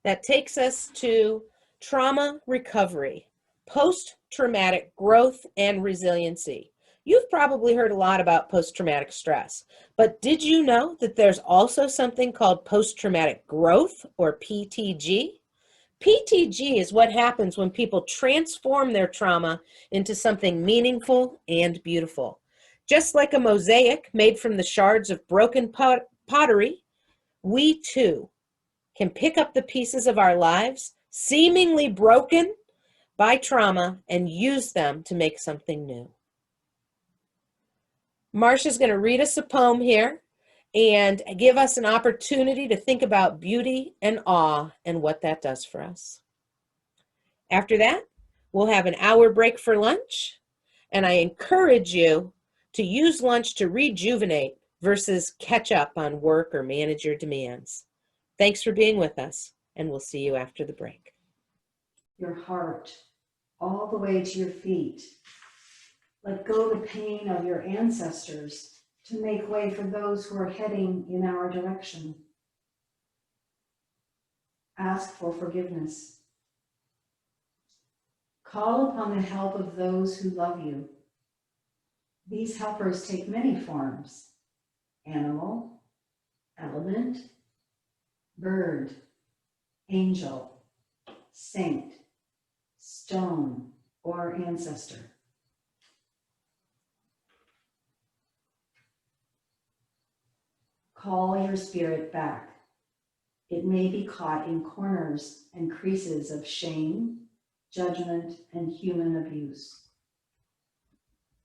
That takes us to trauma recovery, post-traumatic growth and resiliency. You've probably heard a lot about post-traumatic stress, but did you know that there's also something called post-traumatic growth, or PTG? PTG is what happens when people transform their trauma into something meaningful and beautiful. Just like a mosaic made from the shards of broken pottery, we too can pick up the pieces of our lives, seemingly broken by trauma, and use them to make something new. Marcia's going to read us a poem here and give us an opportunity to think about beauty and awe and what that does for us. After that, we'll have an hour break for lunch, and I encourage you to use lunch to rejuvenate versus catch up on work or manage your demands. Thanks for being with us, and we'll see you after the break. Your heart, all the way to your feet. Let go the pain of your ancestors to make way for those who are heading in our direction. Ask for forgiveness. Call upon the help of those who love you. These helpers take many forms: animal, element, bird, angel, saint, stone, or ancestor. Call your spirit back. It may be caught in corners and creases of shame, judgment, and human abuse.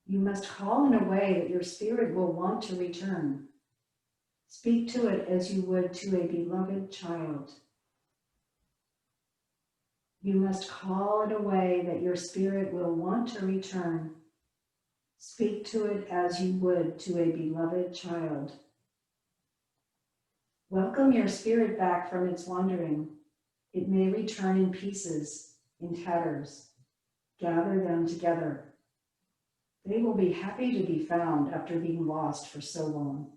You must call in a way that your spirit will want to return. Speak to it as you would to a beloved child. You must call in a way that your spirit will want to return. Speak to it as you would to a beloved child. Welcome your spirit back from its wandering. It may return in pieces, in tatters. Gather them together. They will be happy to be found after being lost for so long.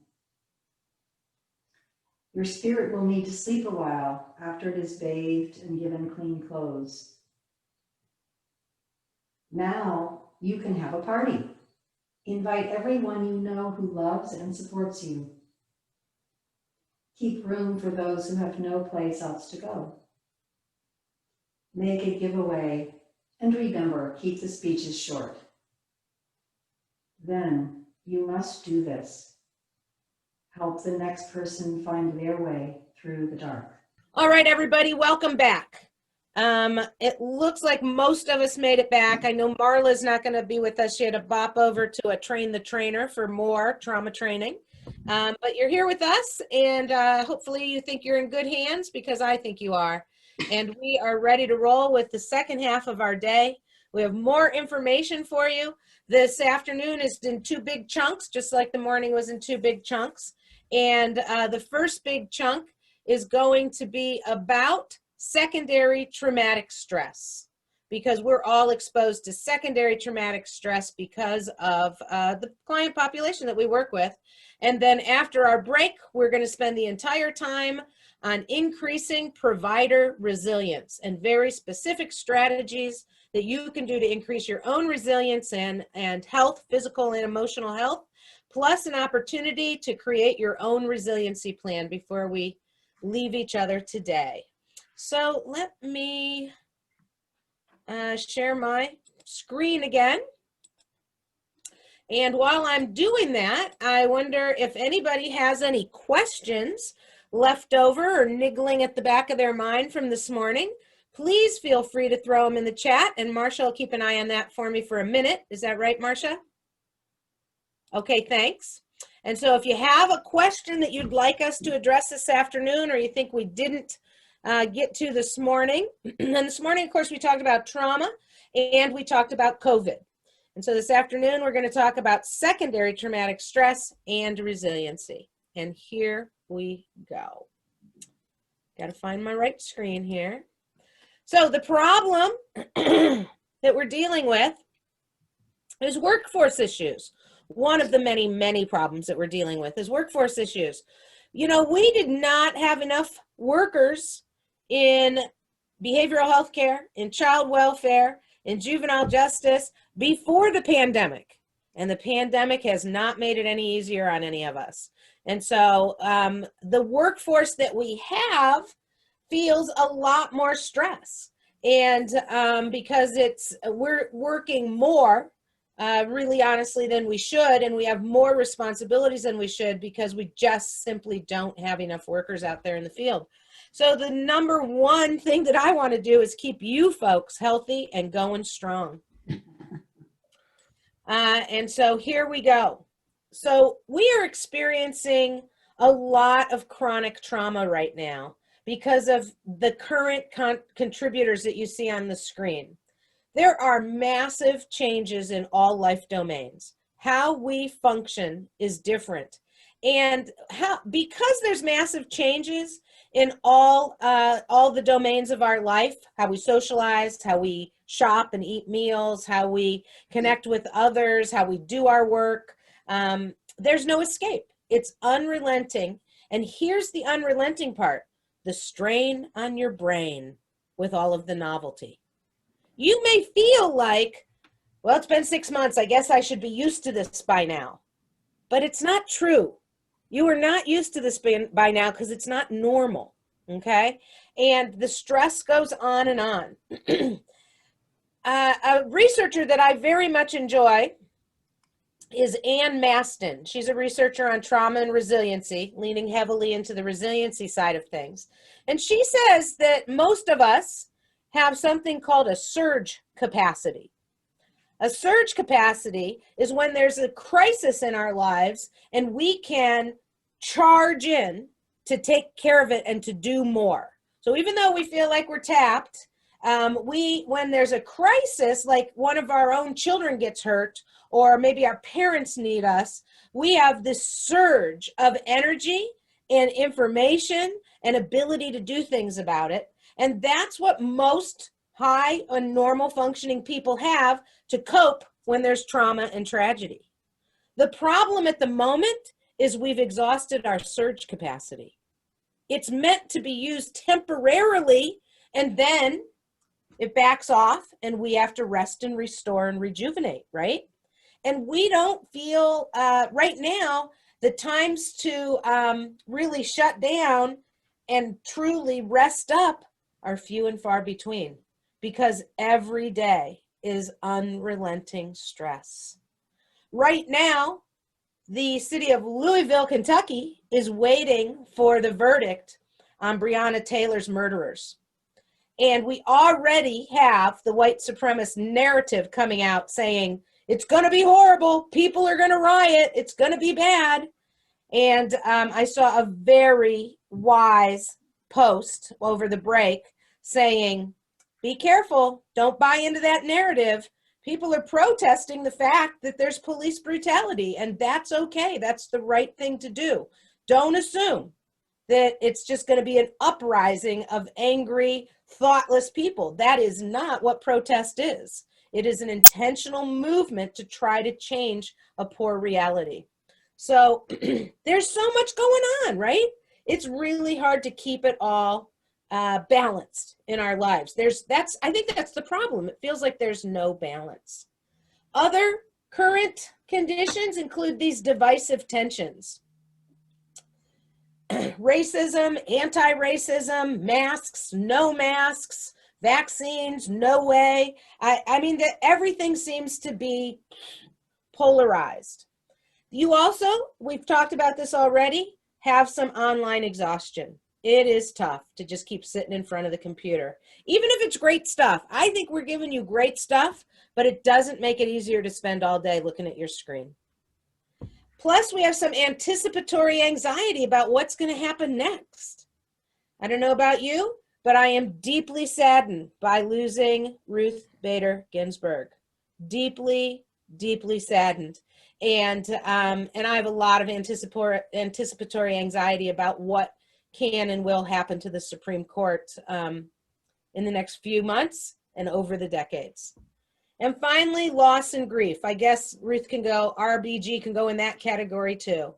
Your spirit will need to sleep a while after it is bathed and given clean clothes. Now you can have a party. Invite everyone you know who loves and supports you. Keep room for those who have no place else to go. Make a giveaway, and remember, keep the speeches short. Then you must do this. Help the next person find their way through the dark. All right, everybody, welcome back. It looks like most of us made it back. I know Marla's not going to be with us. She had to bop over to a Train the Trainer for more trauma training. But you're here with us, and hopefully you think you're in good hands, because I think you are. And we are ready to roll with the second half of our day. We have more information for you. This afternoon is in 2 big chunks, just like the morning was in 2 big chunks. And the first big chunk is going to be about secondary traumatic stress, because we're all exposed to secondary traumatic stress because of the client population that we work with. And then after our break, we're going to spend the entire time on increasing provider resilience and very specific strategies that you can do to increase your own resilience and health, physical and emotional health, plus an opportunity to create your own resiliency plan before we leave each other today. So let me share my screen again. And while I'm doing that, I wonder if anybody has any questions left over or niggling at the back of their mind from this morning. Please feel free to throw them in the chat, and Marcia will keep an eye on that for me for a minute. Is that right, Marcia? Okay, thanks. And so if you have a question that you'd like us to address this afternoon, or you think we didn't get to this morning, and this morning, of course, we talked about trauma and we talked about COVID. And so this afternoon, we're going to talk about secondary traumatic stress and resiliency. And here we go. Got to find my right screen here. So the problem that we're dealing with is workforce issues. One of the many, many problems that we're dealing with is workforce issues. You know, we did not have enough workers in behavioral health care, in child welfare, in juvenile justice before the pandemic. And the pandemic has not made it any easier on any of us. And so the workforce that we have feels a lot more stress. And because we're working more, really honestly, than we should, and we have more responsibilities than we should, because we just simply don't have enough workers out there in the field. So the number one thing that I want to do is keep you folks healthy and going strong. And so here we go. So we are experiencing a lot of chronic trauma right now because of the current contributors that you see on the screen. There are massive changes in all life domains. How we function is different. And because there's massive changes in all the domains of our life, how we socialize, how we shop and eat meals, how we connect with others, how we do our work, there's no escape. It's unrelenting. And here's the unrelenting part: the strain on your brain with all of the novelty. You may feel like, well, it's been 6 months. I guess I should be used to this by now. But it's not true. You are not used to this by now because it's not normal, okay? And the stress goes on and on. A researcher that I very much enjoy is Ann Maston. She's a researcher on trauma and resiliency, leaning heavily into the resiliency side of things. And she says that most of us have something called a surge capacity. A surge capacity is when there's a crisis in our lives and we can charge in to take care of it and to do more. So even though we feel like we're tapped, when there's a crisis, like one of our own children gets hurt, or maybe our parents need us, we have this surge of energy and information and ability to do things about it. And that's what most high and normal functioning people have to cope when there's trauma and tragedy. The problem at the moment is we've exhausted our surge capacity. It's meant to be used temporarily, and then it backs off and we have to rest and restore and rejuvenate, right? And we don't feel right now the times to really shut down and truly rest up are few and far between, because every day is unrelenting stress. Right now, the city of Louisville, Kentucky is waiting for the verdict on Breonna Taylor's murderers. And we already have the white supremacist narrative coming out saying, it's going to be horrible. People are going to riot. It's going to be bad. And I saw a very wise post over the break saying, be careful. Don't buy into that narrative. People are protesting the fact that there's police brutality, and that's okay. That's the right thing to do. Don't assume that it's just going to be an uprising of angry, thoughtless people. That is not what protest is. It is an intentional movement to try to change a poor reality. So there's so much going on, right? It's really hard to keep it all balanced in our lives. I think that's the problem. It feels like there's no balance. Other current conditions include these divisive tensions. Racism, anti-racism, masks, no masks, vaccines, no way. I mean, that everything seems to be polarized. You also, we've talked about this already, have some online exhaustion. It is tough to just keep sitting in front of the computer, even if it's great stuff. I think we're giving you great stuff, but it doesn't make it easier to spend all day looking at your screen. Plus, we have some anticipatory anxiety about what's going to happen next. I don't know about you, but I am deeply saddened by losing Ruth Bader Ginsburg. Deeply, deeply saddened. And I have a lot of anticipatory anxiety about what can and will happen to the Supreme Court in the next few months and over the decades. And finally, loss and grief. I guess Ruth can go, RBG can go in that category too.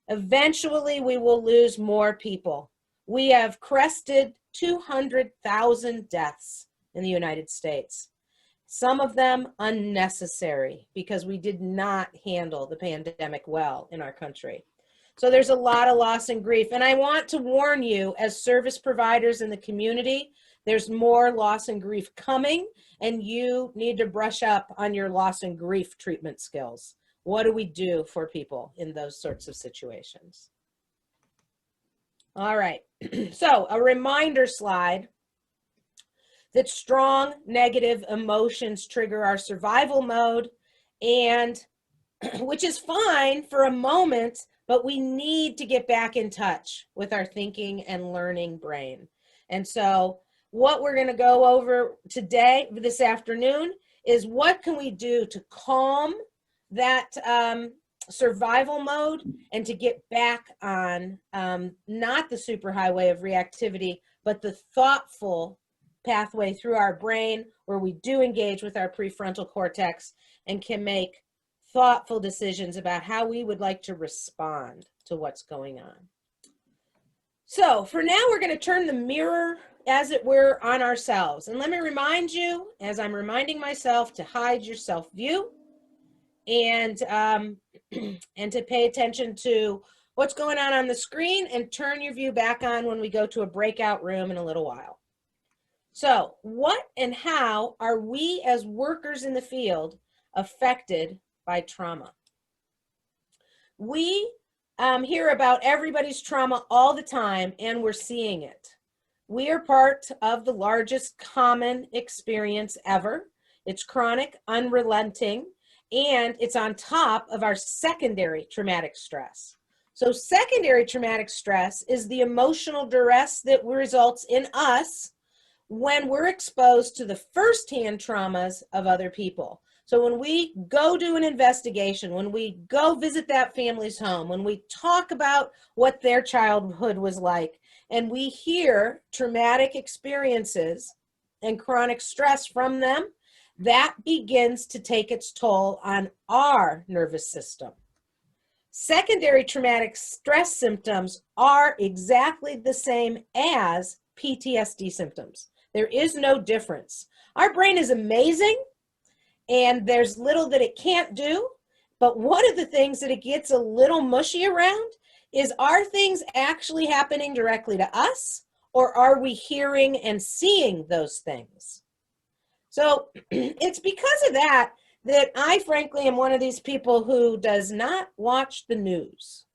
Eventually, we will lose more people. We have crested 200,000 deaths in the United States. Some of them unnecessary because we did not handle the pandemic well in our country. So there's a lot of loss and grief. And I want to warn you, as service providers in the community, there's more loss and grief coming, and you need to brush up on your loss and grief treatment skills. What do we do for people in those sorts of situations? All right, so a reminder slide that strong negative emotions trigger our survival mode, and which is fine for a moment, but we need to get back in touch with our thinking and learning brain. And so what we're going to go over today, this afternoon, is what can we do to calm that survival mode and to get back on not the superhighway of reactivity, but the thoughtful pathway through our brain where we do engage with our prefrontal cortex and can make thoughtful decisions about how we would like to respond to what's going on. So for now, we're going to turn the mirror, as it were, on ourselves. And let me remind you, as I'm reminding myself, to hide your self-view and to pay attention to what's going on the screen and turn your view back on when we go to a breakout room in a little while. So what and how are we as workers in the field affected by trauma? We hear about everybody's trauma all the time, and we're seeing it. We are part of the largest common experience ever. It's chronic, unrelenting, and it's on top of our secondary traumatic stress. So secondary traumatic stress is the emotional duress that results in us when we're exposed to the firsthand traumas of other people. So when we go do an investigation, when we go visit that family's home, when we talk about what their childhood was like, and we hear traumatic experiences and chronic stress from them, that begins to take its toll on our nervous system. Secondary traumatic stress symptoms are exactly the same as PTSD symptoms. There is no difference. Our brain is amazing, and there's little that it can't do. But one of the things that it gets a little mushy around is, are things actually happening directly to us, or are we hearing and seeing those things? So it's because of that that I frankly am one of these people who does not watch the news.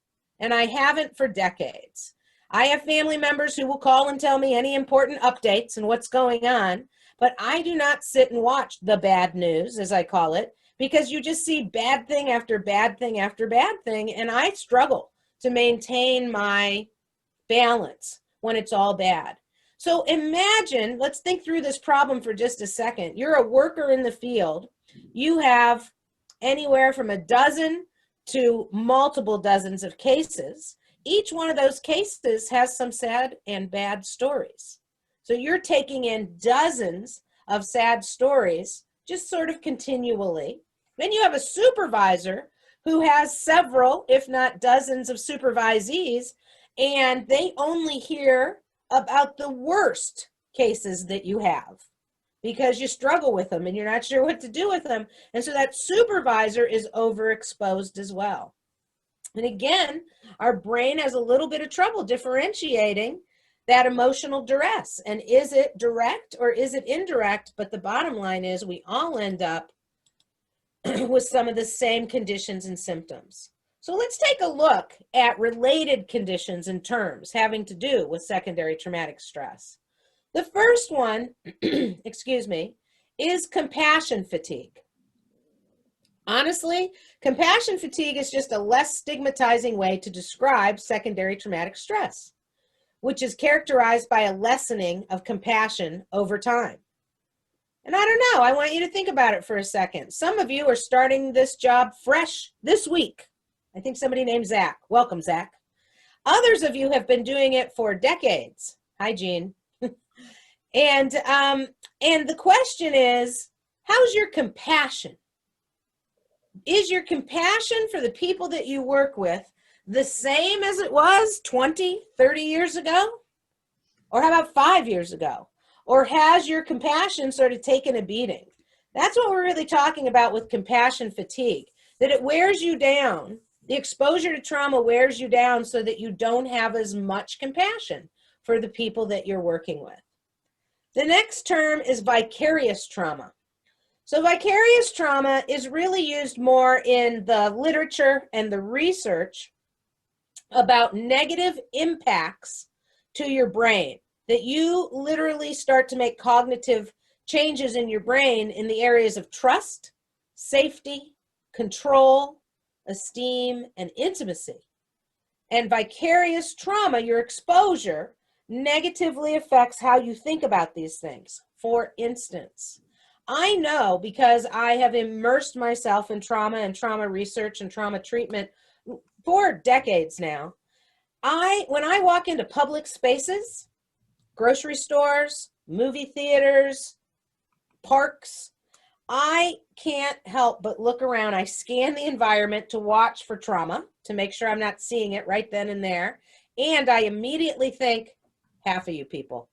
And I haven't for decades. I have family members who will call and tell me any important updates and what's going on, but I do not sit and watch the bad news, as I call it, because you just see bad thing after bad thing after bad thing, and I struggle to maintain my balance when it's all bad. So imagine, let's think through this problem for just a second. You're a worker in the field. You have anywhere from a dozen to multiple dozens of cases. Each one of those cases has some sad and bad stories. So you're taking in dozens of sad stories just sort of continually. Then you have a supervisor who has several, if not dozens of supervisees, and they only hear about the worst cases that you have because you struggle with them and you're not sure what to do with them. And so that supervisor is overexposed as well. And again, our brain has a little bit of trouble differentiating that emotional duress. And is it direct or is it indirect? But the bottom line is we all end up with some of the same conditions and symptoms. So let's take a look at related conditions and terms having to do with secondary traumatic stress. The first one, excuse me, is compassion fatigue. Honestly, compassion fatigue is just a less stigmatizing way to describe secondary traumatic stress, which is characterized by a lessening of compassion over time. And I don't know, I want you to think about it for a second. Some of you are starting this job fresh this week. I think somebody named Zach. Welcome, Zach. Others of you have been doing it for decades. Hi, Jean. And the question is, how's your compassion? Is your compassion for the people that you work with the same as it was 20, 30 years ago? Or how about 5 years ago? Or has your compassion sort of taken a beating? That's what we're really talking about with compassion fatigue, that it wears you down. The exposure to trauma wears you down so that you don't have as much compassion for the people that you're working with. The next term is vicarious trauma. So vicarious trauma is really used more in the literature and the research about negative impacts to your brain, that you literally start to make cognitive changes in your brain in the areas of trust, safety, control, esteem, and intimacy. And vicarious trauma, your exposure, negatively affects how you think about these things. For instance, I know because I have immersed myself in trauma and trauma research and trauma treatment for decades now. When I walk into public spaces, grocery stores, movie theaters, parks, I can't help but look around. I scan the environment to watch for trauma, to make sure I'm not seeing it right then and there. And I immediately think, half of you people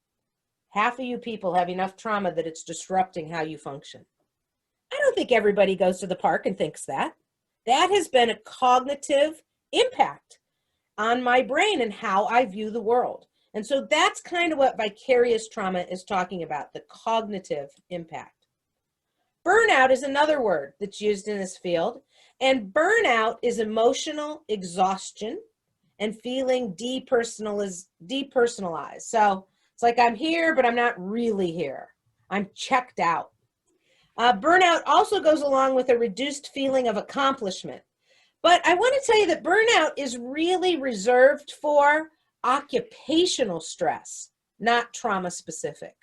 have enough trauma that it's disrupting how you function. I don't think everybody goes to the park and thinks that. That has been a cognitive impact on my brain and how I view the world. And so that's kind of what vicarious trauma is talking about, the cognitive impact. Burnout is another word that's used in this field. And burnout is emotional exhaustion and feeling depersonalized. So it's like I'm here, but I'm not really here. I'm checked out. Burnout also goes along with a reduced feeling of accomplishment. But I want to tell you that burnout is really reserved for occupational stress, not trauma specific.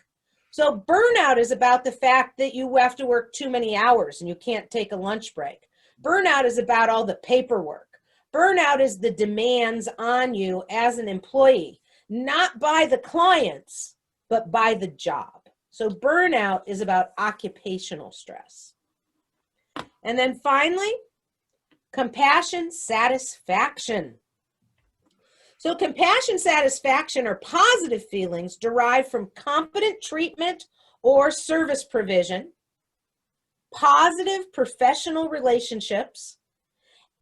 So burnout is about the fact that you have to work too many hours and you can't take a lunch break. Burnout is about all the paperwork. Burnout is the demands on you as an employee, not by the clients, but by the job. So burnout is about occupational stress. And then finally, compassion satisfaction. So compassion satisfaction are positive feelings derived from competent treatment or service provision, positive professional relationships,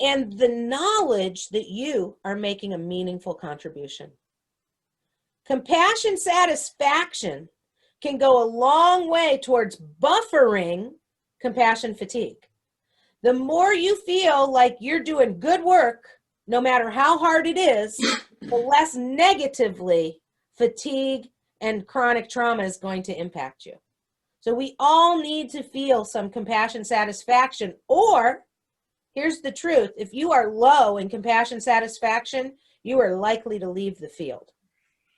and the knowledge that you are making a meaningful contribution. Compassion satisfaction can go a long way towards buffering compassion fatigue. The more you feel like you're doing good work, no matter how hard it is, the less negatively fatigue and chronic trauma is going to impact you. So we all need to feel some compassion satisfaction, or here's the truth, if you are low in compassion satisfaction, you are likely to leave the field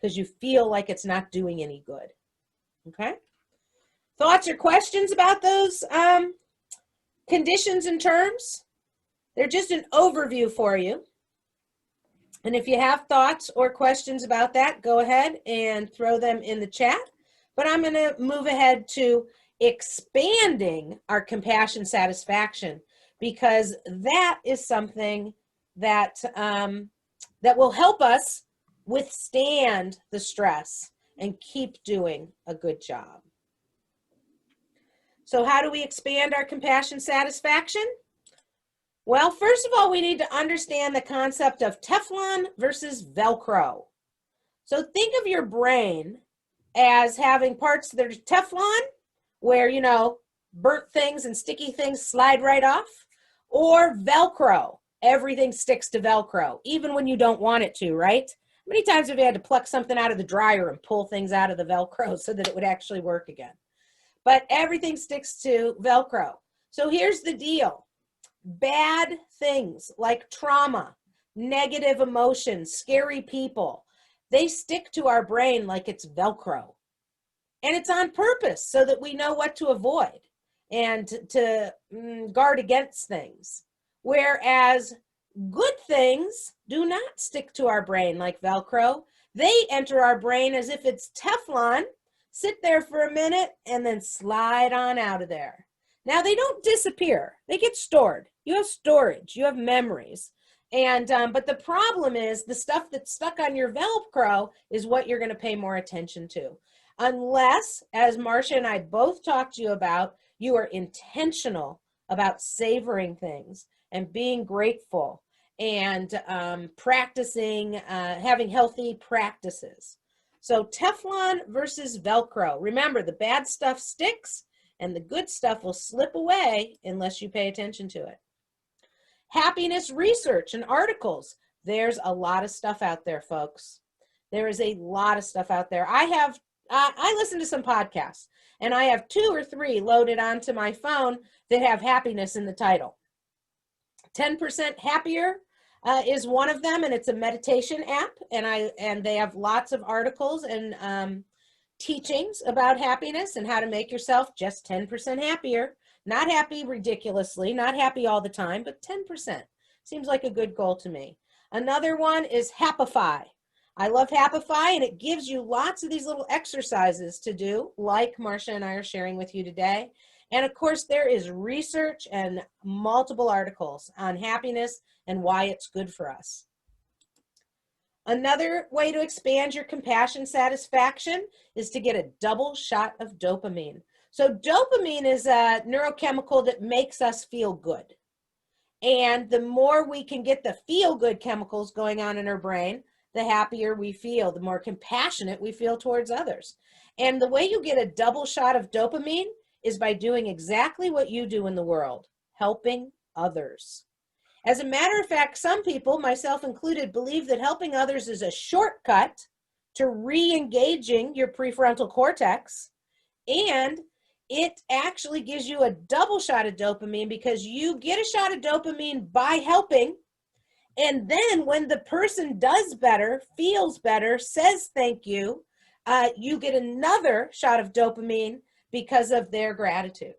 because you feel like it's not doing any good. Okay? Thoughts or questions about those conditions and terms? They're just an overview for you. And if you have thoughts or questions about that, go ahead and throw them in the chat. But I'm going to move ahead to expanding our compassion satisfaction, because that is something that, that will help us withstand the stress and keep doing a good job. So how do we expand our compassion satisfaction? Well, first of all, we need to understand the concept of Teflon versus Velcro. So think of your brain as having parts that are Teflon, where, you know, burnt things and sticky things slide right off, or Velcro. Everything sticks to Velcro, even when you don't want it to, right? How many times have you had to pluck something out of the dryer and pull things out of the Velcro so that it would actually work again? But everything sticks to Velcro. So here's the deal. Bad things like trauma, negative emotions, scary people, they stick to our brain like it's Velcro. And it's on purpose so that we know what to avoid and to guard against things. Whereas good things do not stick to our brain like Velcro. They enter our brain as if it's Teflon, sit there for a minute, and then slide on out of there. Now, they don't disappear. They get stored. You have storage. You have memories. And but the problem is the stuff that's stuck on your Velcro is what you're going to pay more attention to. Unless, as Marcia and I both talked to you about, you are intentional about savoring things and being grateful and practicing, having healthy practices. So Teflon versus Velcro. Remember, the bad stuff sticks and the good stuff will slip away unless you pay attention to it. Happiness research and articles. There's a lot of stuff out there, folks. There is a lot of stuff out there. I listen to some podcasts, and I have 2 or 3 loaded onto my phone that have happiness in the title. 10% Happier is one of them, and it's a meditation app, and they have lots of articles and teachings about happiness and how to make yourself just 10% happier. Not happy ridiculously, not happy all the time, but 10%. Seems like a good goal to me. Another one is Happify. I love Happify, and it gives you lots of these little exercises to do, like Marcia and I are sharing with you today. And of course, there is research and multiple articles on happiness and why it's good for us. Another way to expand your compassion satisfaction is to get a double shot of dopamine. So dopamine is a neurochemical that makes us feel good. And the more we can get the feel-good chemicals going on in our brain, the happier we feel, the more compassionate we feel towards others. And the way you get a double shot of dopamine is by doing exactly what you do in the world, helping others. As a matter of fact, some people, myself included, believe that helping others is a shortcut to re-engaging your prefrontal cortex, and it actually gives you a double shot of dopamine because you get a shot of dopamine by helping, and then when the person does better, feels better, says thank you, you get another shot of dopamine because of their gratitude.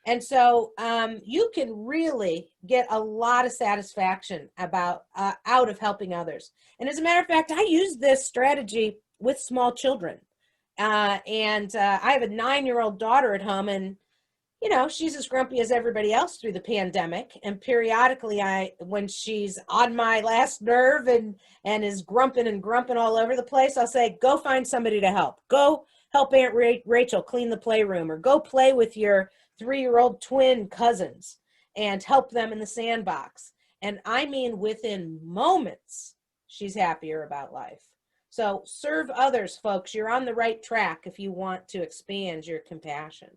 And so you can really get a lot of satisfaction out of helping others. And as a matter of fact, I use this strategy with small children. I have a 9-year-old daughter at home, and you know, she's as grumpy as everybody else through the pandemic. And periodically, when she's on my last nerve and is grumping all over the place, I'll say, go find somebody to help. Go help Aunt Rachel clean the playroom, or go play with your 3-year-old twin cousins and help them in the sandbox. And I mean, within moments, she's happier about life. So serve others, folks. You're on the right track if you want to expand your compassion.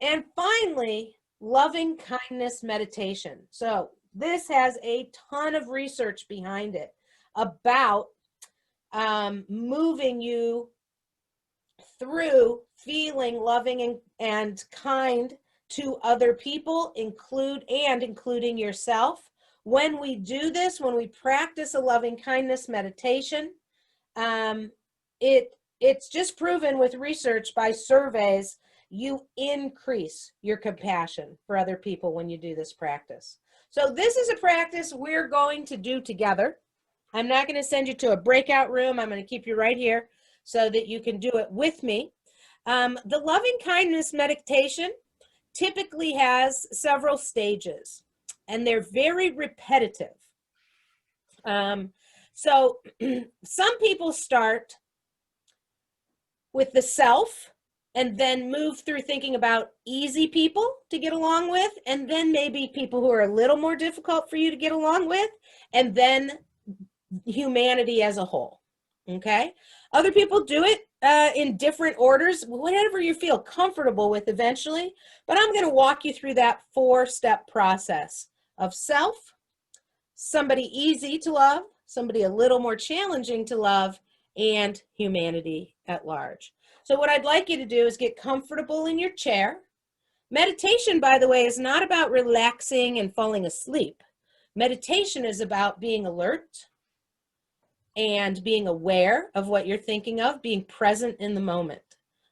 And finally, loving kindness meditation. So this has a ton of research behind it about moving you through feeling loving and kind to other people, including yourself. When we do this, when we practice a loving kindness meditation, it's just proven with research by surveys, you increase your compassion for other people when you do this practice. So this is a practice we're going to do together. I'm not going to send you to a breakout room. I'm going to keep you right here so that you can do it with me. The loving kindness meditation typically has several stages, and they're very repetitive. So some people start with the self and then move through thinking about easy people to get along with, and then maybe people who are a little more difficult for you to get along with, and then humanity as a whole. Okay? Other people do it in different orders, whatever you feel comfortable with eventually, but I'm going to walk you through that 4-step process of self, somebody easy to love, somebody a little more challenging to love, and humanity at large. So what I'd like you to do is get comfortable in your chair. Meditation, by the way, is not about relaxing and falling asleep. Meditation is about being alert and being aware of what you're thinking of, being present in the moment.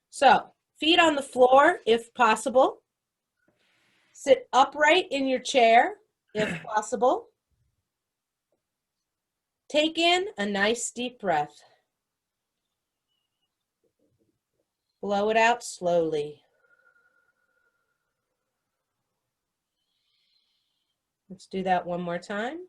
So, feet on the floor if possible. Sit upright in your chair if possible. Take in a nice deep breath. Blow it out slowly. Let's do that one more time.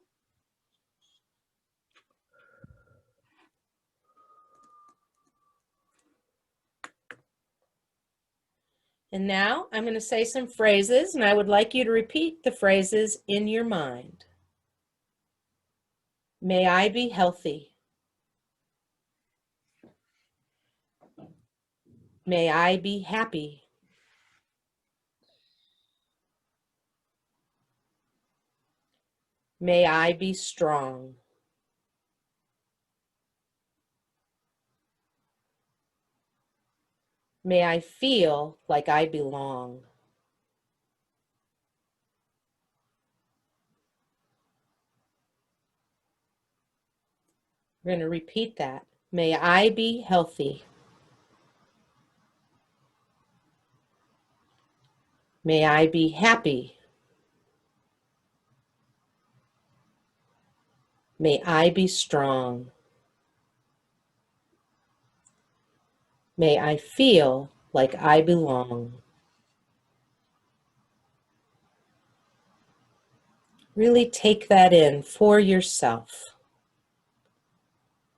And now I'm going to say some phrases, and I would like you to repeat the phrases in your mind. May I be healthy. May I be happy. May I be strong. May I feel like I belong. We're going to repeat that. May I be healthy. May I be happy. May I be strong. May I feel like I belong. Really take that in for yourself.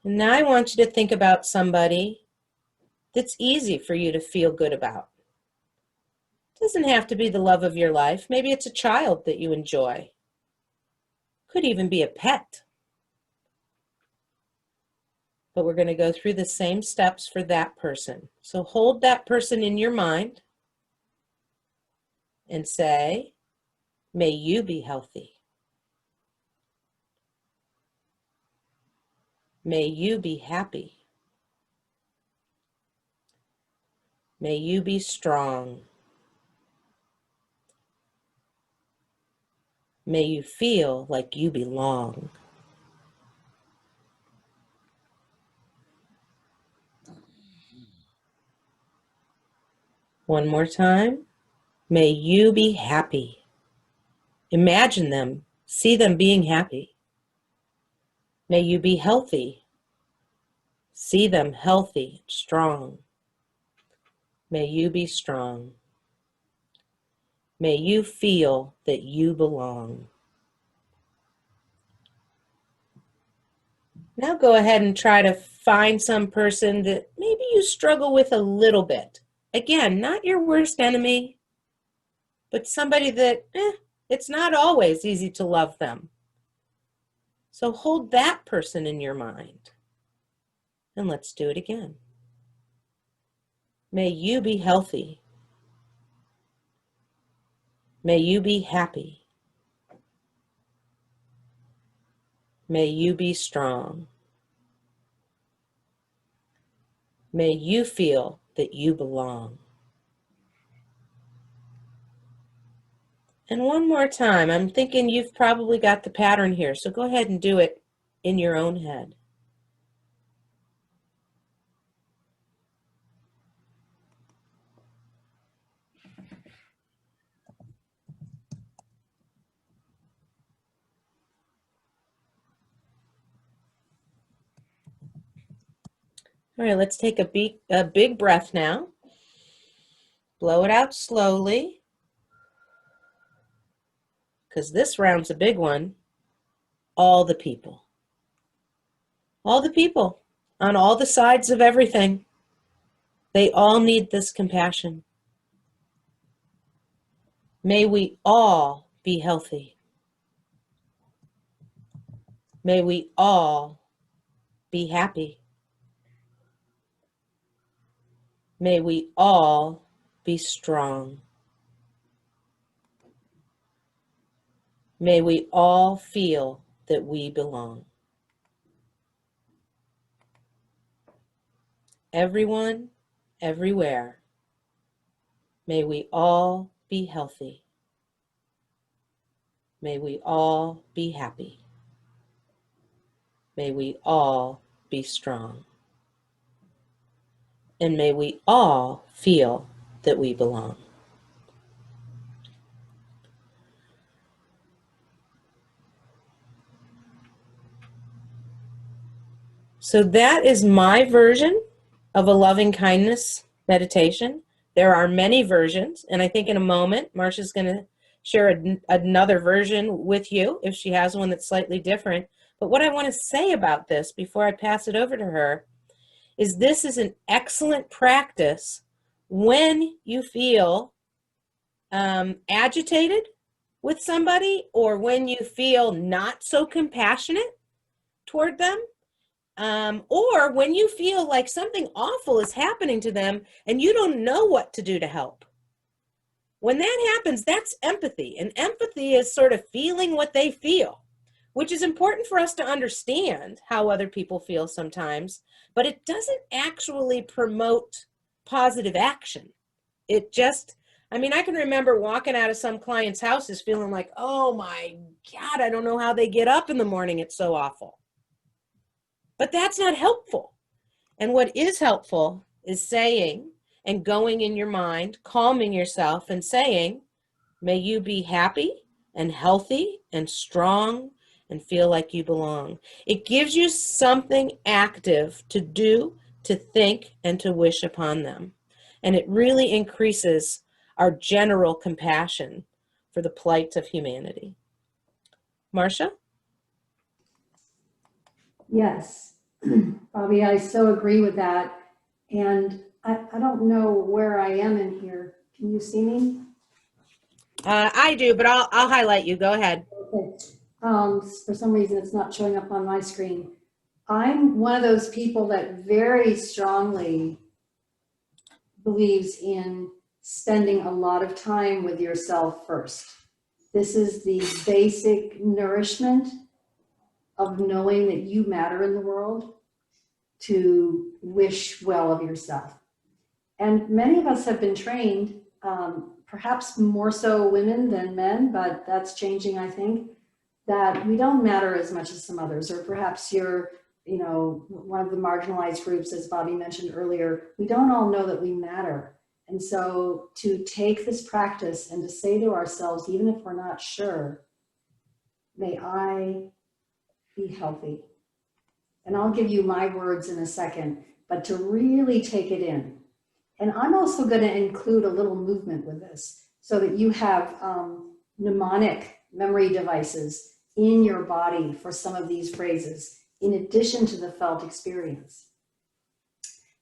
And now I want you to think about somebody that's easy for you to feel good about. It doesn't have to be the love of your life. Maybe it's a child that you enjoy. Could even be a pet. But we're going to go through the same steps for that person. So hold that person in your mind and say, may you be healthy. May you be happy. May you be strong. May you feel like you belong. One more time. May you be happy. Imagine them. See them being happy. May you be healthy. See them healthy, strong. May you be strong. May you feel that you belong. Now go ahead and try to find some person that maybe you struggle with a little bit. Again, not your worst enemy, but somebody that it's not always easy to love them. So hold that person in your mind. And let's do it again. May you be healthy. May you be happy. May you be strong. May you feel that you belong. And one more time, I'm thinking you've probably got the pattern here, so go ahead and do it in your own head. All right, let's take a big breath now. Blow it out slowly, because this round's a big one. All the people. All the people on all the sides of everything. They all need this compassion. May we all be healthy. May we all be happy. May we all be strong. May we all feel that we belong. Everyone, everywhere, may we all be healthy. May we all be happy. May we all be strong. And may we all feel that we belong. So that is my version of a loving kindness meditation. There are many versions, and I think in a moment, Marcia's going to share another version with you if she has one that's slightly different. But what I want to say about this before I pass it over to her is this is an excellent practice when you feel agitated with somebody, or when you feel not so compassionate toward them, or when you feel like something awful is happening to them and you don't know what to do to help. When that happens, that's empathy. And empathy is sort of feeling what they feel, which is important for us to understand how other people feel sometimes, but it doesn't actually promote positive action. It just, I mean, I can remember walking out of some clients' houses feeling like, oh my God, I don't know how they get up in the morning. It's so awful. But that's not helpful. And what is helpful is saying and going in your mind, calming yourself and saying, may you be happy and healthy and strong and feel like you belong. It gives you something active to do, to think, and to wish upon them. And it really increases our general compassion for the plight of humanity. Marcia? Yes, Bobby, I so agree with that. And I don't know where I am in here. Can you see me? I do, but I'll highlight you. Go ahead. Okay. For some reason, it's not showing up on my screen. I'm one of those people that very strongly believes in spending a lot of time with yourself first. This is the basic nourishment of knowing that you matter in the world, to wish well of yourself. And many of us have been trained, perhaps more so women than men, but that's changing, I think, that we don't matter as much as some others, or perhaps you're, you know, one of the marginalized groups, as Bobby mentioned earlier. We don't all know that we matter. And so to take this practice and to say to ourselves, even if we're not sure, may I be healthy. And I'll give you my words in a second, but to really take it in. And I'm also going to include a little movement with this so that you have mnemonic memory devices in your body for some of these phrases. in addition to the felt experience.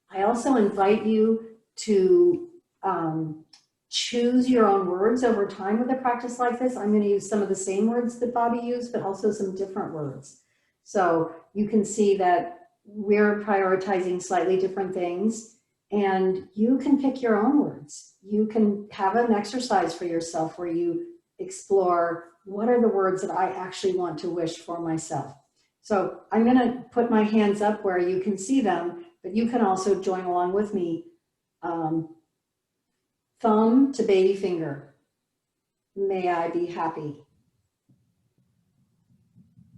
I also invite you to choose your own words over time with a practice like this. I'm going to use some of the same words that BobbI used, but also some different words. So you can see that we're prioritizing slightly different things, and you can pick your own words. You can have an exercise for yourself where you explore, what are the words that I actually want to wish for myself? So I'm going to put my hands up where you can see them, but you can also join along with me. Thumb to baby finger, may I be happy.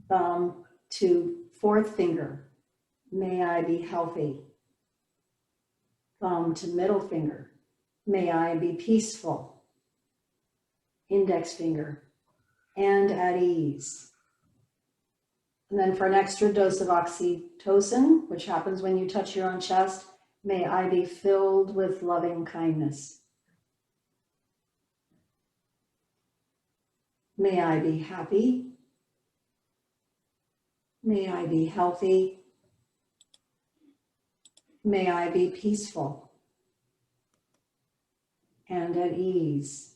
Thumb to fourth finger, may I be healthy. Thumb to middle finger, may I be peaceful. Index finger, and at ease. And then for an extra dose of oxytocin, which happens when you touch your own chest, may I be filled with loving kindness. May I be happy. May I be healthy. May I be peaceful and at ease.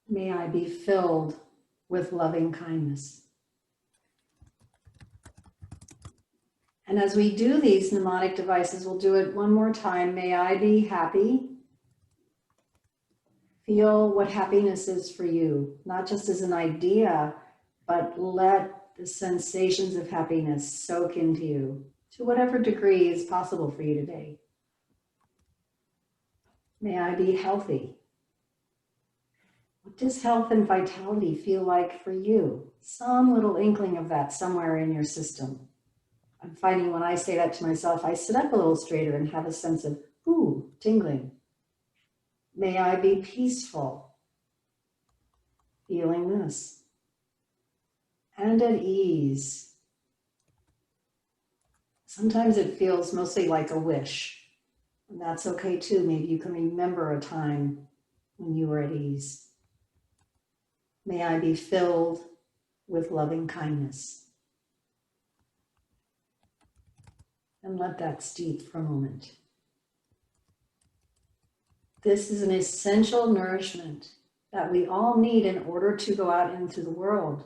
May I be filled with loving kindness. And as we do these mnemonic devices, we'll do it one more time. May I be happy. Feel what happiness is for you, not just as an idea, but let the sensations of happiness soak into you to whatever degree is possible for you today. May I be healthy. What does health and vitality feel like for you? Some little inkling of that somewhere in your system. I'm finding when I say that to myself, I sit up a little straighter and have a sense of, ooh, tingling. May I be peaceful, feeling this, and at ease. Sometimes it feels mostly like a wish, and that's okay too. Maybe you can remember a time when you were at ease. May I be filled with loving kindness. And let that steep for a moment. This is an essential nourishment that we all need in order to go out into the world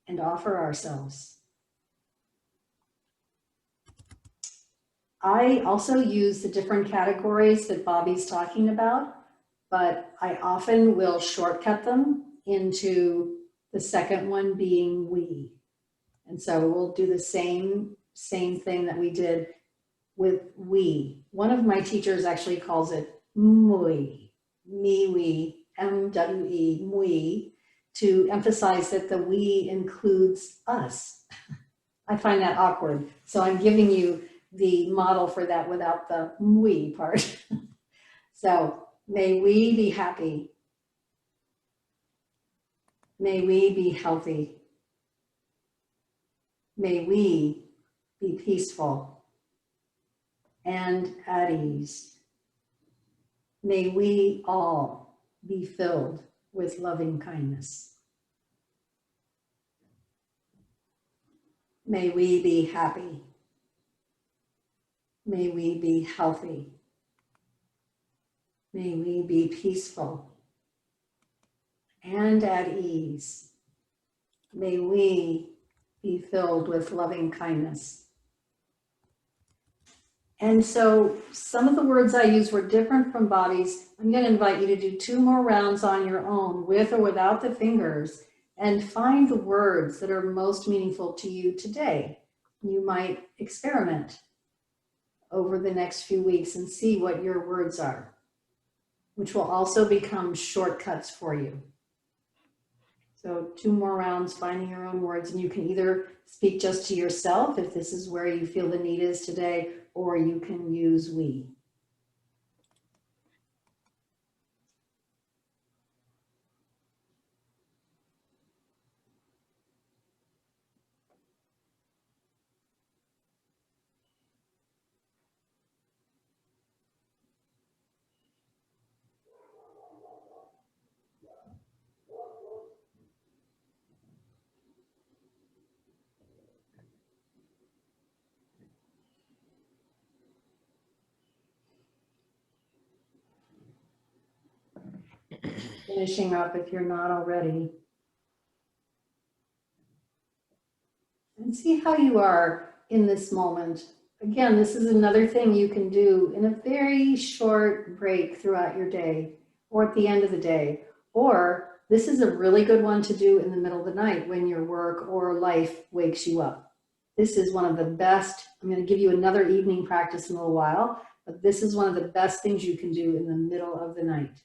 and offer ourselves. I also use the different categories that BobbI's talking about, but I often will shortcut them into the second one being we. And so we'll do the same thing that we did with we. One of my teachers actually calls it mui, we, M-W-E, mui, to emphasize that the we includes us. I find that awkward. So I'm giving you the model for that without the mui part. So may we be happy. May we be healthy. May we be peaceful and at ease. May we all be filled with loving kindness. May we be happy. May we be healthy. May we be peaceful and at ease. May we be filled with loving kindness. And so some of the words I used were different from BobbI's. I'm going to invite you to do 2 more rounds on your own, with or without the fingers, and find the words that are most meaningful to you today. You might experiment over the next few weeks and see what your words are, which will also become shortcuts for you. So 2 more rounds, finding your own words, and you can either speak just to yourself if this is where you feel the need is today, or you can use we. finishing up if you're not already. And see how you are in this moment. Again, this is another thing you can do in a very short break throughout your day or at the end of the day. Or this is a really good one to do in the middle of the night when your work or life wakes you up. This is one of the best. I'm going to give you another evening practice in a little while, but this is one of the best things you can do in the middle of the night.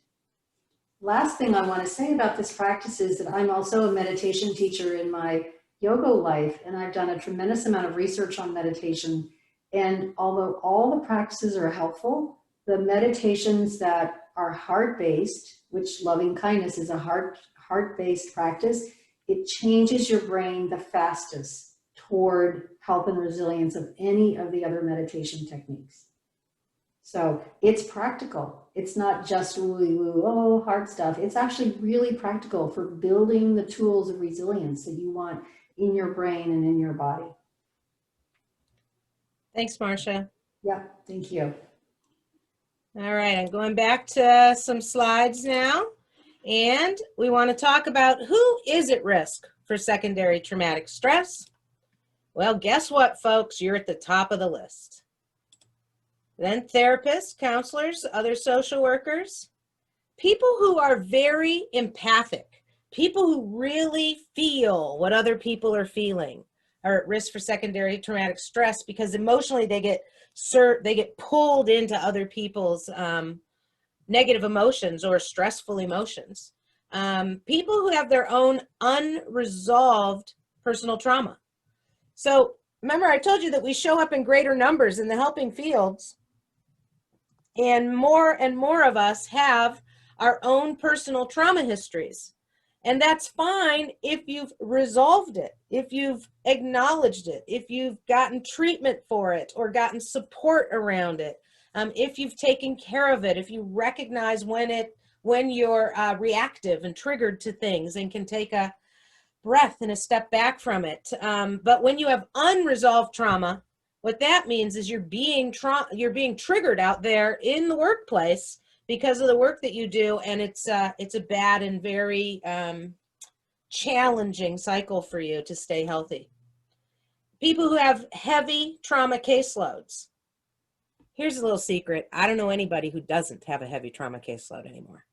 Last thing I want to say about this practice is that I'm also a meditation teacher in my yoga life, and I've done a tremendous amount of research on meditation. And although all the practices are helpful, the meditations that are heart-based, which loving kindness is a heart-based practice, it changes your brain the fastest toward health and resilience of any of the other meditation techniques. So it's practical. It's not just woo-woo, oh, hard stuff. It's actually really practical for building the tools of resilience that you want in your brain and in your body. Thanks, Marcia. Yeah, thank you. All right, I'm going back to some slides now. And we want to talk about who is at risk for secondary traumatic stress. Well, guess what, folks? You're at the top of the list. Then therapists, counselors, other social workers, people who are very empathic, people who really feel what other people are feeling are at risk for secondary traumatic stress because emotionally they get pulled into other people's negative emotions or stressful emotions. People who have their own unresolved personal trauma. So remember, I told you that we show up in greater numbers in the helping fields, and more of us have our own personal trauma histories. And that's fine if you've resolved it, if you've acknowledged it, if you've gotten treatment for it or gotten support around it, if you've taken care of it, if you recognize when you're reactive and triggered to things and can take a breath and a step back from it. But when you have unresolved trauma, what that means is you're being triggered out there in the workplace because of the work that you do, and it's a bad and very challenging cycle for you to stay healthy. People who have heavy trauma caseloads. Here's a little secret. I don't know anybody who doesn't have a heavy trauma caseload anymore.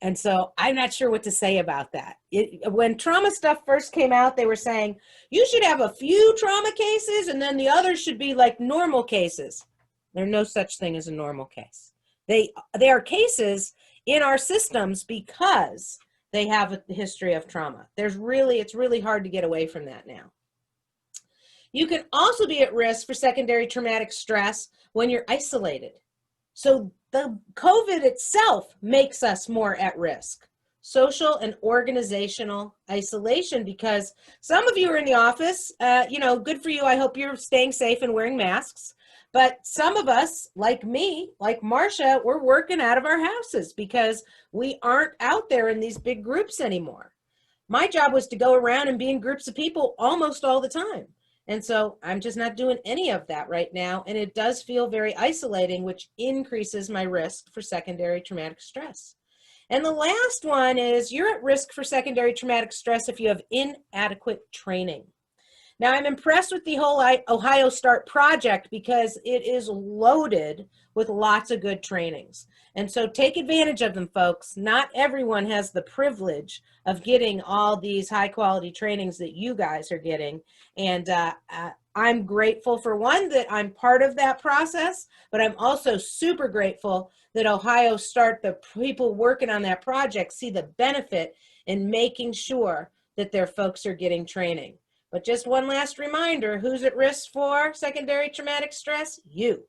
And so I'm not sure what to say about that. When trauma stuff first came out, they were saying, you should have a few trauma cases and then the others should be like normal cases. There's no such thing as a normal case. They are cases in our systems because they have a history of trauma. It's really hard to get away from that now. You can also be at risk for secondary traumatic stress when you're isolated. So the COVID itself makes us more at risk. Social and organizational isolation, because some of you are in the office, good for you. I hope you're staying safe and wearing masks. But some of us, like me, like Marcia, we're working out of our houses because we aren't out there in these big groups anymore. My job was to go around and be in groups of people almost all the time. And so I'm just not doing any of that right now. And it does feel very isolating, which increases my risk for secondary traumatic stress. And the last one is you're at risk for secondary traumatic stress if you have inadequate training. Now, I'm impressed with the whole Ohio Start project because it is loaded with lots of good trainings. And so take advantage of them, folks. Not everyone has the privilege of getting all these high quality trainings that you guys are getting. And I'm grateful for one, that I'm part of that process, but I'm also super grateful that Ohio Start, the people working on that project, see the benefit in making sure that their folks are getting training. But just one last reminder, who's at risk for secondary traumatic stress? You.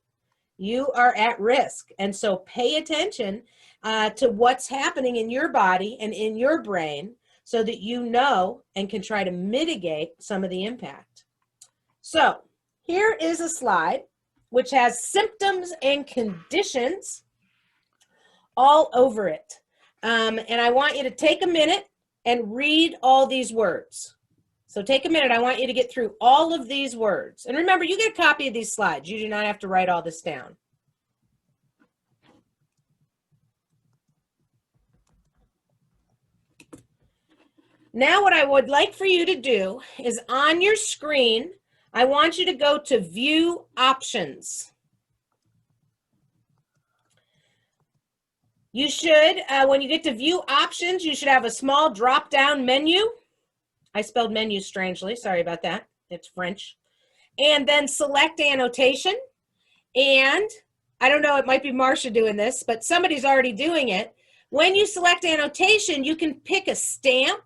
You are at risk. And so pay attention to what's happening in your body and in your brain so that you know and can try to mitigate some of the impact. So here is a slide which has symptoms and conditions all over it. And I want you to take a minute and read all these words. So take a minute. I want you to get through all of these words. And remember, you get a copy of these slides. You do not have to write all this down. Now what I would like for you to do is on your screen, I want you to go to View Options. You should, when you get to View Options, you should have a small drop-down menu. I spelled menu strangely, sorry about that. It's French. And then select Annotation. And I don't know, it might be Marcia doing this, but somebody's already doing it. When you select Annotation, you can pick a stamp,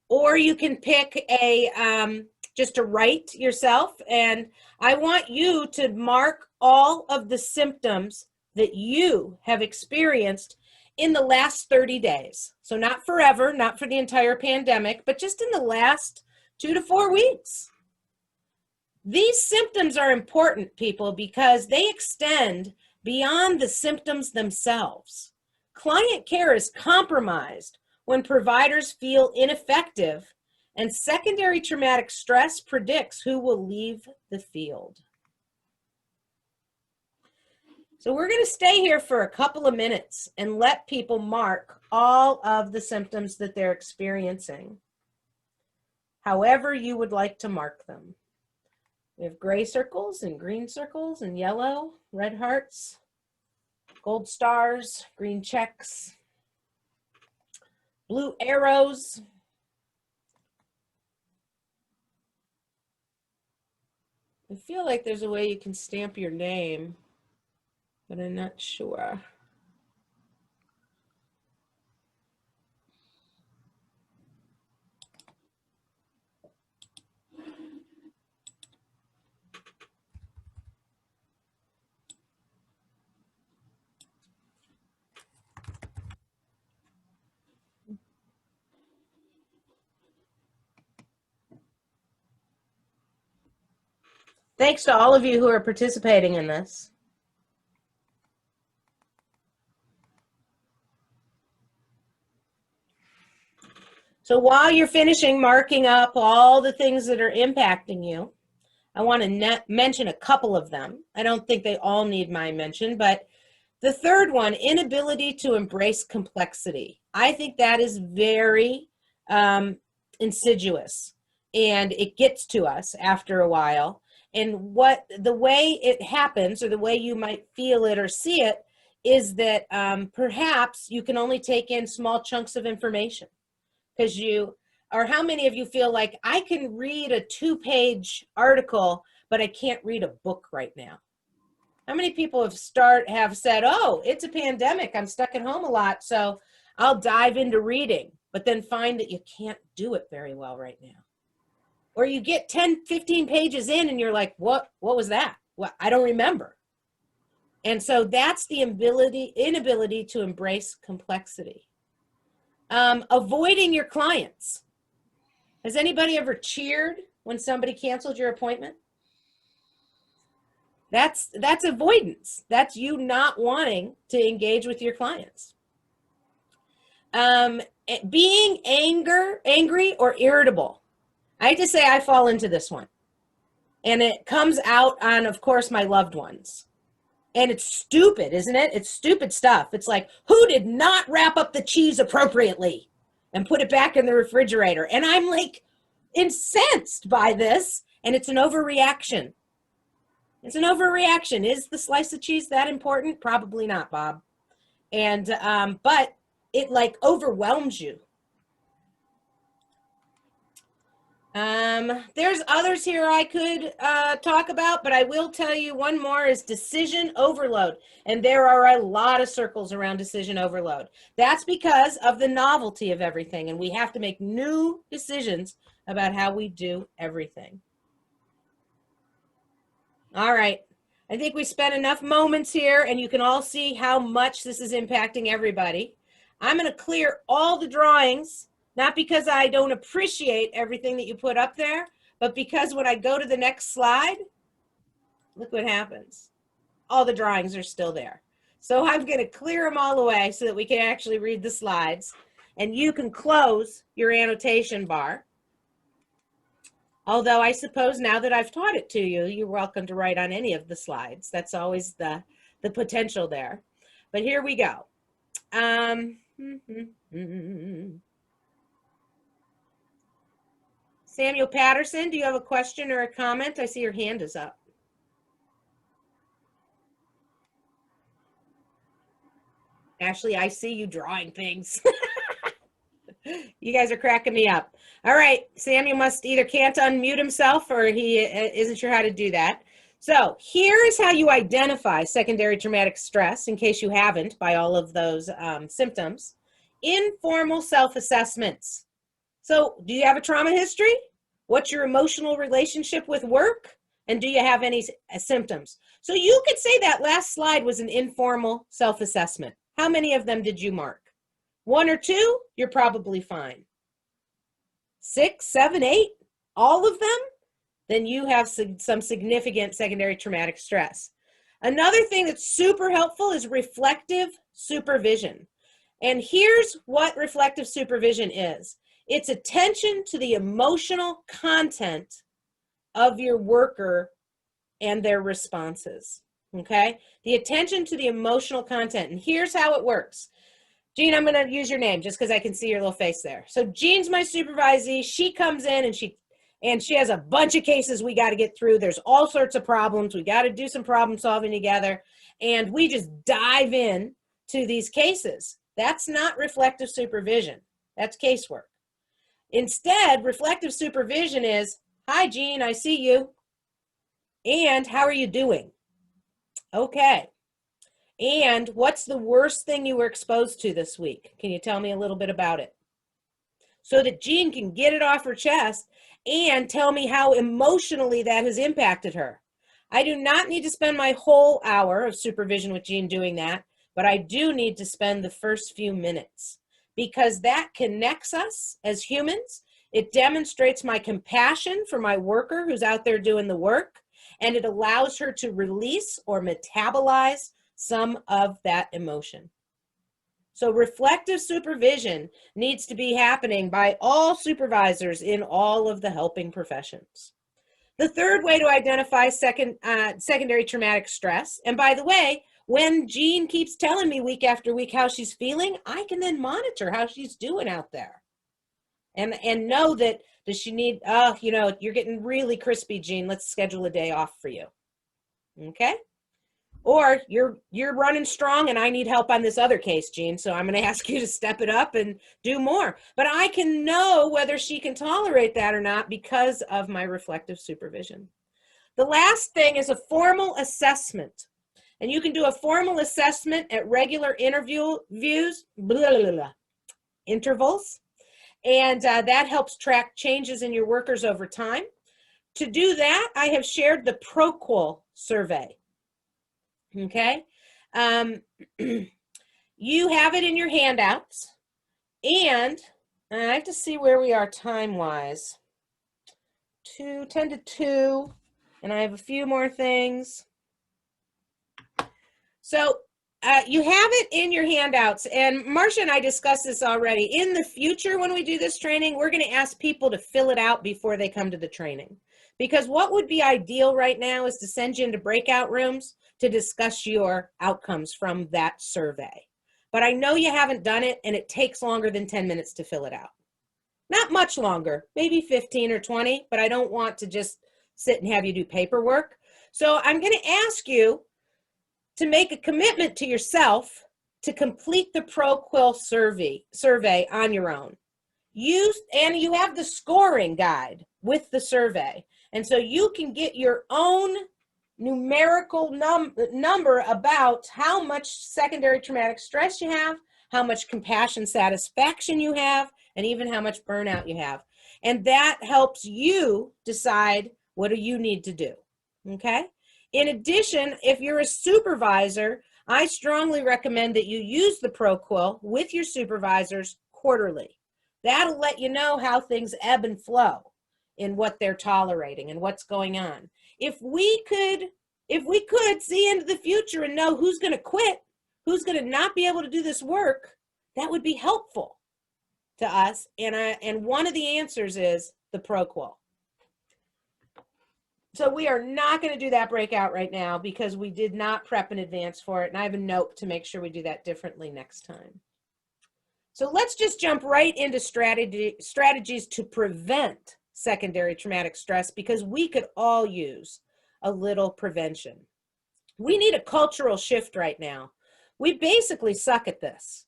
or you can pick a, just to write yourself. And I want you to mark all of the symptoms that you have experienced in the last 30 days. So not forever, not for the entire pandemic, but just in the last 2 to 4 weeks. These symptoms are important, people, because they extend beyond the symptoms themselves. Client care is compromised when providers feel ineffective, and secondary traumatic stress predicts who will leave the field. So we're going to stay here for a couple of minutes and let people mark all of the symptoms that they're experiencing, however you would like to mark them. We have gray circles and green circles and yellow, red hearts, gold stars, green checks, blue arrows. I feel like there's a way you can stamp your name, but I'm not sure. Thanks to all of you who are participating in this. So while you're finishing marking up all the things that are impacting you, I want to mention a couple of them. I don't think they all need my mention, but the third one, inability to embrace complexity. I think that is very insidious, and it gets to us after a while. And the way it happens, or the way you might feel it or see it, is that perhaps you can only take in small chunks of information. Because or how many of you feel like, I can read a 2-page article, but I can't read a book right now? How many people have said, oh, it's a pandemic, I'm stuck at home a lot, so I'll dive into reading, but then find that you can't do it very well right now? Or you get 10, 15 pages in and you're like, what was that? Well, I don't remember. And so that's the inability to embrace complexity. Avoiding your clients. Has anybody ever cheered when somebody canceled your appointment? That's avoidance. That's you not wanting to engage with your clients. Being angry or irritable. I have to say I fall into this one. And it comes out on, of course, my loved ones. And it's stupid, isn't it? It's stupid stuff. It's like, who did not wrap up the cheese appropriately and put it back in the refrigerator? And I'm like incensed by this, and it's an overreaction. It's an overreaction. Is the slice of cheese that important? Probably not, Bob. And, but it like overwhelms you. There's others here I could talk about, but I will tell you one more is decision overload. And there are a lot of circles around decision overload. That's because of the novelty of everything, and we have to make new decisions about how we do everything. All right. I think we spent enough moments here, and you can all see how much this is impacting everybody. I'm going to clear all the drawings, not because I don't appreciate everything that you put up there, but because when I go to the next slide, look what happens. All the drawings are still there. So I'm going to clear them all away so that we can actually read the slides. And you can close your annotation bar. Although I suppose now that I've taught it to you, you're welcome to write on any of the slides. That's always the potential there. But here we go. Samuel Patterson, do you have a question or a comment? I see your hand is up. Ashley, I see you drawing things. You guys are cracking me up. All right, Samuel must either can't unmute himself or he isn't sure how to do that. So here is how you identify secondary traumatic stress, in case you haven't, by all of those symptoms. Informal self-assessments. So do you have a trauma history? What's your emotional relationship with work? And do you have any symptoms? So you could say that last slide was an informal self-assessment. How many of them did you mark? 1 or 2, you're probably fine. 6, 7, 8, all of them? Then you have some significant secondary traumatic stress. Another thing that's super helpful is reflective supervision. And here's what reflective supervision is. It's attention to the emotional content of your worker and their responses, okay? The attention to the emotional content. And here's how it works. Jean, I'm going to use your name just because I can see your little face there. So Jean's my supervisee. She comes in and she has a bunch of cases we got to get through. There's all sorts of problems. We got to do some problem solving together. And we just dive in to these cases. That's not reflective supervision. That's casework. Instead, reflective supervision is, hi, Jean, I see you. And how are you doing? Okay. And what's the worst thing you were exposed to this week? Can you tell me a little bit about it? So that Jean can get it off her chest and tell me how emotionally that has impacted her. I do not need to spend my whole hour of supervision with Jean doing that, but I do need to spend the first few minutes because that connects us as humans. It demonstrates my compassion for my worker who's out there doing the work, and it allows her to release or metabolize some of that emotion. So reflective supervision needs to be happening by all supervisors in all of the helping professions. The third way to identify secondary traumatic stress, and by the way, when Jean keeps telling me week after week how she's feeling, I can then monitor how she's doing out there. And know that, does she need, you're getting really crispy, Jean, let's schedule a day off for you. Okay? Or you're running strong and I need help on this other case, Jean, so I'm going to ask you to step it up and do more. But I can know whether she can tolerate that or not because of my reflective supervision. The last thing is a formal assessment. And you can do a formal assessment at regular intervals. And that helps track changes in your workers over time. To do that, I have shared the ProQual survey. Okay, you have it in your handouts, and I have to see where we are time-wise. 10 to 2, and I have a few more things. So you have it in your handouts, and Marcia and I discussed this already. In the future, when we do this training, we're going to ask people to fill it out before they come to the training. Because what would be ideal right now is to send you into breakout rooms to discuss your outcomes from that survey. But I know you haven't done it, and it takes longer than 10 minutes to fill it out. Not much longer, maybe 15 or 20, but I don't want to just sit and have you do paperwork. So I'm going to ask you to make a commitment to yourself to complete the ProQual survey on your own. And you have the scoring guide with the survey. And so you can get your own numerical number about how much secondary traumatic stress you have, how much compassion satisfaction you have, and even how much burnout you have. And that helps you decide what do you need to do, okay? In addition, if you're a supervisor, I strongly recommend that you use the ProQual with your supervisors quarterly. That'll let you know how things ebb and flow in what they're tolerating and what's going on. If we could see into the future and know who's going to quit, who's going to not be able to do this work, that would be helpful to us. And one of the answers is the ProQual. So we are not going to do that breakout right now because we did not prep in advance for it. And I have a note to make sure we do that differently next time. So let's just jump right into strategies to prevent secondary traumatic stress because we could all use a little prevention. We need a cultural shift right now. We basically suck at this.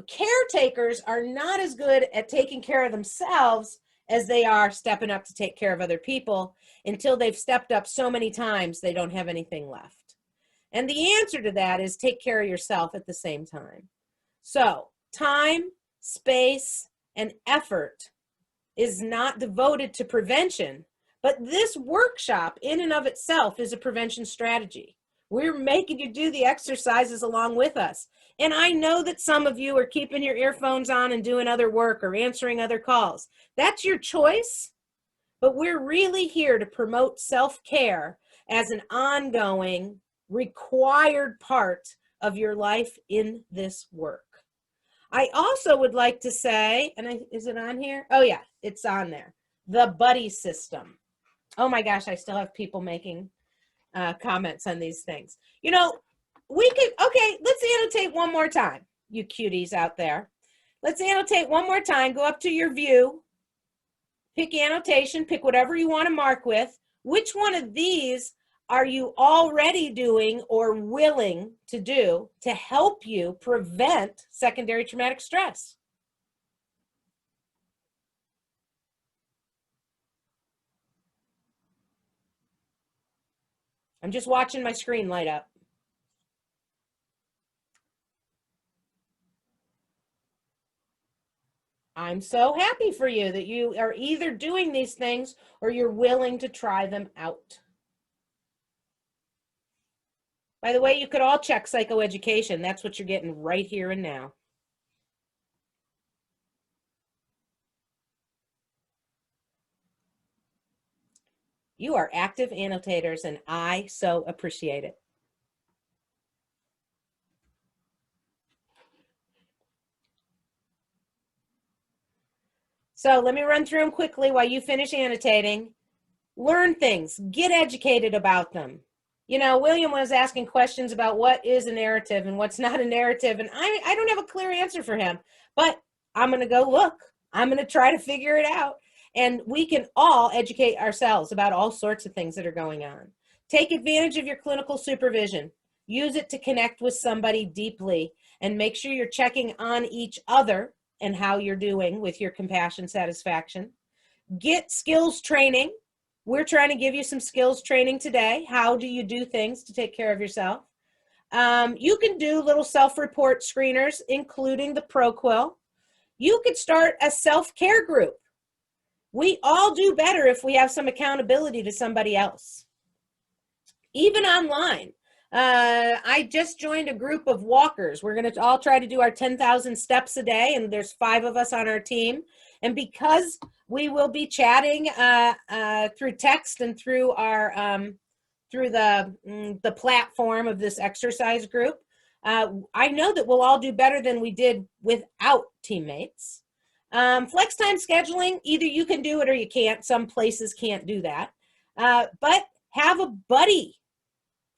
Caretakers are not as good at taking care of themselves as they are stepping up to take care of other people until they've stepped up so many times they don't have anything left. And the answer to that is take care of yourself at the same time. So time, space, and effort is not devoted to prevention, but this workshop in and of itself is a prevention strategy. We're making you do the exercises along with us. And I know that some of you are keeping your earphones on and doing other work or answering other calls. That's your choice, but we're really here to promote self-care as an ongoing, required part of your life in this work. I also would like to say, is it on here? Oh yeah, it's on there. The BobbI system. Oh my gosh, I still have people making comments on these things. You know, okay, let's annotate one more time, you cuties out there. Let's annotate one more time. Go up to your view, pick annotation, pick whatever you want to mark with. Which one of these are you already doing or willing to do to help you prevent secondary traumatic stress? I'm just watching my screen light up. I'm so happy for you that you are either doing these things or you're willing to try them out. By the way, you could all check psychoeducation. That's what you're getting right here and now. You are active annotators, and I so appreciate it. So let me run through them quickly while you finish annotating. Learn things, get educated about them. You know, William was asking questions about what is a narrative and what's not a narrative, and I don't have a clear answer for him, but I'm going to go look. I'm going to try to figure it out, and we can all educate ourselves about all sorts of things that are going on. Take advantage of your clinical supervision. Use it to connect with somebody deeply, and make sure you're checking on each other and how you're doing with your compassion satisfaction. Get skills training. We're trying to give you some skills training today. How do you do things to take care of yourself? You can do little self-report screeners, including the ProQuil. You could start a self-care group. We all do better if we have some accountability to somebody else. Even online. I just joined a group of walkers. We're going to all try to do our 10,000 steps a day, and there's 5 of us on our team. And because we will be chatting through text and through our through the platform of this exercise group, I know that we'll all do better than we did without teammates. Flex time scheduling, either you can do it or you can't. Some places can't do that. But have a buddy.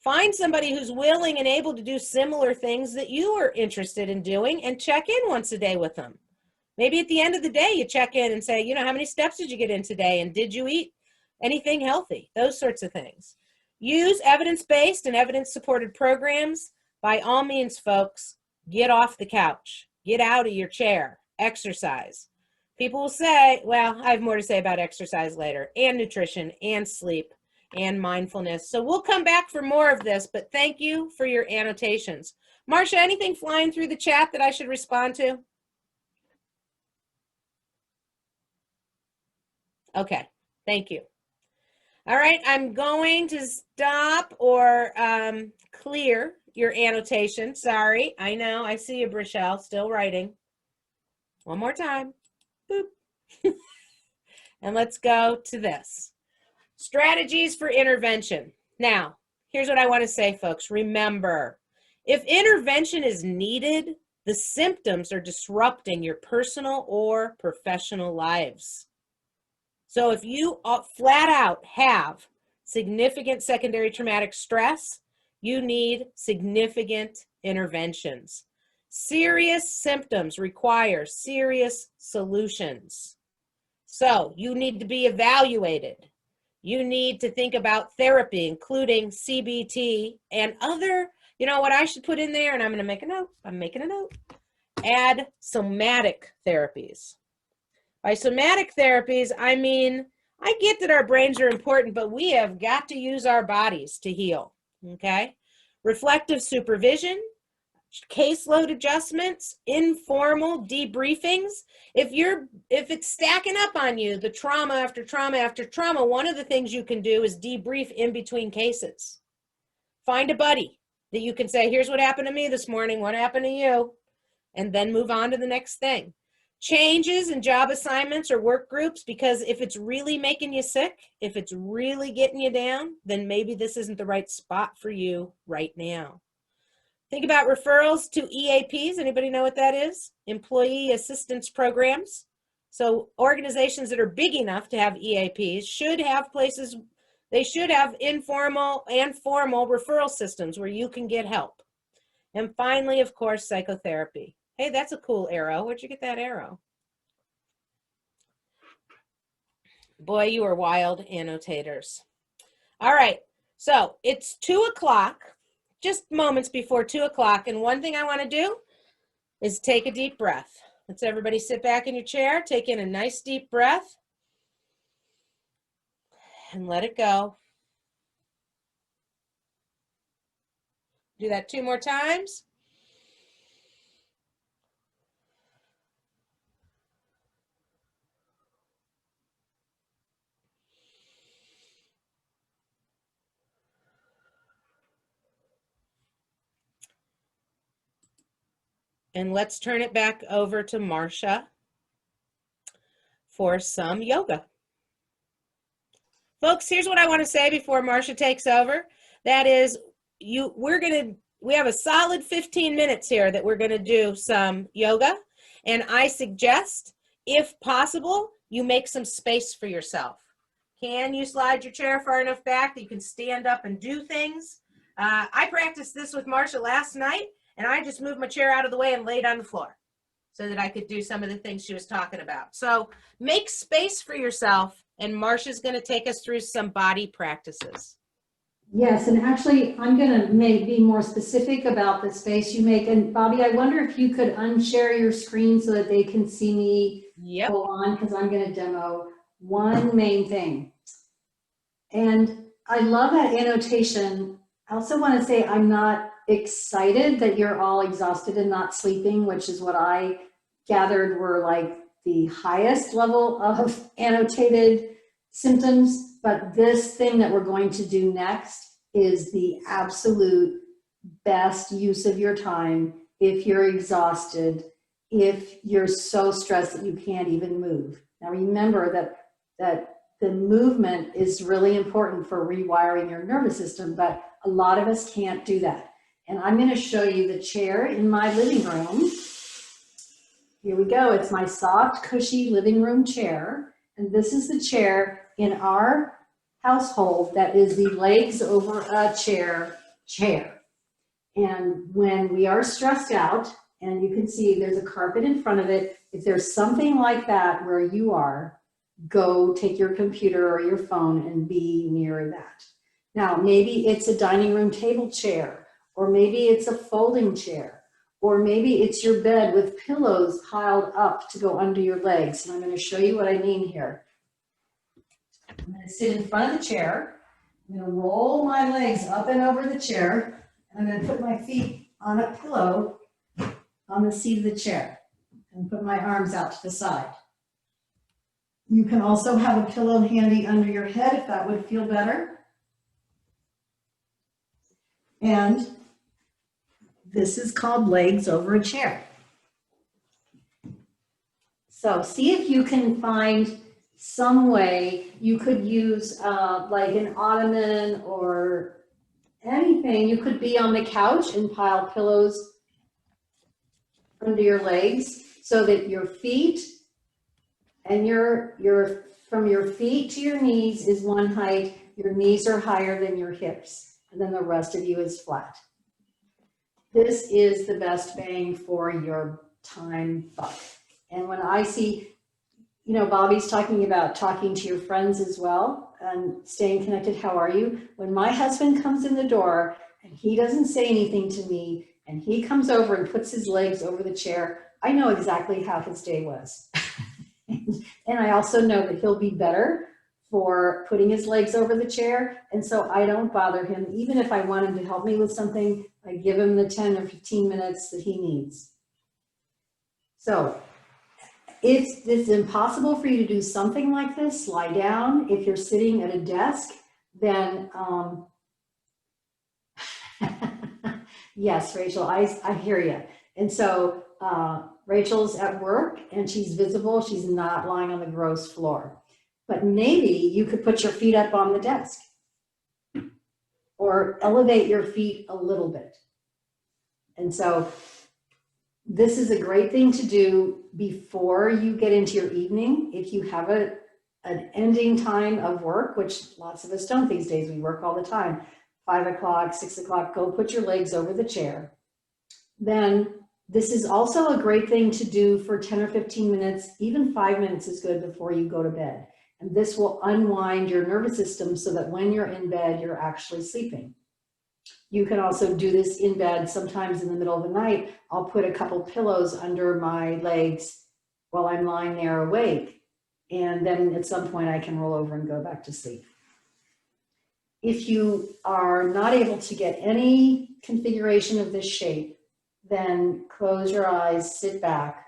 Find somebody who's willing and able to do similar things that you are interested in doing and check in once a day with them. Maybe at the end of the day, you check in and say, you know, how many steps did you get in today? And did you eat anything healthy? Those sorts of things. Use evidence-based and evidence-supported programs. By all means, folks, get off the couch. Get out of your chair. Exercise. People will say, well, I have more to say about exercise later, and nutrition, and sleep, and mindfulness. So we'll come back for more of this, but thank you for your annotations. Marcia, anything flying through the chat that I should respond to? Okay, thank you. All right, I'm going to stop or clear your annotation. Sorry, I know, I see you, Brichelle, still writing. One more time. Boop. And let's go to this. Strategies for intervention. Now, here's what I want to say, folks. Remember, if intervention is needed, the symptoms are disrupting your personal or professional lives. So if you flat out have significant secondary traumatic stress, you need significant interventions. Serious symptoms require serious solutions. So you need to be evaluated. You need to think about therapy, including CBT and other, you know what I should put in there, and I'm going to make a note. I'm making a note. Add somatic therapies. By somatic therapies, I mean, I get that our brains are important, but we have got to use our bodies to heal, okay? Reflective supervision, caseload adjustments, informal debriefings. If it's stacking up on you, the trauma after trauma after trauma, one of the things you can do is debrief in between cases. Find a buddy that you can say, here's what happened to me this morning, what happened to you? And then move on to the next thing. Changes in job assignments or work groups, because if it's really making you sick, if it's really getting you down, then maybe this isn't the right spot for you right now. Think about referrals to EAPs. Anybody know what that is? Employee Assistance Programs. So organizations that are big enough to have EAPs should have places, they should have informal and formal referral systems where you can get help. And finally, of course, psychotherapy. Hey, that's a cool arrow. Where'd you get that arrow? Boy, you are wild annotators. All right, so it's 2 o'clock. Just moments before 2 o'clock. And one thing I want to do is take a deep breath. Let's everybody sit back in your chair, take in a nice deep breath, and let it go. Do that 2 more times. And let's turn it back over to Marcia for some yoga. Folks, here's what I want to say before Marcia takes over. That is, we have a solid 15 minutes here that we're going to do some yoga. And I suggest, if possible, you make some space for yourself. Can you slide your chair far enough back that you can stand up and do things? I practiced this with Marcia last night, and I just moved my chair out of the way and laid on the floor so that I could do some of the things she was talking about. So make space for yourself, and Marcia's going to take us through some body practices. Yes, and actually, I'm going to be more specific about the space you make. And BobbI, I wonder if you could unshare your screen so that they can see me go on, because I'm going to demo one main thing. And I love that annotation. I also want to say I'm not excited that you're all exhausted and not sleeping, which is what I gathered were like the highest level of annotated symptoms. But this thing that we're going to do next is the absolute best use of your time if you're exhausted, if you're so stressed that you can't even move. Now remember that the movement is really important for rewiring your nervous system, but a lot of us can't do that. And I'm going to show you the chair in my living room. Here we go. It's my soft, cushy living room chair. And this is the chair in our household that is the legs over a chair. And when we are stressed out, and you can see there's a carpet in front of it, if there's something like that where you are, go take your computer or your phone and be near that. Now, maybe it's a dining room table chair, or maybe it's a folding chair, or maybe it's your bed with pillows piled up to go under your legs. And I'm going to show you what I mean here. I'm going to sit in front of the chair. I'm going to roll my legs up and over the chair. And I'm going to put my feet on a pillow on the seat of the chair and put my arms out to the side. You can also have a pillow handy under your head if that would feel better. And this is called legs over a chair. So see if you can find some way you could use like an ottoman or anything. You could be on the couch and pile pillows under your legs so that your feet and from your feet to your knees is one height. Your knees are higher than your hips, and then the rest of you is flat. This is the best bang for your time buck. And when I see, you know, BobbI's talking about talking to your friends as well and staying connected. How are you? When my husband comes in the door and he doesn't say anything to me and he comes over and puts his legs over the chair, I know exactly how his day was. And I also know that he'll be better for putting his legs over the chair. And so I don't bother him. Even if I want him to help me with something, I give him the 10 or 15 minutes that he needs. So if it's impossible for you to do something like this, lie down. If you're sitting at a desk, then yes, Rachel, I hear you. And so Rachel's at work and she's visible. She's not lying on the gross floor. But maybe you could put your feet up on the desk or elevate your feet a little bit. And so this is a great thing to do before you get into your evening. If you have an ending time of work, which lots of us don't these days, we work all the time, 5 o'clock, 6 o'clock, go put your legs over the chair. Then this is also a great thing to do for 10 or 15 minutes, even 5 minutes is good before you go to bed. And this will unwind your nervous system so that when you're in bed, you're actually sleeping. You can also do this in bed. Sometimes in the middle of the night, I'll put a couple pillows under my legs while I'm lying there awake. And then at some point I can roll over and go back to sleep. If you are not able to get any configuration of this shape, then close your eyes, sit back.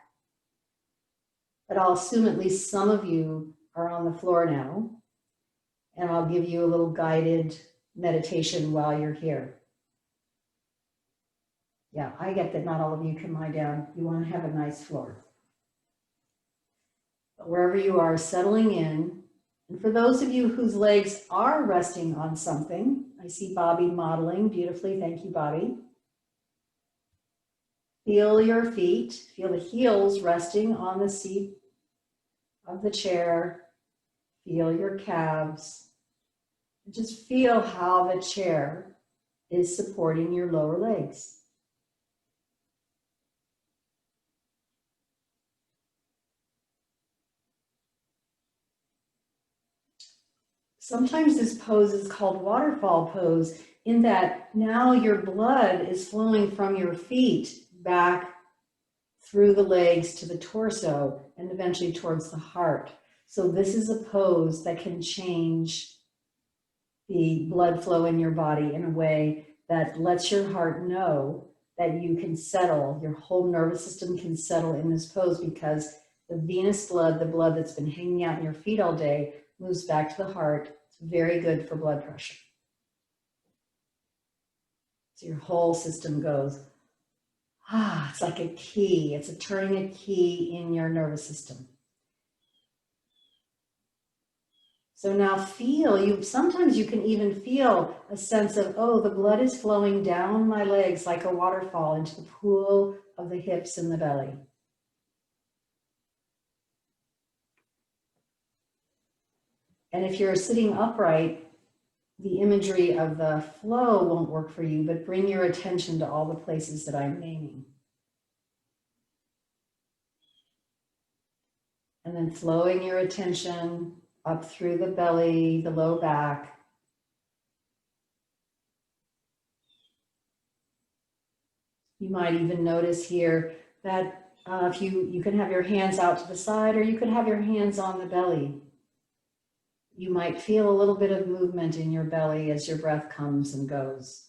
But I'll assume at least some of you are on the floor now, and I'll give you a little guided meditation while you're here. Yeah, I get that not all of you can lie down. You want to have a nice floor. But wherever you are, settling in. And for those of you whose legs are resting on something, I see BobbI modeling beautifully. Thank you, BobbI. Feel your feet, feel the heels resting on the seat of the chair. Feel your calves. Just feel how the chair is supporting your lower legs. Sometimes this pose is called waterfall pose, in that now your blood is flowing from your feet back through the legs to the torso and eventually towards the heart. So this is a pose that can change the blood flow in your body in a way that lets your heart know that you can settle, your whole nervous system can settle in this pose, because the venous blood, the blood that's been hanging out in your feet all day, moves back to the heart. It's very good for blood pressure. So your whole system goes, it's like a key. It's turning a key in your nervous system. So now feel, sometimes you can even feel a sense of, oh, the blood is flowing down my legs like a waterfall into the pool of the hips and the belly. And if you're sitting upright, the imagery of the flow won't work for you, but bring your attention to all the places that I'm naming. And then flowing your attention up through the belly, the low back. You might even notice here that if you can have your hands out to the side, or you could have your hands on the belly. You might feel a little bit of movement in your belly as your breath comes and goes.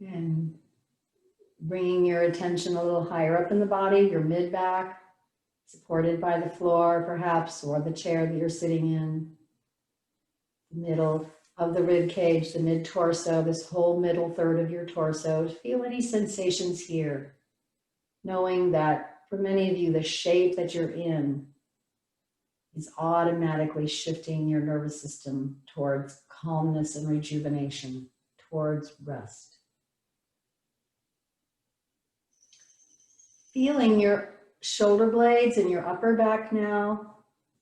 And bringing your attention a little higher up in the body, your mid-back, supported by the floor perhaps, or the chair that you're sitting in. The middle of the rib cage, the mid-torso, this whole middle third of your torso. Feel any sensations here, knowing that for many of you, the shape that you're in is automatically shifting your nervous system towards calmness and rejuvenation, towards rest. Feeling your shoulder blades and your upper back now,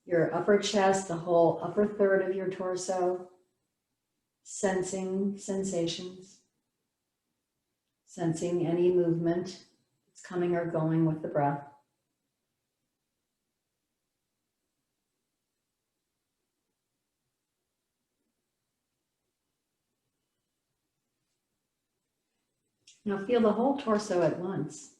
your upper chest, the whole upper third of your torso, sensing sensations, sensing any movement that's coming or going with the breath. Now feel the whole torso at once.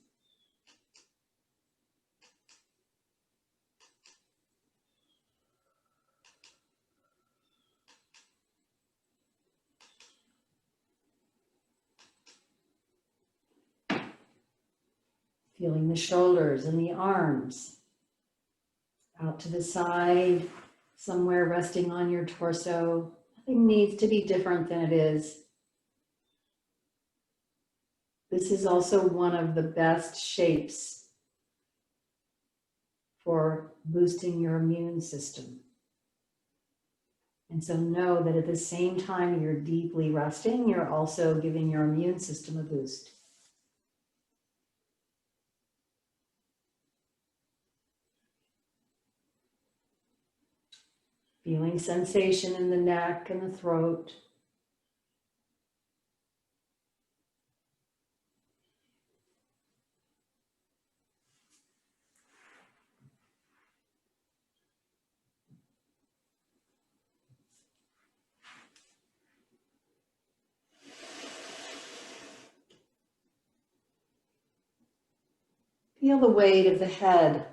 Feeling the shoulders and the arms out to the side, somewhere resting on your torso. Nothing needs to be different than it is. This is also one of the best shapes for boosting your immune system. And so know that at the same time you're deeply resting, you're also giving your immune system a boost. Feeling sensation in the neck and the throat. Feel the weight of the head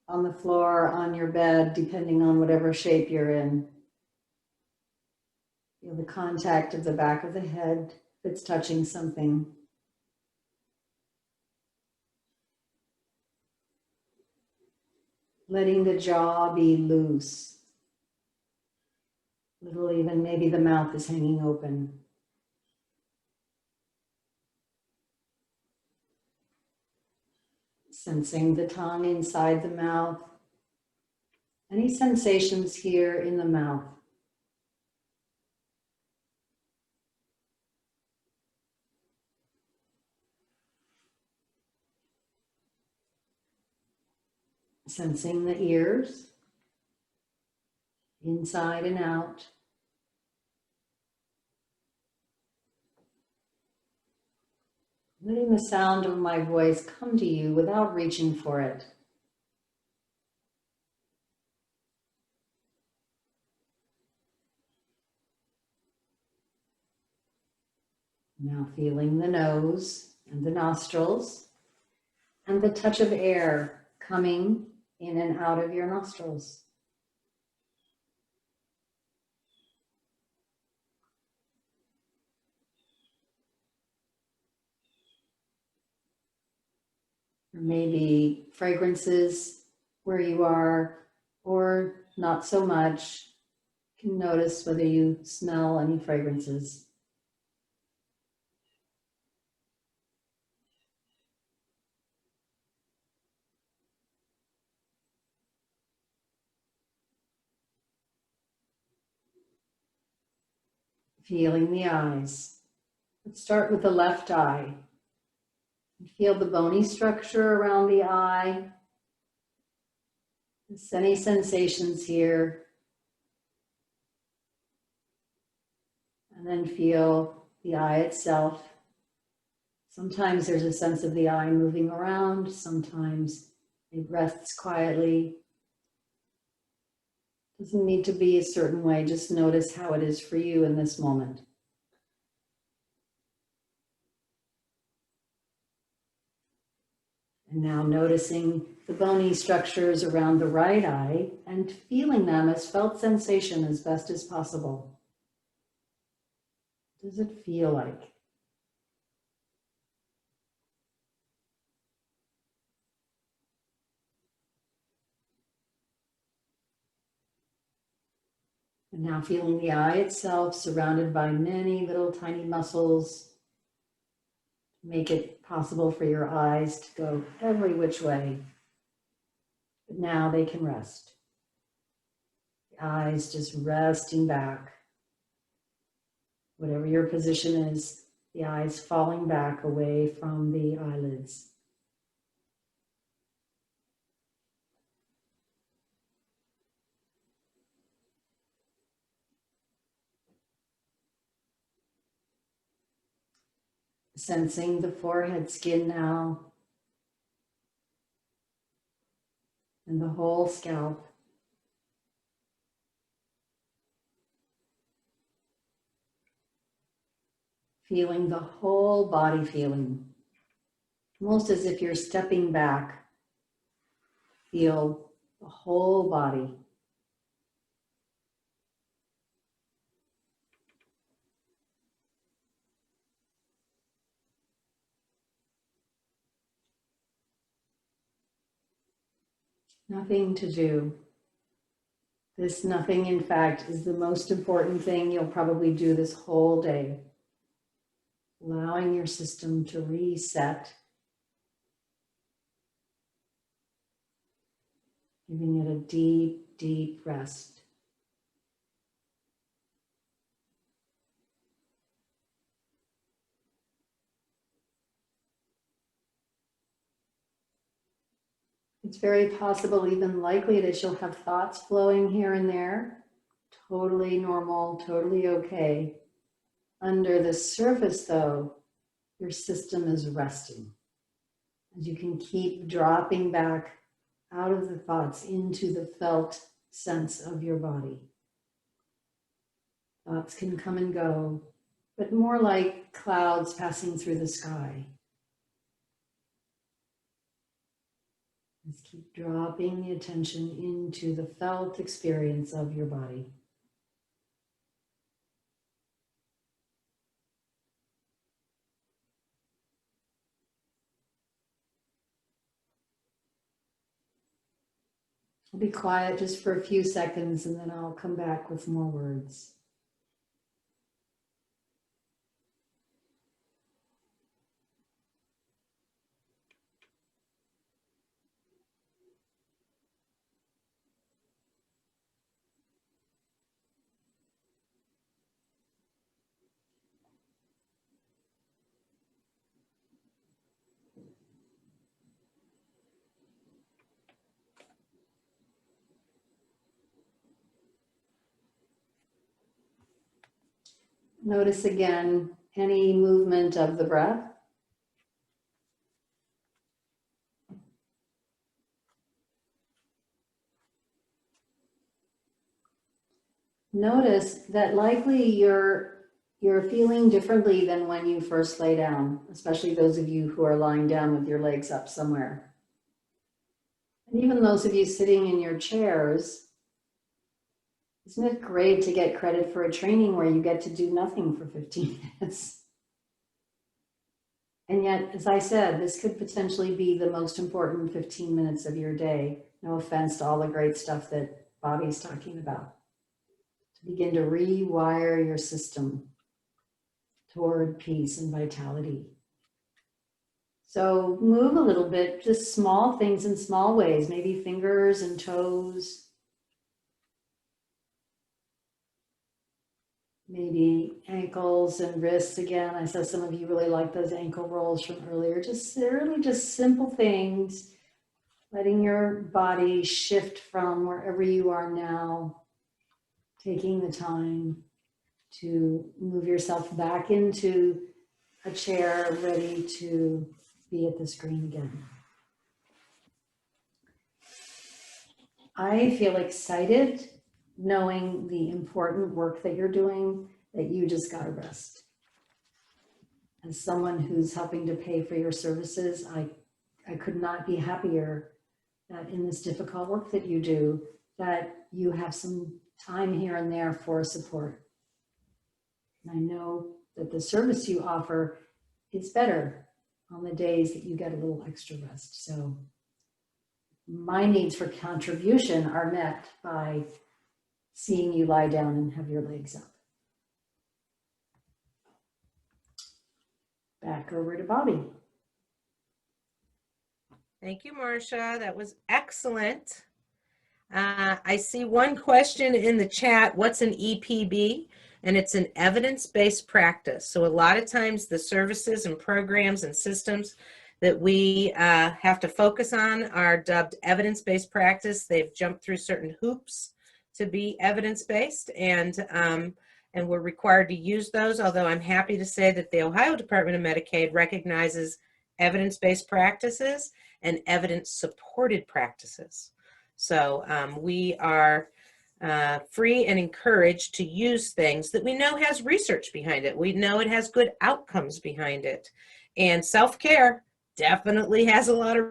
on the floor, on your bed, depending on whatever shape you're in. Feel the contact of the back of the head if it's touching something. Letting the jaw be loose. Little even, maybe the mouth is hanging open. Sensing the tongue inside the mouth. Any sensations here in the mouth? Sensing the ears, inside and out. Letting the sound of my voice come to you without reaching for it. Now feeling the nose and the nostrils and the touch of air coming in and out of your nostrils. Or maybe fragrances where you are, or not so much. You can notice whether you smell any fragrances. Feeling the eyes. Let's start with the left eye. Feel the bony structure around the eye. Any sensations here. And then feel the eye itself. Sometimes there's a sense of the eye moving around. Sometimes it rests quietly. Doesn't need to be a certain way. Just notice how it is for you in this moment. And now noticing the bony structures around the right eye and feeling them as felt sensation as best as possible. What does it feel like? And now feeling the eye itself surrounded by many little tiny muscles. Make it possible for your eyes to go every which way. But now they can rest. The eyes just resting back. Whatever your position is, the eyes falling back away from the eyelids. Sensing the forehead skin now and the whole scalp. Feeling the whole body feeling, almost as if you're stepping back. Feel the whole body. Nothing to do. This nothing, in fact, is the most important thing you'll probably do this whole day. Allowing your system to reset. Giving it a deep, deep rest. It's very possible, even likely, that you'll have thoughts flowing here and there. Totally normal, totally okay. Under the surface, though, your system is resting. As you can keep dropping back out of the thoughts into the felt sense of your body. Thoughts can come and go, but more like clouds passing through the sky. Just keep dropping the attention into the felt experience of your body. I'll be quiet just for a few seconds and then I'll come back with more words. Notice again any movement of the breath. Notice that likely you're feeling differently than when you first lay down, especially those of you who are lying down with your legs up somewhere. And even those of you sitting in your chairs, isn't it great to get credit for a training where you get to do nothing for 15 minutes? And yet, as I said, this could potentially be the most important 15 minutes of your day. No offense to all the great stuff that BobbI's talking about. To begin to rewire your system toward peace and vitality. So move a little bit, just small things in small ways, maybe fingers and toes. Maybe ankles and wrists again. I saw some of you really like those ankle rolls from earlier. They're really just simple things, letting your body shift from wherever you are now, taking the time to move yourself back into a chair, ready to be at the screen again. I feel excited knowing the important work that you're doing, that you just got to rest. As someone who's helping to pay for your services, I could not be happier that in this difficult work that you do, that you have some time here and there for support. And I know that the service you offer is better on the days that you get a little extra rest. So my needs for contribution are met by seeing you lie down and have your legs up. Back over to BobbI. Thank you, Marcia. That was excellent. I see one question in the chat. What's an EPB? And it's an evidence-based practice. So a lot of times the services and programs and systems that we have to focus on are dubbed evidence-based practice. They've jumped through certain hoops to be evidence-based. And and we're required to use those, although I'm happy to say that the Ohio Department of Medicaid recognizes evidence-based practices and evidence-supported practices. So we are free and encouraged to use things that we know has research behind it. We know it has good outcomes behind it. And self-care definitely has a lot of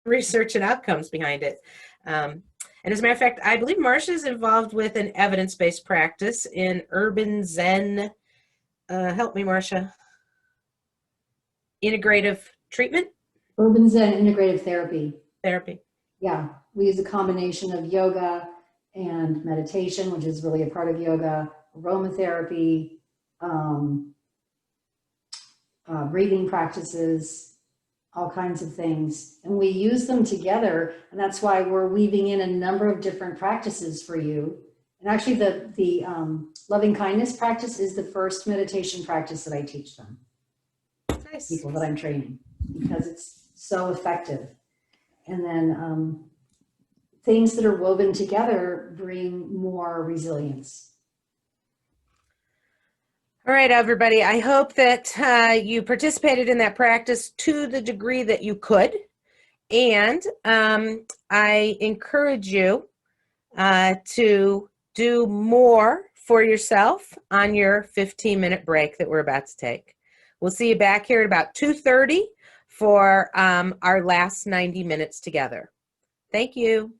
research and outcomes behind it. And as a matter of fact, I believe Marcia is involved with an evidence-based practice in urban Zen, help me, Marcia, integrative treatment? Urban Zen integrative therapy. Therapy. Yeah, we use a combination of yoga and meditation, which is really a part of yoga, aromatherapy, breathing practices, all kinds of things. And we use them together. And that's why we're weaving in a number of different practices for you. And actually the loving kindness practice is the first meditation practice that I teach them. Nice. People that I'm training, because it's so effective. And then things that are woven together bring more resilience. All right, everybody. I hope that you participated in that practice to the degree that you could. And I encourage you to do more for yourself on your 15-minute break that we're about to take. We'll see you back here at about 2:30 for our last 90 minutes together. Thank you.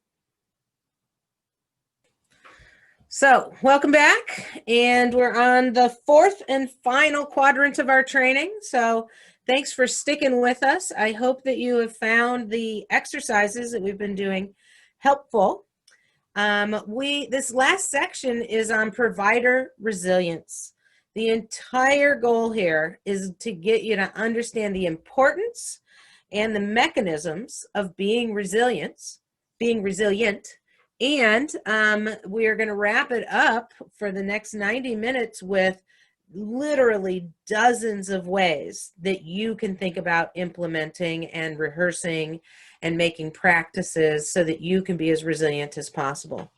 So welcome back, and we're on the fourth and final quadrant of our training. So thanks for sticking with us. I hope that you have found the exercises that we've been doing helpful. This last section is on provider resilience. The entire goal here is to get you to understand the importance and the mechanisms of being resilient. And we are going to wrap it up for the next 90 minutes with literally dozens of ways that you can think about implementing and rehearsing and making practices so that you can be as resilient as possible.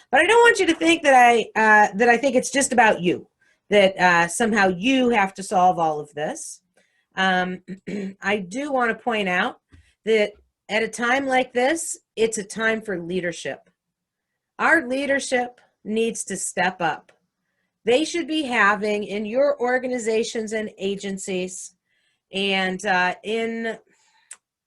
But I don't want you to think that I think it's just about you, that somehow you have to solve all of this. I do want to point out that at a time like this, it's a time for leadership. Our leadership needs to step up. They should be having in your organizations and agencies and in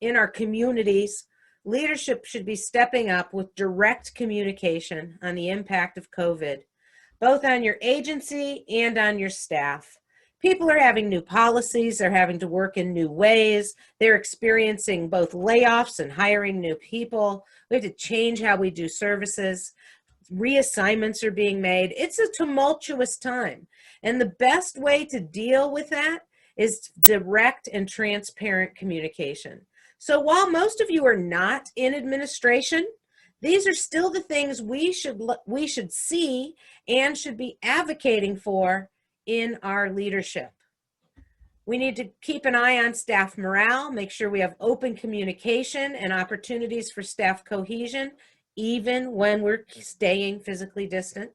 our communities, leadership should be stepping up with direct communication on the impact of COVID, both on your agency and on your staff. People are having new policies, they're having to work in new ways, they're experiencing both layoffs and hiring new people. We have to change how we do services. Reassignments are being made. It's a tumultuous time. And the best way to deal with that is direct and transparent communication. So while most of you are not in administration, these are still the things we should see and should be advocating for in our leadership. We need to keep an eye on staff morale, make sure we have open communication and opportunities for staff cohesion, even when we're staying physically distant.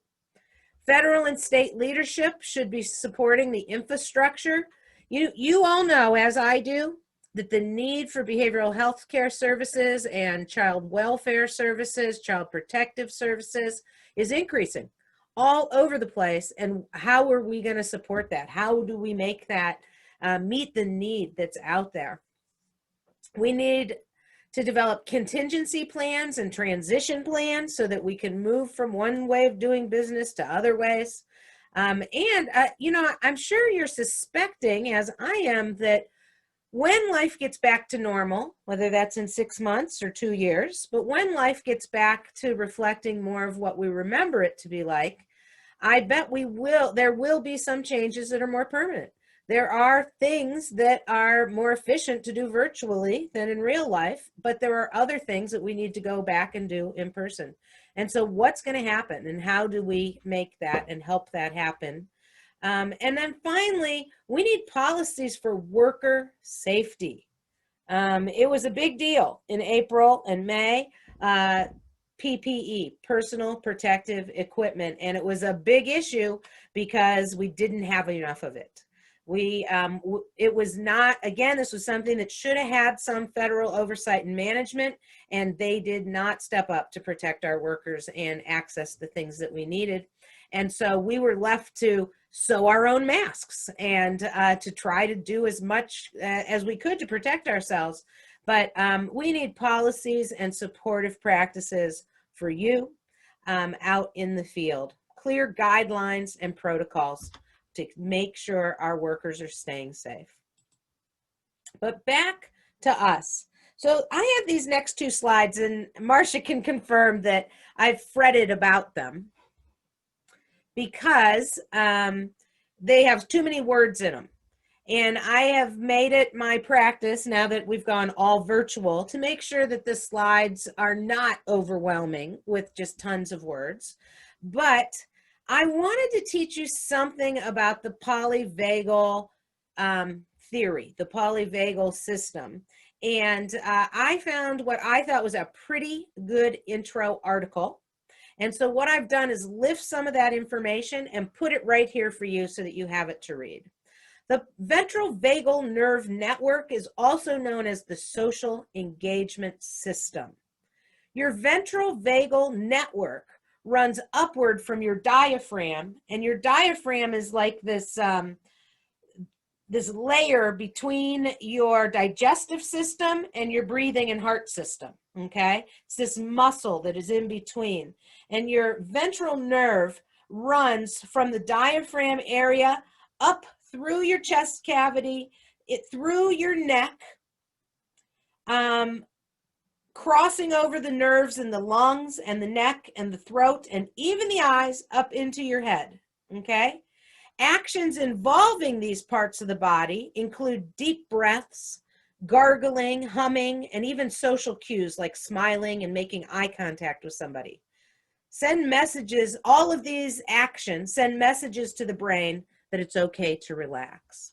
Federal and state leadership should be supporting the infrastructure. You all know, as I do, that the need for behavioral health care services and child welfare services, child protective services is increasing all over the place. And how are we going to support that? How do we make that meet the need that's out there? We need to develop contingency plans and transition plans so that we can move from one way of doing business to other ways. You know, I'm sure you're suspecting, as I am, that when life gets back to normal, whether that's in 6 months or 2 years, but when life gets back to reflecting more of what we remember it to be like, I bet there will be some changes that are more permanent. There are things that are more efficient to do virtually than in real life, but there are other things that we need to go back and do in person. And so what's going to happen, and how do we make that and help that happen? And then finally, we need policies for worker safety. It was a big deal in April and May. PPE, personal protective equipment, and it was a big issue because we didn't have enough of it. It was not, again, this was something that should have had some federal oversight and management, and they did not step up to protect our workers and access the things that we needed. And so we were left to sew our own masks and to try to do as much as we could to protect ourselves. But we need policies and supportive practices for you out in the field, clear guidelines and protocols to make sure our workers are staying safe. But back to us. So I have these next two slides, and Marcia can confirm that I've fretted about them because they have too many words in them. And I have made it my practice, now that we've gone all virtual, to make sure that the slides are not overwhelming with just tons of words. But I wanted to teach you something about the polyvagal theory, the polyvagal system. And I found what I thought was a pretty good intro article. And so what I've done is lift some of that information and put it right here for you so that you have it to read. The ventral vagal nerve network is also known as the social engagement system. Your ventral vagal network runs upward from your diaphragm, and your diaphragm is like this, this layer between your digestive system and your breathing and heart system, okay? It's this muscle that is in between. And your ventral nerve runs from the diaphragm area up through your chest cavity, through your neck, crossing over the nerves in the lungs and the neck and the throat and even the eyes up into your head, okay? Actions involving these parts of the body include deep breaths, gargling, humming, and even social cues like smiling and making eye contact with somebody. Send messages, all of these actions send messages to the brain that it's okay to relax.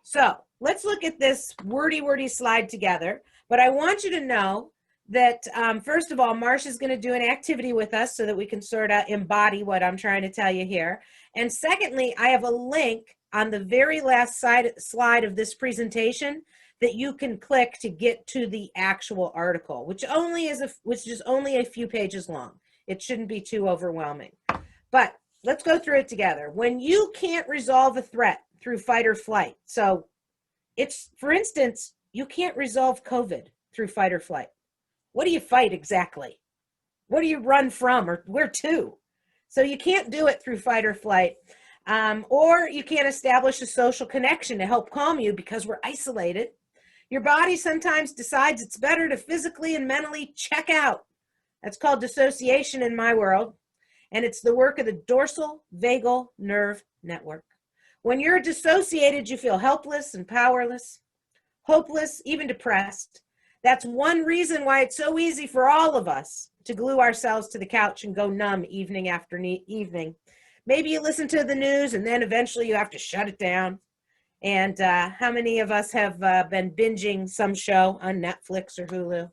So let's look at this wordy slide together. But I want you to know that, first of all, Marcia's going to do an activity with us so that we can sort of embody what I'm trying to tell you here. And secondly, I have a link on the very last slide of this presentation that you can click to get to the actual article, which is only a few pages long. It shouldn't be too overwhelming. But let's go through it together. When you can't resolve a threat through fight or flight, so it's, for instance, you can't resolve COVID through fight or flight. What do you fight exactly? What do you run from, or where to? So you can't do it through fight or flight. Or you can't establish a social connection to help calm you because we're isolated. Your body sometimes decides it's better to physically and mentally check out. That's called dissociation in my world. And it's the work of the dorsal vagal nerve network. When you're dissociated, you feel helpless and powerless, hopeless, even depressed. That's one reason why it's so easy for all of us to glue ourselves to the couch and go numb evening after evening. Maybe you listen to the news and then eventually you have to shut it down. And how many of us have been binging some show on Netflix or Hulu?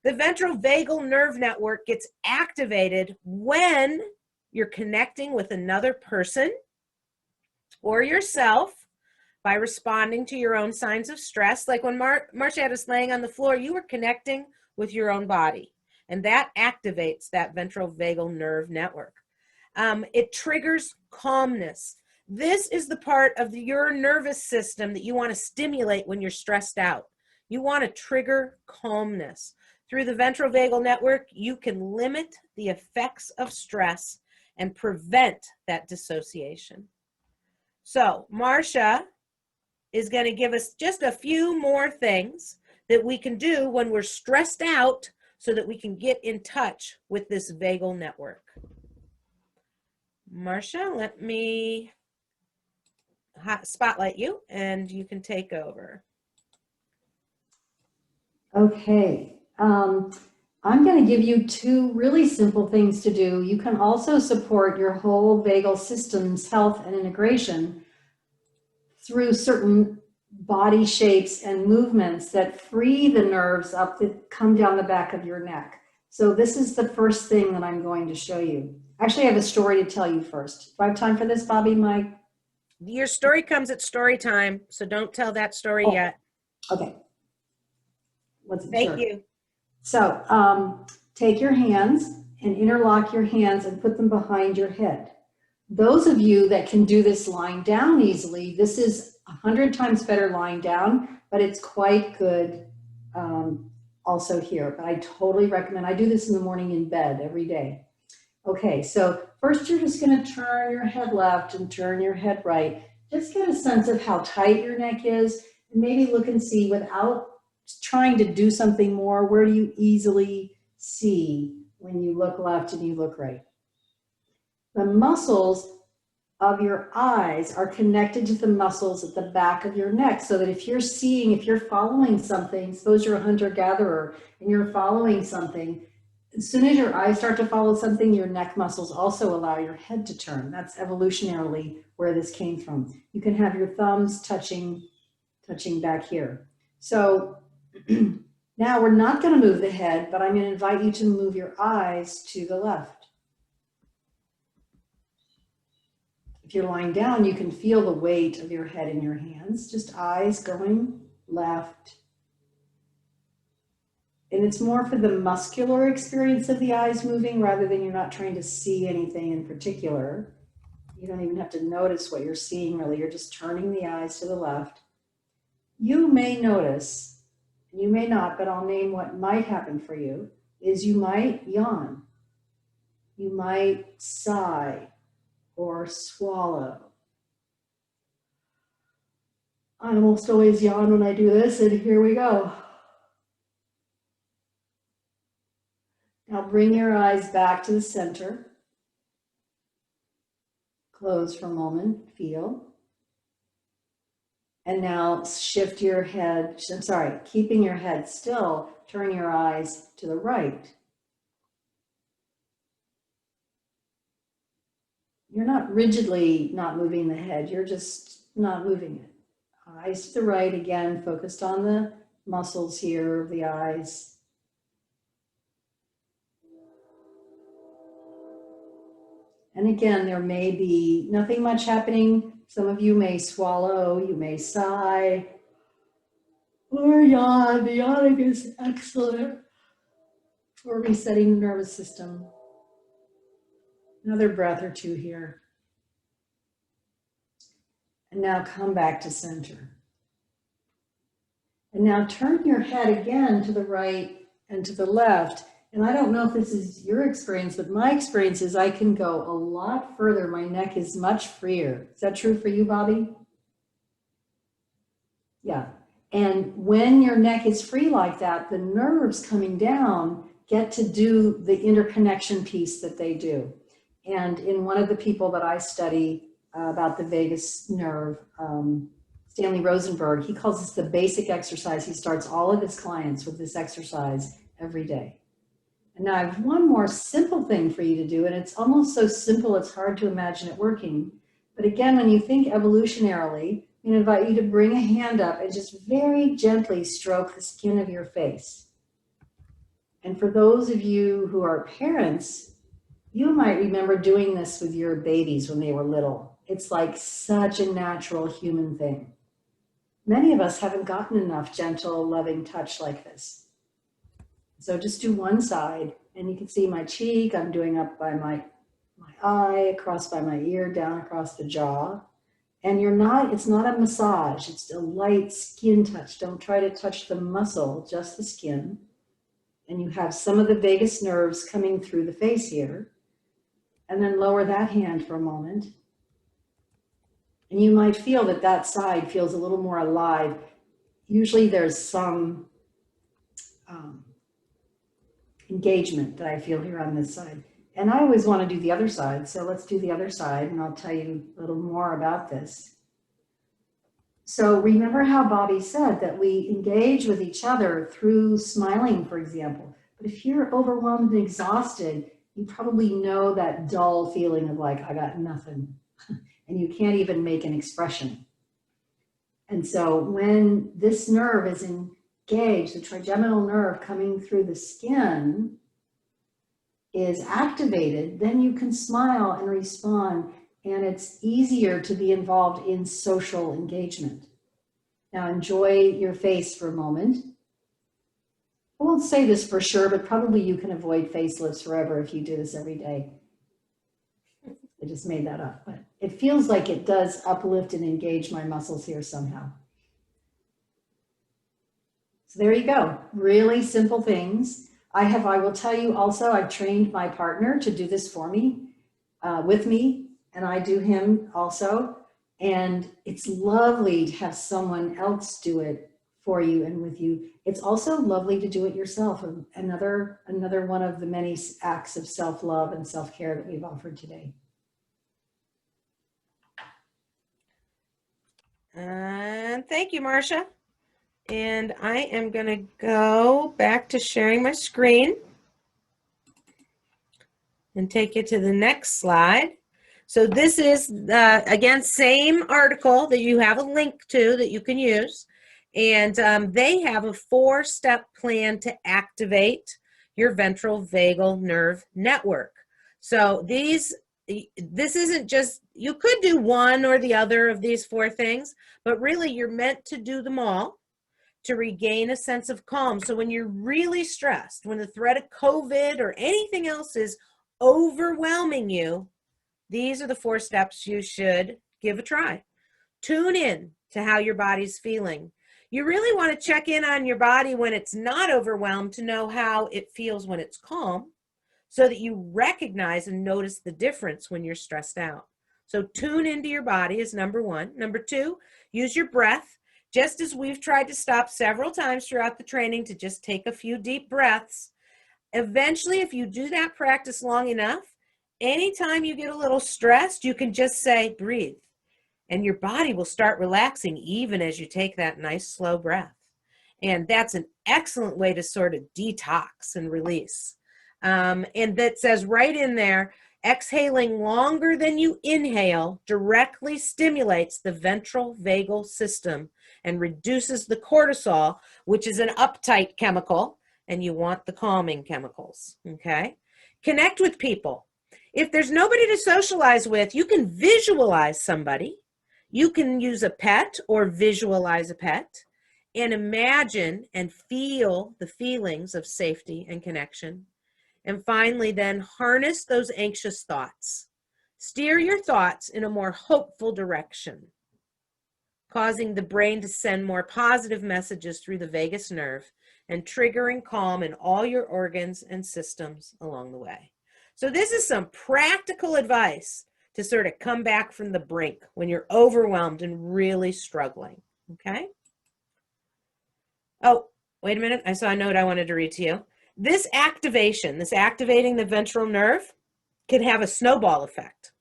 The ventral vagal nerve network gets activated when you're connecting with another person or yourself by responding to your own signs of stress. Like when Marcia had us laying on the floor, you were connecting with your own body, and that activates that ventral vagal nerve network. It triggers calmness. This is the part of your nervous system that you want to stimulate when you're stressed out. You want to trigger calmness. Through the ventral vagal network, you can limit the effects of stress and prevent that dissociation. So Marcia is going to give us just a few more things that we can do when we're stressed out so that we can get in touch with this vagal network. Marcia, let me spotlight you and you can take over. Okay. I'm going to give you two really simple things to do. You can also support your whole vagal system's health and integration through certain body shapes and movements that free the nerves up that come down the back of your neck. So this is the first thing that I'm going to show you. Actually, I have a story to tell you first. Do I have time for this, BobbI, Mike? Your story comes at story time, so don't tell that story Oh, yet. okay. Thank you. So take your hands and interlock your hands and put them behind your head. Those of you that can do this lying down easily, this is 100 times better lying down, but it's quite good also here. But I totally recommend, I do this in the morning in bed every day. Okay, so first you're just going to turn your head left and turn your head right. Just get a sense of how tight your neck is, and maybe look and see, without trying to do something more, where do you easily see when you look left and you look right. The muscles of your eyes are connected to the muscles at the back of your neck, so that if you're seeing, if you're following something, suppose you're a hunter-gatherer and you're following something, as soon as your eyes start to follow something, your neck muscles also allow your head to turn. That's evolutionarily where this came from. You can have your thumbs touching back here. So now we're not going to move the head, but I'm going to invite you to move your eyes to the left. If you're lying down, you can feel the weight of your head in your hands, just eyes going left. And it's more for the muscular experience of the eyes moving, rather than you're not trying to see anything in particular. You don't even have to notice what you're seeing, really. You're just turning the eyes to the left. You may notice, you may not, but I'll name what might happen for you, is you might yawn. You might sigh or swallow. I almost always yawn when I do this, and here we go. Now bring your eyes back to the center. Close for a moment, feel. And now shift your head, keeping your head still, turn your eyes to the right. You're not rigidly not moving the head, you're just not moving it. Eyes to the right again, focused on the muscles here of the eyes. And again, there may be nothing much happening. Some of you may swallow, you may sigh, or yawn. The yawning is excellent for resetting the nervous system. Another breath or two here. And now come back to center. And now turn your head again to the right and to the left. And I don't know if this is your experience, but my experience is I can go a lot further. My neck is much freer. Is that true for you, BobbI? Yeah. And when your neck is free like that, the nerves coming down get to do the interconnection piece that they do. And in one of the people that I study about the vagus nerve, Stanley Rosenberg, he calls this the basic exercise. He starts all of his clients with this exercise every day. And now I have one more simple thing for you to do, and it's almost so simple it's hard to imagine it working. But again, when you think evolutionarily, I'm going to invite you to bring a hand up and just very gently stroke the skin of your face. And for those of you who are parents, you might remember doing this with your babies when they were little. It's like such a natural human thing. Many of us haven't gotten enough gentle, loving touch like this. So just do one side, and you can see my cheek. I'm doing up by my eye, across by my ear, down across the jaw. And it's not a massage, it's a light skin touch. Don't try to touch the muscle, just the skin. And you have some of the vagus nerves coming through the face here. And then lower that hand for a moment. And you might feel that that side feels a little more alive. Usually there's some engagement that I feel here on this side. And I always want to do the other side, so let's do the other side, and I'll tell you a little more about this. So remember how BobbI said that we engage with each other through smiling, for example. But if you're overwhelmed and exhausted, you probably know that dull feeling of like, I got nothing, and you can't even make an expression. And so when this nerve is engaged, the trigeminal nerve coming through the skin, is activated, then you can smile and respond, and it's easier to be involved in social engagement. Now enjoy your face for a moment. I won't say this for sure, but probably you can avoid facelifts forever if you do this every day. I just made that up, but it feels like it does uplift and engage my muscles here somehow. So there you go. Really simple things. I will tell you also, I've trained my partner to do this for me, with me, and I do him also. And it's lovely to have someone else do it for you and with you. It's also lovely to do it yourself. Another one of the many acts of self-love and self-care that we've offered today. And thank you, Marcia. And I am going to go back to sharing my screen and take you to the next slide. So this is, again, same article that you have a link to that you can use. And they have a 4-step plan to activate your ventral vagal nerve network. So this isn't just, you could do one or the other of these 4 things, but really you're meant to do them all to regain a sense of calm. So when you're really stressed, when the threat of COVID or anything else is overwhelming you, these are the 4 steps you should give a try. Tune in to how your body's feeling. You really want to check in on your body when it's not overwhelmed to know how it feels when it's calm, so that you recognize and notice the difference when you're stressed out. So tune into your body is number 1. Number 2, use your breath. Just as we've tried to stop several times throughout the training to just take a few deep breaths. Eventually, if you do that practice long enough, anytime you get a little stressed, you can just say, breathe. And your body will start relaxing even as you take that nice slow breath. And that's an excellent way to sort of detox and release. And that says right in there, exhaling longer than you inhale directly stimulates the ventral vagal system and reduces the cortisol, which is an uptight chemical, and you want the calming chemicals, okay? Connect with people. If there's nobody to socialize with, you can visualize somebody. You can use a pet or visualize a pet and imagine and feel the feelings of safety and connection. And finally, then harness those anxious thoughts. Steer your thoughts in a more hopeful direction, causing the brain to send more positive messages through the vagus nerve and triggering calm in all your organs and systems along the way. So this is some practical advice to sort of come back from the brink when you're overwhelmed and really struggling, okay? Oh, wait a minute. I saw a note I wanted to read to you. This activating the ventral nerve can have a snowball effect.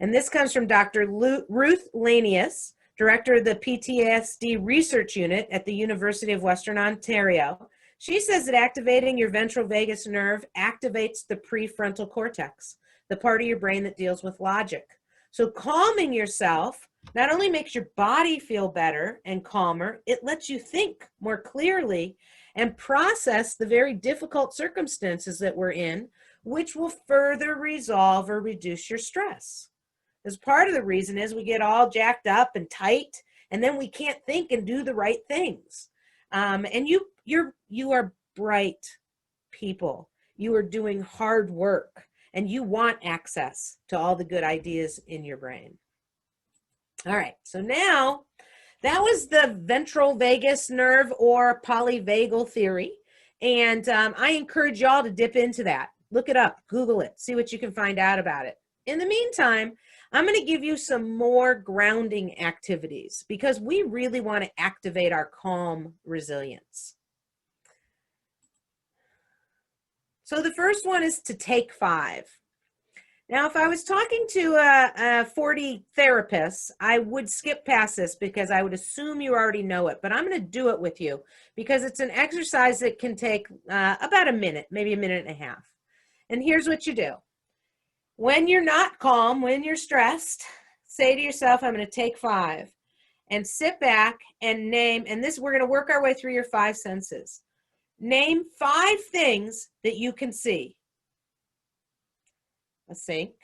And this comes from Dr. Ruth Lanius, director of the PSY.D research unit at the University of Western Ontario. She says that activating your ventral vagus nerve activates the prefrontal cortex, the part of your brain that deals with logic. So calming yourself not only makes your body feel better and calmer, it lets you think more clearly and process the very difficult circumstances that we're in, which will further resolve or reduce your stress. As part of the reason is we get all jacked up and tight, and then we can't think and do the right things. And you are bright people. You are doing hard work, and you want access to all the good ideas in your brain. All right, so now that was the ventral vagus nerve or polyvagal theory. And I encourage y'all to dip into that. Look it up, Google it, see what you can find out about it. In the meantime, I'm going to give you some more grounding activities because we really want to activate our calm resilience. So the first one is to take 5. Now, if I was talking to 40 therapists, I would skip past this because I would assume you already know it, but I'm going to do it with you because it's an exercise that can take about a minute, maybe a minute and a half. And here's what you do. When you're not calm, when you're stressed, say to yourself, I'm going to take 5 and sit back and name, and this, we're going to work our way through your 5 senses. Name 5 things that you can see. a sink,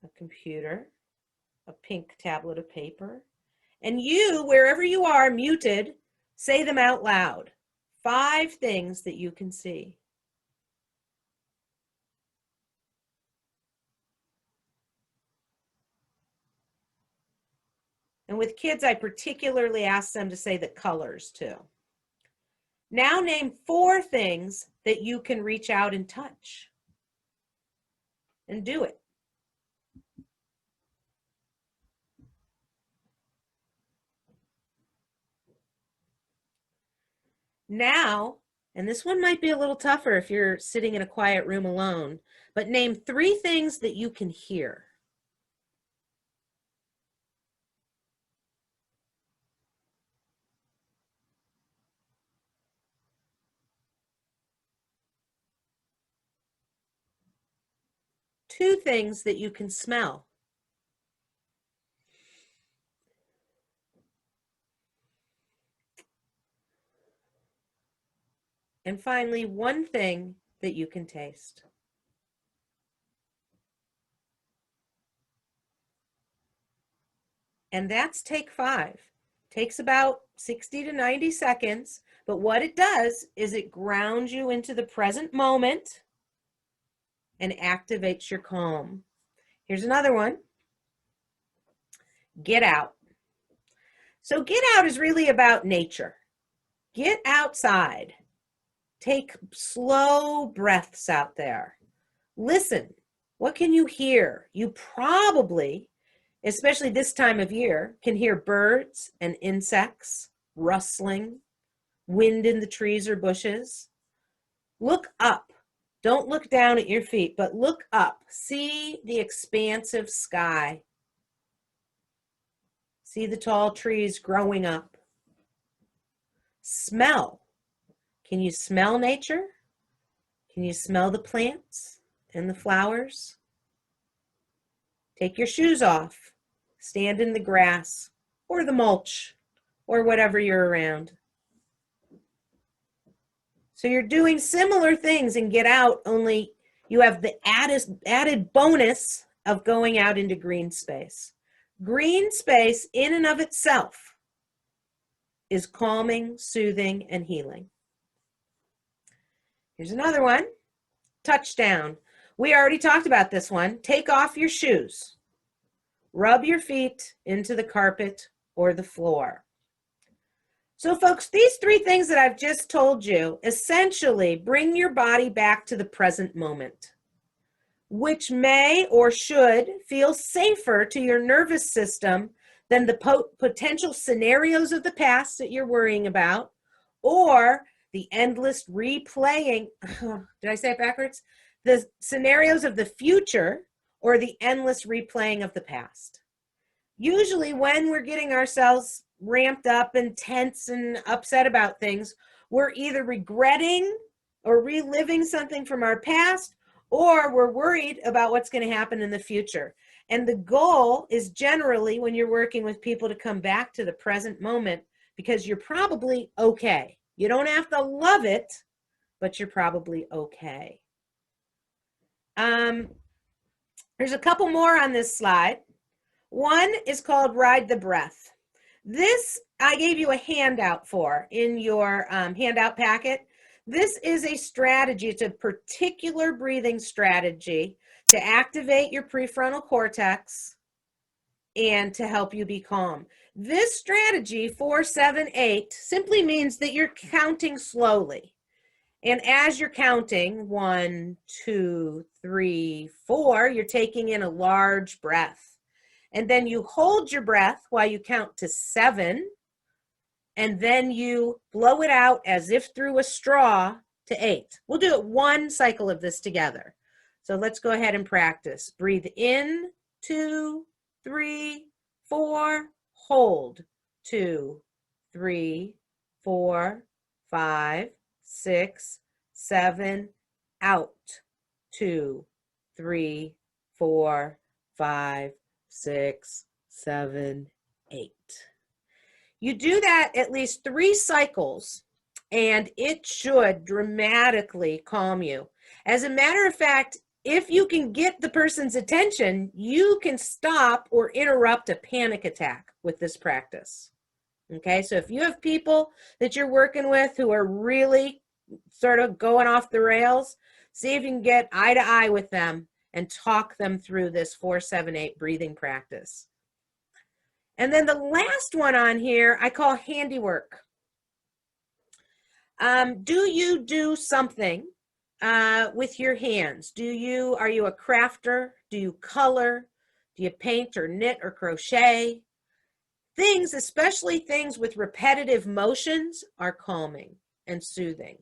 a computer, a pink tablet of paper. And you, wherever you are, muted, say them out loud. 5 things that you can see. And with kids, I particularly ask them to say the colors too. Now name 4 things that you can reach out and touch. And do it. Now, and this one might be a little tougher if you're sitting in a quiet room alone, but name 3 things that you can hear. Two things that you can smell. And finally, 1 thing that you can taste. And that's take 5. Takes about 60 to 90 seconds, but what it does is it grounds you into the present moment and activates your calm. Here's another one. Get out. So get out is really about nature. Get outside. Take slow breaths out there. Listen. What can you hear? You probably, especially this time of year, can hear birds and insects, rustling, wind in the trees or bushes. Look up. Don't look down at your feet, but look up. See the expansive sky. See the tall trees growing up. Smell. Can you smell nature? Can you smell the plants and the flowers? Take your shoes off. Stand in the grass or the mulch or whatever you're around. So you're doing similar things and get out, only you have the added bonus of going out into green space. Green space in and of itself is calming, soothing, and healing. Here's another one. Touchdown. We already talked about this one. Take off your shoes. Rub your feet into the carpet or the floor. So folks, these 3 things that I've just told you essentially bring your body back to the present moment, which may or should feel safer to your nervous system than the potential scenarios of the past that you're worrying about, or the endless replaying, did I say it backwards? The scenarios of the future or the endless replaying of the past. Usually when we're getting ourselves ramped up and tense and upset about things, we're either regretting or reliving something from our past, or we're worried about what's going to happen in the future. And the goal is generally, when you're working with people, to come back to the present moment, because you're probably okay. You don't have to love it, but you're probably okay. There's a couple more on this slide. One is called Ride the Breath. This I gave you a handout for in your handout packet. This is a strategy. It's a particular breathing strategy to activate your prefrontal cortex and to help you be calm. This strategy, 4, 7, 8, simply means that you're counting slowly. And as you're counting, 1, 2, 3, 4, you're taking in a large breath. And then you hold your breath while you count to 7. And then you blow it out as if through a straw to 8. We'll do it 1 cycle of this together. So let's go ahead and practice. Breathe in, 2, 3, 4, hold, 2, 3, 4, 5, 6, 7, out, 2, 3, 4, 5, 6, 7, 8. You do that at least 3 cycles, and it should dramatically calm you. As a matter of fact, if you can get the person's attention, you can stop or interrupt a panic attack with this practice. Okay, so if you have people that you're working with who are really sort of going off the rails, see if you can get eye to eye with them and talk them through this 4-7-8 breathing practice. And then the last one on here, I call handiwork. Do you do something with your hands? Are you a crafter? Do you color? Do you paint or knit or crochet? Things, especially things with repetitive motions, are calming and soothing.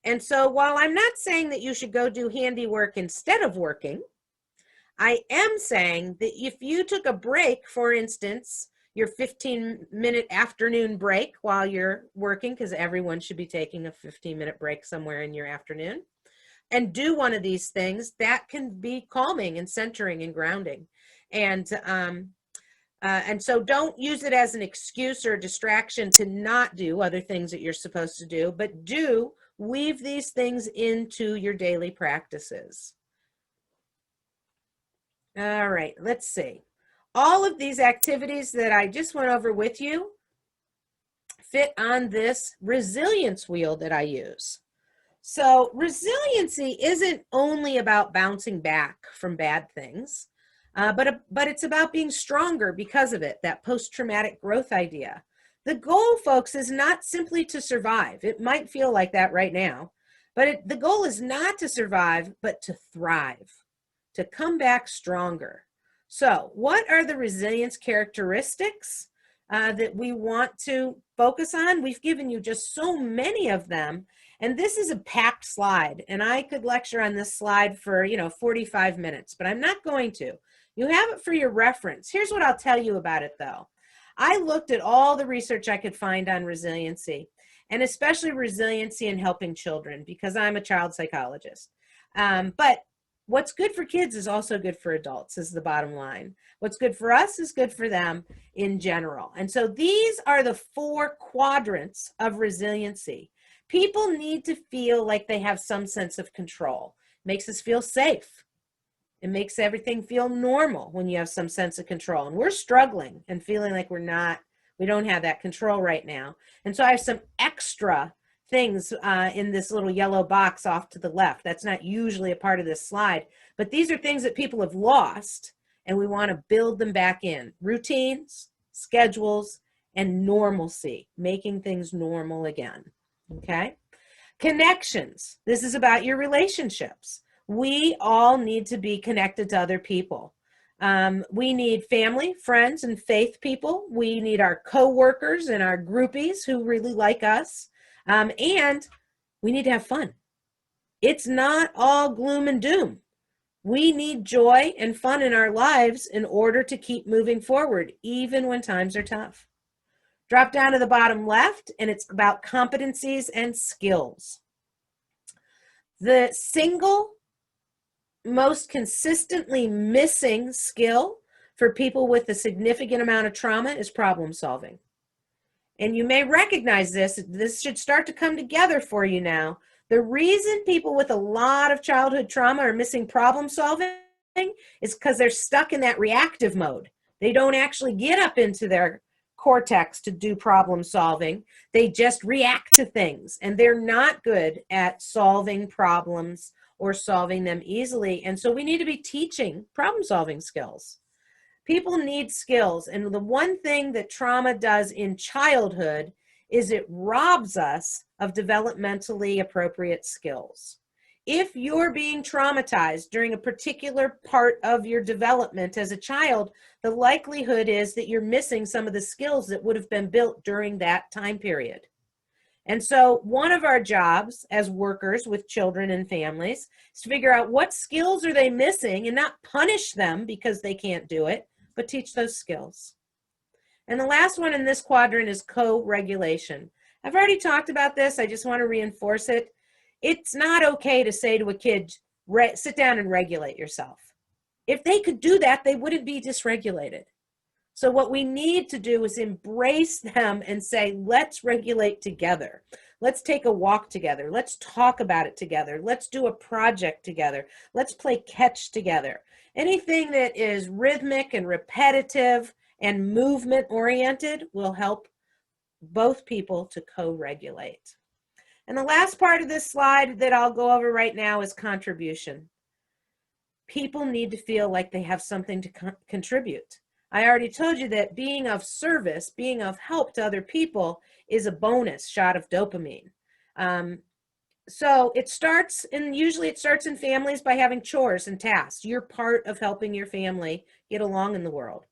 And so while I'm not saying that you should go do handiwork instead of working, I am saying that if you took a break, for instance, your 15-minute afternoon break while you're working, because everyone should be taking a 15-minute break somewhere in your afternoon, and do one of these things, that can be calming and centering and grounding. And so don't use it as an excuse or distraction to not do other things that you're supposed to do, but do weave these things into your daily practices. All right, let's see. All of these activities that I just went over with you fit on this resilience wheel that I use. So resiliency isn't only about bouncing back from bad things, but it's about being stronger because of it, that post-traumatic growth idea. The goal, folks, is not simply to survive. It might feel like that right now, but the goal is not to survive, but to thrive, to come back stronger. So what are the resilience characteristics that we want to focus on? We've given you just so many of them, and this is a packed slide, and I could lecture on this slide for 45 minutes, but I'm not going to. You have it for your reference. Here's what I'll tell you about it, though. I looked at all the research I could find on resiliency, and especially resiliency in helping children, because I'm a child psychologist. But what's good for kids is also good for adults, is the bottom line. What's good for us is good for them in general. And so these are the 4 quadrants of resiliency. People need to feel like they have some sense of control. It makes us feel safe. It makes everything feel normal when you have some sense of control. And we're struggling and feeling like we don't have that control right now. And so I have some extra things in this little yellow box off to the left. That's not usually a part of this slide, but these are things that people have lost, and we want to build them back in. Routines, schedules, and normalcy, making things normal again. Okay? Connections. This is about your relationships. We all need to be connected to other people. We need family, friends, and faith people. We need our co-workers and our groupies who really like us. And we need to have fun. It's not all gloom and doom. We need joy and fun in our lives in order to keep moving forward, even when times are tough. Drop down to the bottom left, and it's about competencies and skills. The single most consistently missing skill for people with a significant amount of trauma is problem solving. And you may recognize this. This should start to come together for you now. The reason people with a lot of childhood trauma are missing problem solving is because they're stuck in that reactive mode. They don't actually get up into their cortex to do problem solving. They just react to things, and they're not good at solving problems or solving them easily. And so we need to be teaching problem solving skills. People need skills. And the one thing that trauma does in childhood is it robs us of developmentally appropriate skills. If you're being traumatized during a particular part of your development as a child, the likelihood is that you're missing some of the skills that would have been built during that time period. And so one of our jobs as workers with children and families is to figure out what skills are they missing and not punish them because they can't do it, but teach those skills. And the last one in this quadrant is co-regulation. I've already talked about this. I just want to reinforce it. It's not okay to say to a kid, sit down and regulate yourself. If they could do that, they wouldn't be dysregulated. So what we need to do is embrace them and say, let's regulate together. Let's take a walk together. Let's talk about it together. Let's do a project together. Let's play catch together. Anything that is rhythmic and repetitive and movement oriented will help both people to co-regulate. And the last part of this slide that I'll go over right now is contribution. People need to feel like they have something to contribute. I already told you that being of service, being of help to other people is a bonus shot of dopamine. So it starts, and usually it starts in families by having chores and tasks. You're part of helping your family get along in the world.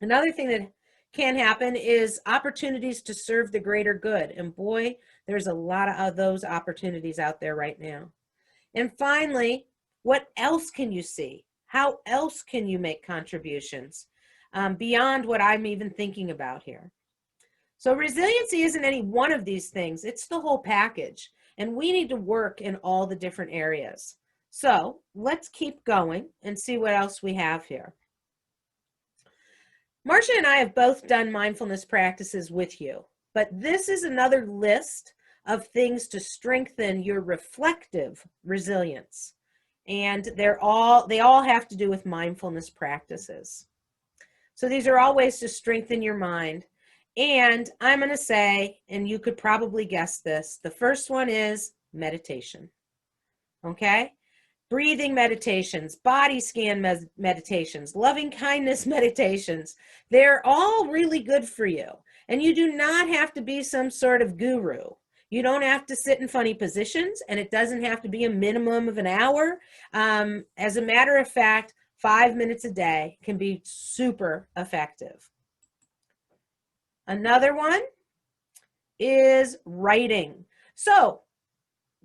Another thing that can happen is opportunities to serve the greater good. And boy, there's a lot of those opportunities out there right now. And finally, what else can you see? How else can you make contributions beyond what I'm even thinking about here? So resiliency isn't any one of these things. It's the whole package. And we need to work in all the different areas. So let's keep going and see what else we have here. Marcia and I have both done mindfulness practices with you, but this is another list of things to strengthen your reflective resilience. And they all have to do with mindfulness practices. So these are all ways to strengthen your mind. And I'm going to say, and you could probably guess this, the first one is meditation. Okay? Breathing meditations, body scan meditations, loving kindness meditations. They're all really good for you. And you do not have to be some sort of guru. You don't have to sit in funny positions, and it doesn't have to be a minimum of an hour. As a matter of fact, 5 minutes a day can be super effective. Another one is writing. So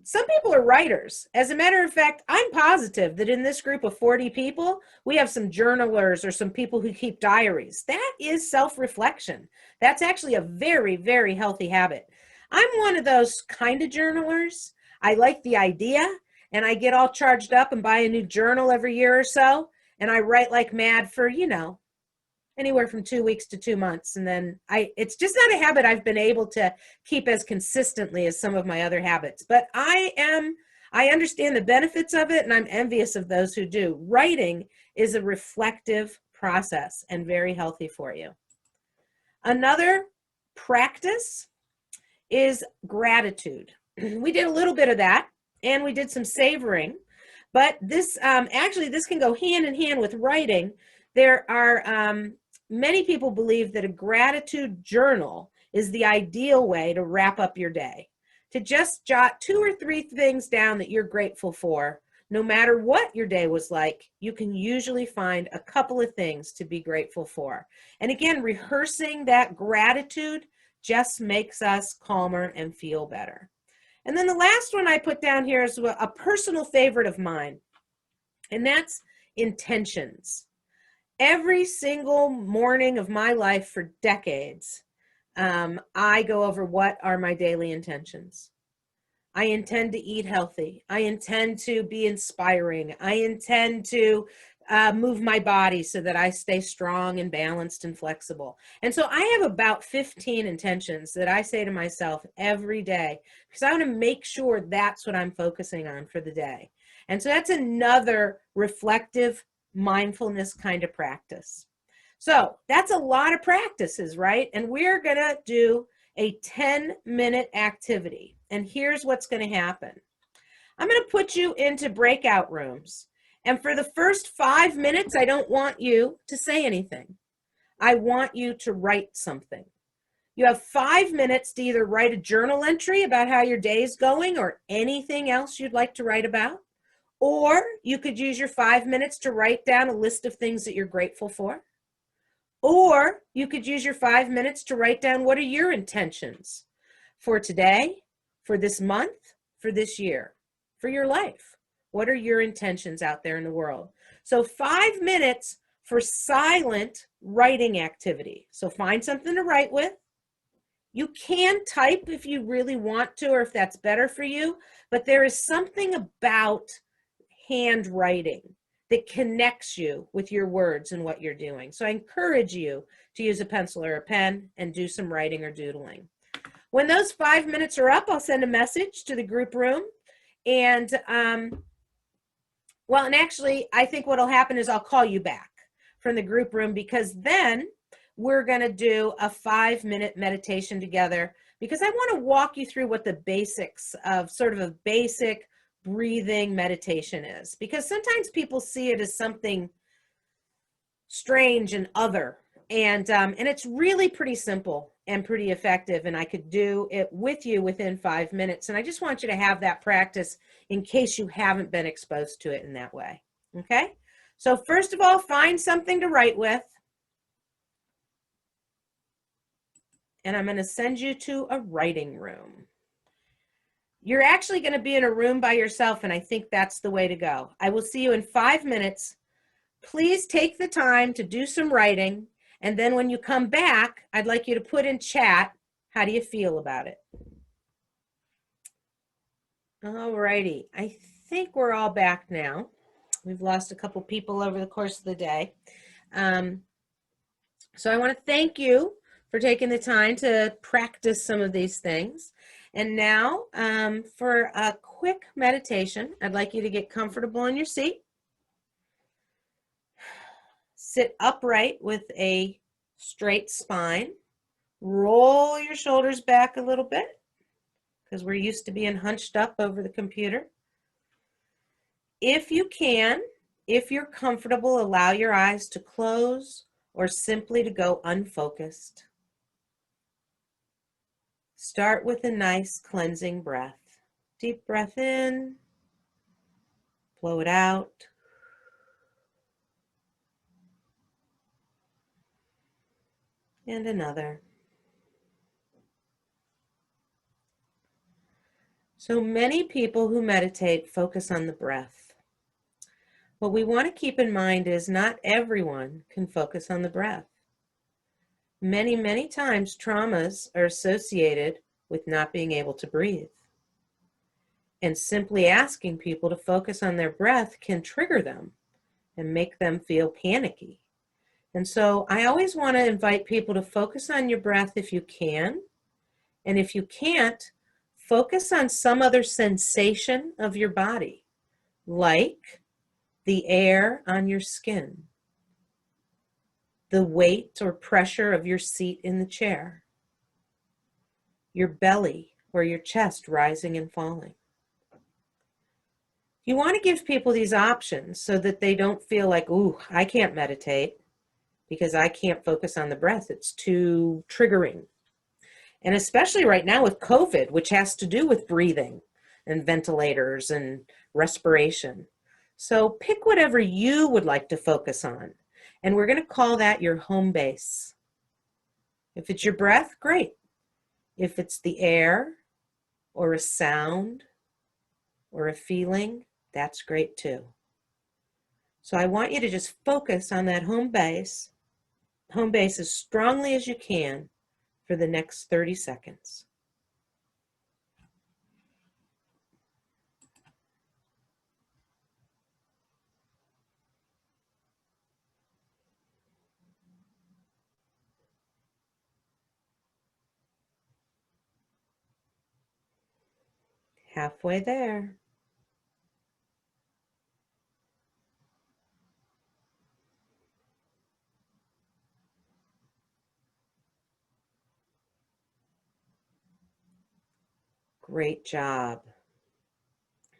some people are writers. As a matter of fact, I'm positive that in this group of 40 people, we have some journalers or some people who keep diaries. That is self-reflection. That's actually a very, very healthy habit. I'm one of those kind of journalers. I like the idea, and I get all charged up and buy a new journal every year or so, and I write like mad for, anywhere from 2 weeks to 2 months. And then it's just not a habit I've been able to keep as consistently as some of my other habits, but I understand the benefits of it, and I'm envious of those who do. Writing is a reflective process and very healthy for you. Another practice is gratitude. We did a little bit of that, and we did some savoring, but this this can go hand in hand with writing. There are many people believe that a gratitude journal is the ideal way to wrap up your day. To just jot 2 or 3 things down that you're grateful for, no matter what your day was like, you can usually find a couple of things to be grateful for. And again, rehearsing that gratitude just makes us calmer and feel better. And then the last one I put down here is a personal favorite of mine, and that's intentions. Every single morning of my life for decades, I go over what are my daily intentions. I intend to eat healthy. I intend to be inspiring. I intend to move my body so that I stay strong and balanced and flexible. And so I have about 15 intentions that I say to myself every day, because I want to make sure that's what I'm focusing on for the day. And so that's another reflective mindfulness kind of practice. So that's a lot of practices, right? And we're going to do a 10-minute activity. And here's what's going to happen. I'm going to put you into breakout rooms. And for the first 5 minutes, I don't want you to say anything. I want you to write something. You have 5 minutes to either write a journal entry about how your day is going or anything else you'd like to write about. Or you could use your 5 minutes to write down a list of things that you're grateful for. Or you could use your 5 minutes to write down what are your intentions for today, for this month, for this year, for your life. What are your intentions out there in the world? So 5 minutes for silent writing activity. So find something to write with. You can type if you really want to, or if that's better for you, but there is something about handwriting that connects you with your words and what you're doing. So I encourage you to use a pencil or a pen and do some writing or doodling. When those 5 minutes are up, I'll send a message to the group room. And, well, and actually, I think what'll happen is I'll call you back from the group room, because then we're going to do a 5-minute meditation together, because I want to walk you through what the basics of sort of a basic breathing meditation is, because sometimes people see it as something strange and other, and it's really pretty simple and pretty effective, and I could do it with you within 5 minutes. And I just want you to have that practice in case you haven't been exposed to it in that way. Okay, so first of all, find something to write with, and I'm going to send you to a writing room. You're actually going to be in a room by yourself, and I think that's the way to go. I will see you in 5 minutes. Please take the time to do some writing, and then when you come back, I'd like you to put in chat, how do you feel about it? All righty, I think we're all back now. We've lost a couple people over the course of the day. So I want to thank you for taking the time to practice some of these things. And now for a quick meditation, I'd like you to get comfortable in your seat. Sit upright with a straight spine. Roll your shoulders back a little bit, because we're used to being hunched up over the computer. If you can, if you're comfortable, allow your eyes to close or simply to go unfocused. Start with a nice cleansing breath. Deep breath in, blow it out. And another. So many people who meditate focus on the breath. What we want to keep in mind is not everyone can focus on the breath. Many, many times traumas are associated with not being able to breathe. And simply asking people to focus on their breath can trigger them and make them feel panicky. And so I always want to invite people to focus on your breath if you can. And if you can't, focus on some other sensation of your body, like the air on your skin, the weight or pressure of your seat in the chair, your belly or your chest rising and falling. You want to give people these options so that they don't feel like, ooh, I can't meditate because I can't focus on the breath. It's too triggering. And especially right now with COVID, which has to do with breathing and ventilators and respiration. So pick whatever you would like to focus on. And we're going to call that your home base. If it's your breath, great. If it's the air or a sound or a feeling, that's great too. So I want you to just focus on that home base as strongly as you can for the next 30 seconds. Halfway there. Great job.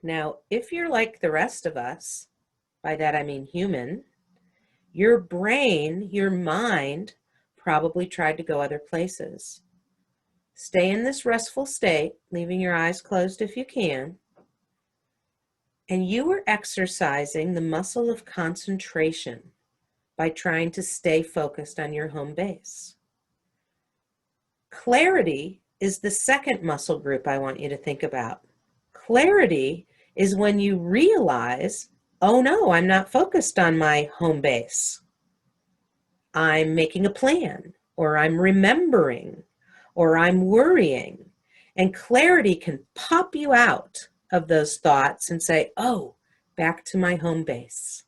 Now, if you're like the rest of us, by that I mean human, your brain, your mind, probably tried to go other places. Stay in this restful state, leaving your eyes closed if you can. And you are exercising the muscle of concentration by trying to stay focused on your home base. Clarity is the second muscle group I want you to think about. Clarity is when you realize, oh no, I'm not focused on my home base. I'm making a plan, or I'm remembering, or I'm worrying. And clarity can pop you out of those thoughts and say, oh, back to my home base.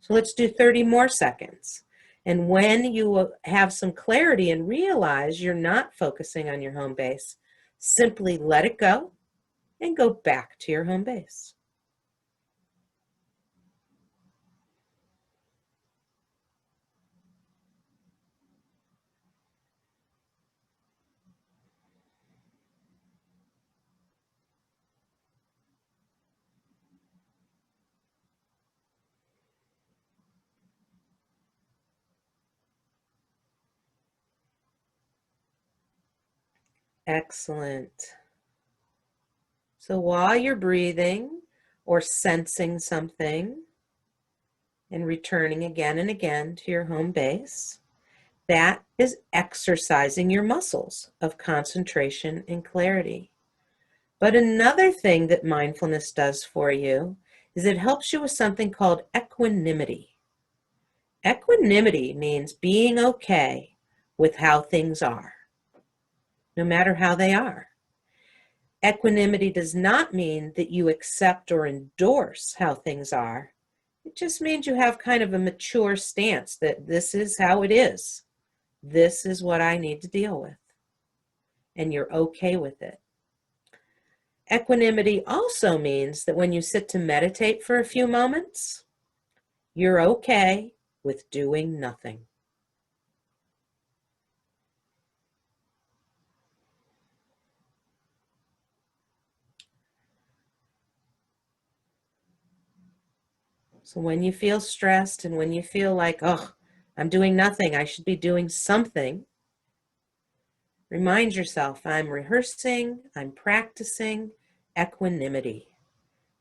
So let's do 30 more seconds. And when you have some clarity and realize you're not focusing on your home base, simply let it go and go back to your home base. Excellent. So while you're breathing or sensing something and returning again and again to your home base, that is exercising your muscles of concentration and clarity. But another thing that mindfulness does for you is it helps you with something called equanimity. Equanimity means being okay with how things are, no matter how they are. Equanimity does not mean that you accept or endorse how things are. It just means you have kind of a mature stance that this is how it is. This is what I need to deal with. And you're okay with it. Equanimity also means that when you sit to meditate for a few moments, you're okay with doing nothing. So when you feel stressed and when you feel like, oh, I'm doing nothing, I should be doing something, remind yourself, I'm rehearsing, I'm practicing equanimity.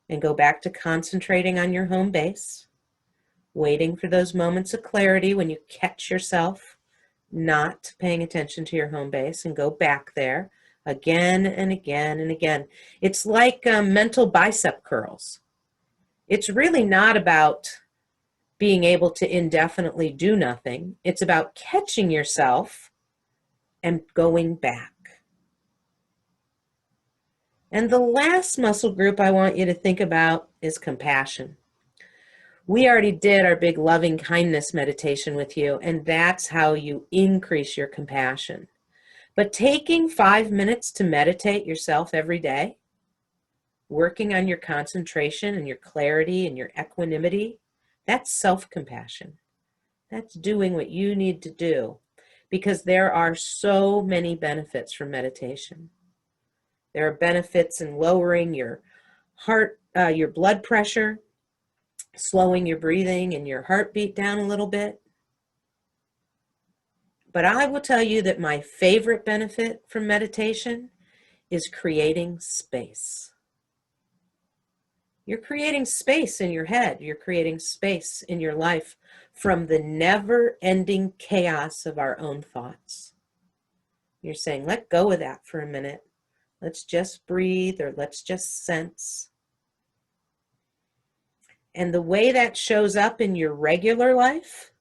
And go back to concentrating on your home base, waiting for those moments of clarity when you catch yourself not paying attention to your home base, and go back there again and again and again. It's like mental bicep curls. It's really not about being able to indefinitely do nothing. It's about catching yourself and going back. And the last muscle group I want you to think about is compassion. We already did our big loving kindness meditation with you, and that's how you increase your compassion. But taking 5 minutes to meditate yourself every day, working on your concentration and your clarity and your equanimity, that's self-compassion. That's doing what you need to do, because there are so many benefits from meditation. There are benefits in lowering your heart, your blood pressure, slowing your breathing and your heartbeat down a little bit. But I will tell you that my favorite benefit from meditation is creating space. You're creating space in your head. You're creating space in your life from the never-ending chaos of our own thoughts. You're saying, let go of that for a minute. Let's just breathe, or let's just sense. And the way that shows up in your regular life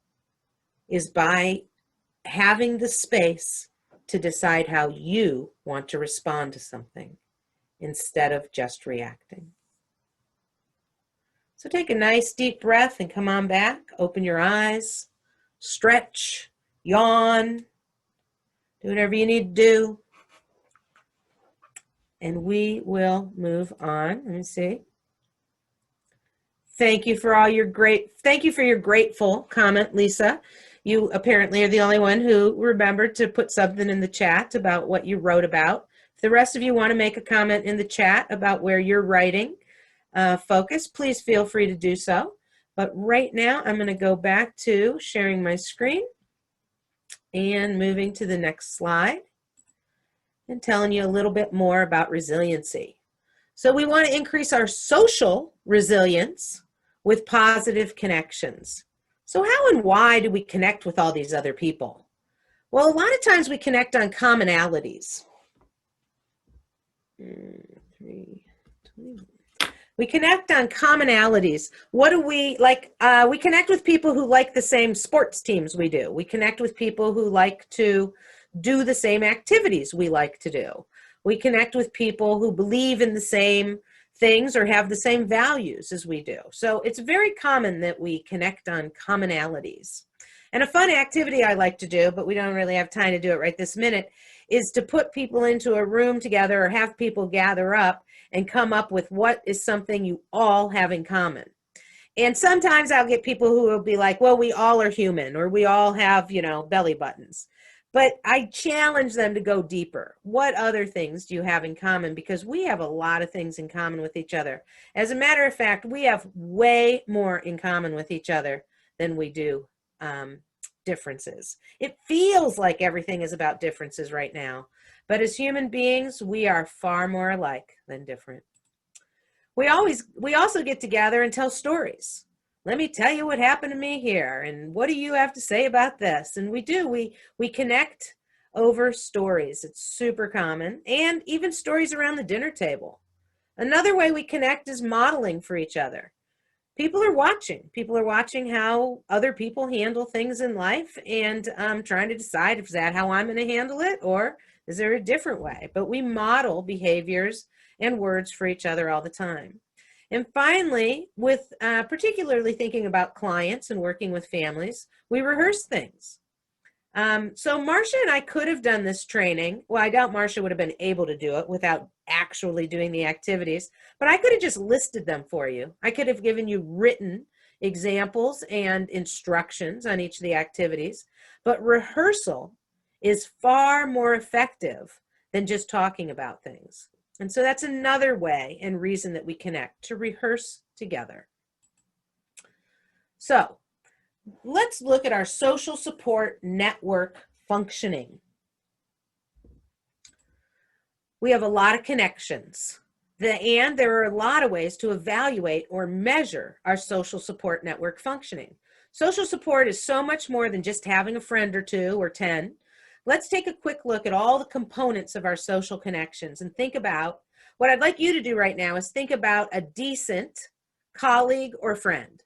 is by having the space to decide how you want to respond to something instead of just reacting. So take a nice deep breath and come on back. Open your eyes, stretch, yawn, do whatever you need to do. And we will move on. Let me see. Thank you for your grateful comment, Lisa. You apparently are the only one who remembered to put something in the chat about what you wrote about. If the rest of you want to make a comment in the chat about where you're writing focus, please feel free to do so. But right now, I'm going to go back to sharing my screen and moving to the next slide and telling you a little bit more about resiliency. So we want to increase our social resilience with positive connections. So how and why do we connect with all these other people? Well, a lot of times we connect on commonalities. We connect on commonalities. What do we like? We connect with people who like the same sports teams we do. We connect with people who like to do the same activities we like to do. We connect with people who believe in the same things or have the same values as we do. So it's very common that we connect on commonalities. And a fun activity I like to do, but we don't really have time to do it right this minute, is to put people into a room together or have people gather up and come up with what is something you all have in common. And sometimes I'll get people who will be like, well, we all are human, or we all have, belly buttons. But I challenge them to go deeper. What other things do you have in common? Because we have a lot of things in common with each other. As a matter of fact, we have way more in common with each other than we do differences. It feels like everything is about differences right now. But as human beings, we are far more alike than different. We also get together and tell stories. Let me tell you what happened to me here, and what do you have to say about this? And we connect over stories. It's super common, and even stories around the dinner table. Another way we connect is modeling for each other. People are watching how other people handle things in life, and trying to decide if that how I'm going to handle it, or is there a different way? But we model behaviors and words for each other all the time. And finally, with particularly thinking about clients and working with families, we rehearse things. So Marcia and I could have done this training. Well, I doubt Marcia would have been able to do it without actually doing the activities, but I could have just listed them for you. I could have given you written examples and instructions on each of the activities, but rehearsal is far more effective than just talking about things. And so that's another way and reason that we connect, to rehearse together. So let's look at our social support network functioning. We have a lot of connections, and there are a lot of ways to evaluate or measure our social support network functioning. Social support is so much more than just having a friend or 2 or 10. Let's take a quick look at all the components of our social connections and think about what I'd like you to do right now is think about a decent colleague or friend.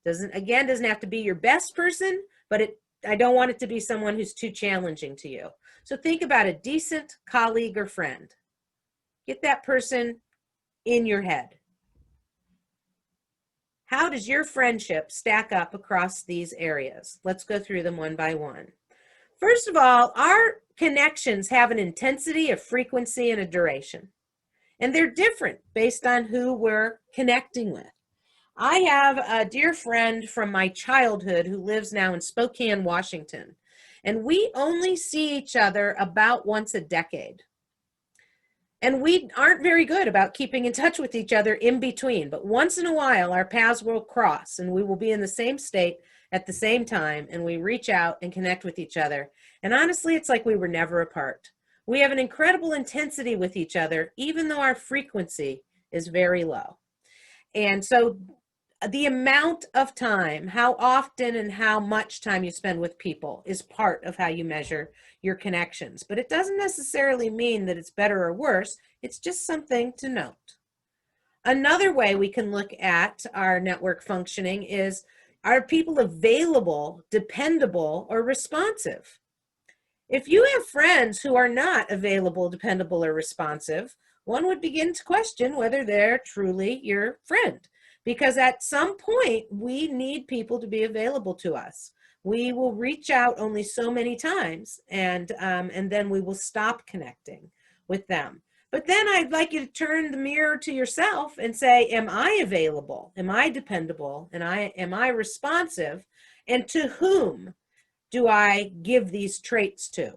Doesn't have to be your best person, but I don't want it to be someone who's too challenging to you. So think about a decent colleague or friend. Get that person in your head. How does your friendship stack up across these areas? Let's go through them one by one. First of all, our connections have an intensity, a frequency, and a duration. And they're different based on who we're connecting with. I have a dear friend from my childhood who lives now in Spokane, Washington. And we only see each other about once a decade. And we aren't very good about keeping in touch with each other in between. But once in a while, our paths will cross and we will be in the same state at the same time, and we reach out and connect with each other. And honestly, it's like we were never apart. We have an incredible intensity with each other, even though our frequency is very low. And so the amount of time, how often and how much time you spend with people is part of how you measure your connections. But it doesn't necessarily mean that it's better or worse. It's just something to note. Another way we can look at our network functioning is, are people available, dependable, or responsive? If you have friends who are not available, dependable, or responsive, one would begin to question whether they're truly your friend. Because at some point, we need people to be available to us. We will reach out only so many times, and then we will stop connecting with them. But then I'd like you to turn the mirror to yourself and say, am I available? Am I dependable? And am I responsive? And to whom do I give these traits to?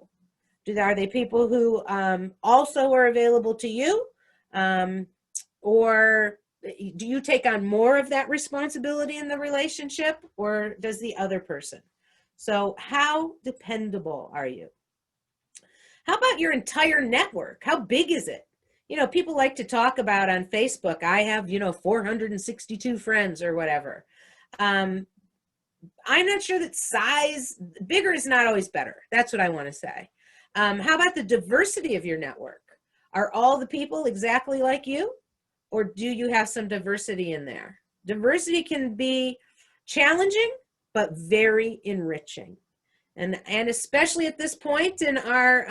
Are they people who also are available to you? Or do you take on more of that responsibility in the relationship, or does the other person? So how dependable are you? How about your entire network? How big is it? People like to talk about on Facebook, I have, 462 friends or whatever. I'm not sure that bigger is not always better. That's what I want to say. How about the diversity of your network? Are all the people exactly like you? Or do you have some diversity in there? Diversity can be challenging, but very enriching. And especially at this point in our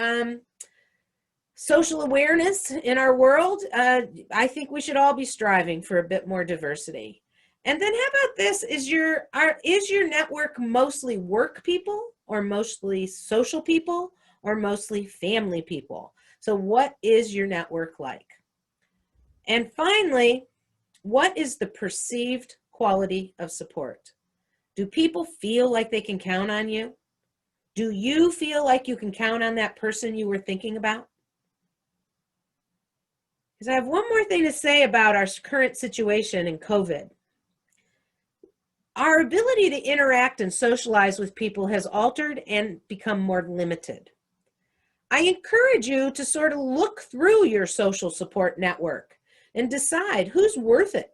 social awareness in our world, I think we should all be striving for a bit more diversity. And then how about this? Is your network mostly work people, or mostly social people, or mostly family people? So what is your network like? And finally, what is the perceived quality of support? Do people feel like they can count on you? Do you feel like you can count on that person you were thinking about? Because I have one more thing to say about our current situation in COVID. Our ability to interact and socialize with people has altered and become more limited. I encourage you to sort of look through your social support network and decide who's worth it.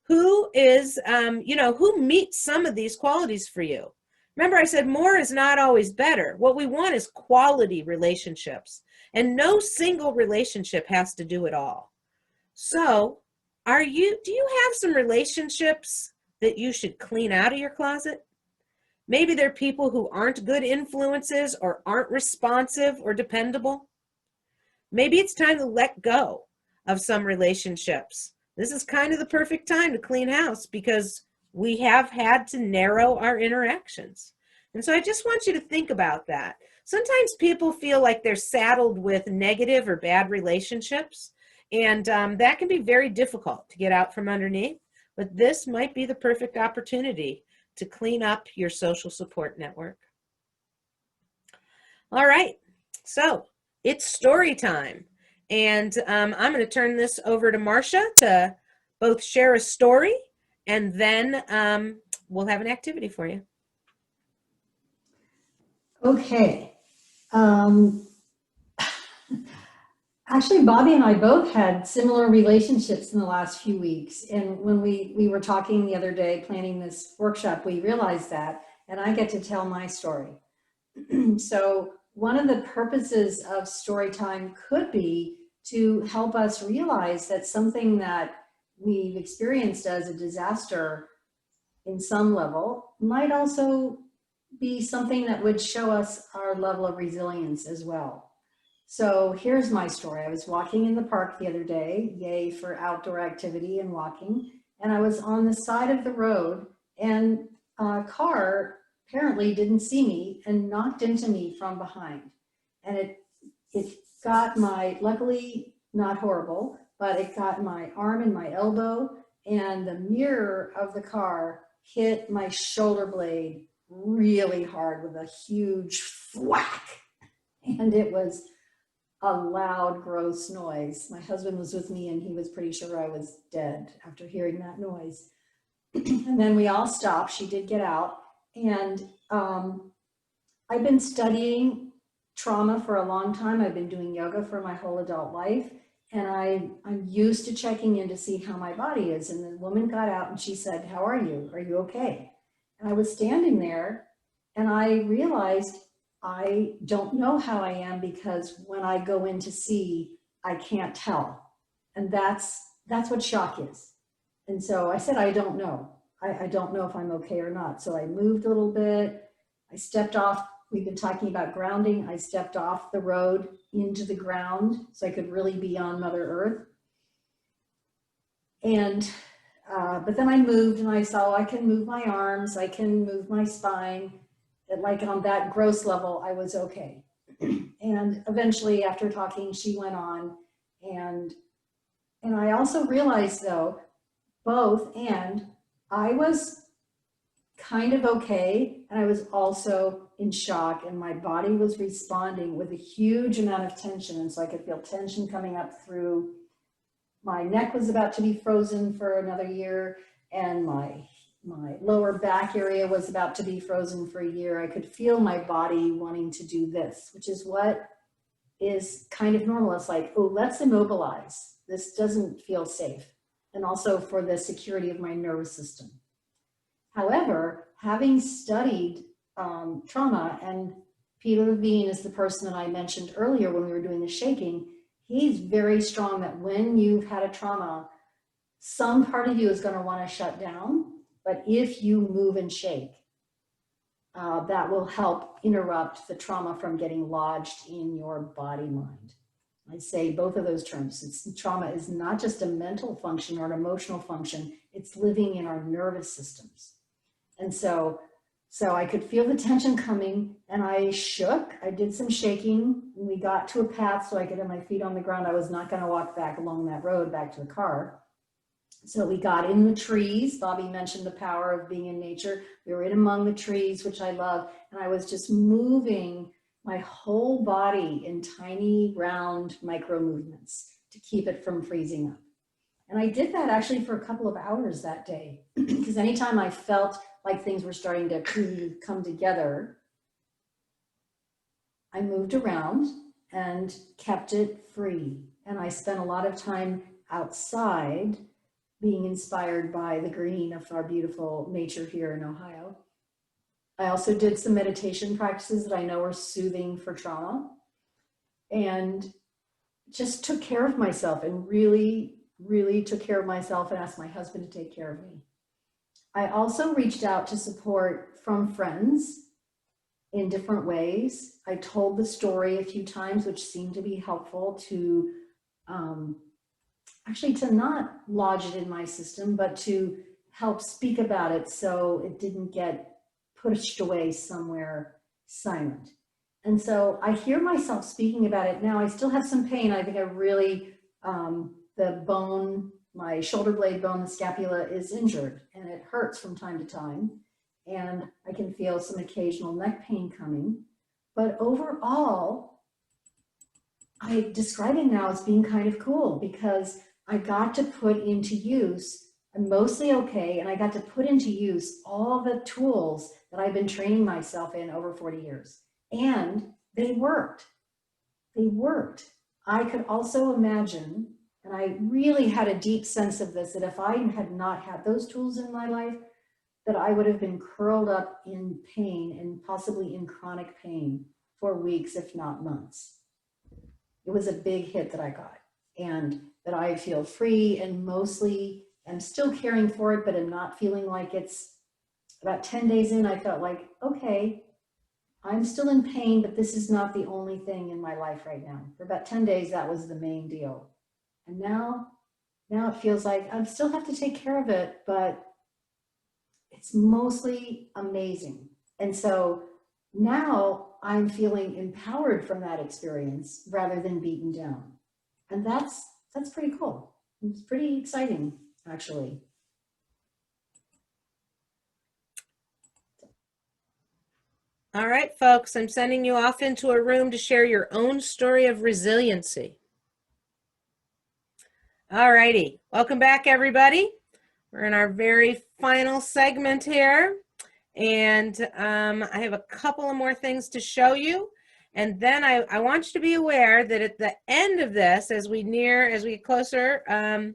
Who is, who meets some of these qualities for you? Remember, I said more is not always better. What we want is quality relationships, and no single relationship has to do it all. So, do you have some relationships that you should clean out of your closet? Maybe they're people who aren't good influences or aren't responsive or dependable. Maybe it's time to let go of some relationships. This is kind of the perfect time to clean house because we have had to narrow our interactions. And so I just want you to think about that. Sometimes people feel like they're saddled with negative or bad relationships, and that can be very difficult to get out from underneath. But this might be the perfect opportunity to clean up your social support network. All right, so it's story time. And I'm going to turn this over to Marcia to both share a story, and then we'll have an activity for you. Okay. Actually, BobbI and I both had similar relationships in the last few weeks. And when we were talking the other day, planning this workshop, we realized that, and I get to tell my story. So one of the purposes of story time could be to help us realize that something that we've experienced as a disaster in some level might also be something that would show us our level of resilience as well. So here's my story. I was walking in the park the other day, yay for outdoor activity and walking, and I was on the side of the road, and a car apparently didn't see me and knocked into me from behind. And it got luckily not horrible, but it got my arm and my elbow, and the mirror of the car hit my shoulder blade really hard with a huge thwack. And it was a loud, gross noise. My husband was with me and he was pretty sure I was dead after hearing that noise. And then we all stopped. She did get out. And I've been studying trauma for a long time. I've been doing yoga for my whole adult life. And I'm used to checking in to see how my body is. And the woman got out and she said, "How are you? Are you okay?" And I was standing there and I realized I don't know how I am, because when I go in to see, I can't tell. And that's what shock is. And so I said, I don't know. I don't know if I'm okay or not. So I moved a little bit. I stepped off. We've been talking about grounding. I stepped off the road into the ground so I could really be on Mother Earth. And, but then I moved and I saw I can move my arms, I can move my spine. Like on that gross level, I was okay. And eventually after talking, she went on. And I also realized though, and I was kind of okay. And I was also in shock, and my body was responding with a huge amount of tension. And so I could feel tension coming up through my neck was about to be frozen for another year. And my lower back area was about to be frozen for a year. I could feel my body wanting to do this, which is what is kind of normal. It's like, oh, let's immobilize. This doesn't feel safe. And also for the security of my nervous system. However, having studied trauma, and Peter Levine is the person that I mentioned earlier when we were doing the shaking, he's very strong that when you've had a trauma, some part of you is going to want to shut down. But if you move and shake, that will help interrupt the trauma from getting lodged in your body mind. I say both of those terms. Trauma is not just a mental function or an emotional function, it's living in our nervous systems. And so I could feel the tension coming, and I shook. I did some shaking. We got to a path so I could have my feet on the ground. I was not going to walk back along that road back to the car. So we got in the trees. BobbI mentioned the power of being in nature. We were in among the trees, which I love. And I was just moving my whole body in tiny, round micro movements to keep it from freezing up. And I did that actually for a couple of hours that day, because anytime I felt like things were starting to come together, I moved around and kept it free. And I spent a lot of time outside being inspired by the green of our beautiful nature here in Ohio. I also did some meditation practices that I know are soothing for trauma, and just took care of myself, and really took care of myself, and asked my husband to take care of me. I also reached out to support from friends in different ways. I told the story a few times, which seemed to be helpful to actually to not lodge it in my system, but to help speak about it so it didn't get pushed away somewhere silent. And so I hear myself speaking about it now. I still have some pain. I think I really, the bone, my shoulder blade bone, the scapula is injured, and it hurts from time to time. And I can feel some occasional neck pain coming. But overall, I describe it now as being kind of cool, because I got to put into use, I'm mostly okay, and I got to put into use all the tools that I've been training myself in over 40 years. And they worked. They worked. I could also imagine, and I really had a deep sense of this, that if I had not had those tools in my life, that I would have been curled up in pain, and possibly in chronic pain, for weeks, if not months. It was a big hit that I got, and that I feel free, and mostly I'm still caring for it, but I'm not feeling like it's. About 10 days in, I felt like, okay, I'm still in pain, but this is not the only thing in my life right now. For about 10 days, that was the main deal. And now it feels like I still have to take care of it, but it's mostly amazing. And so now I'm feeling empowered from that experience rather than beaten down. And that's pretty cool. It's pretty exciting, actually. All right, folks, I'm sending you off into a room to share your own story of resiliency. All righty, welcome back, everybody. We're in our very final segment here, and I have a couple of more things to show you. And then I want you to be aware that at the end of this, as we get closer to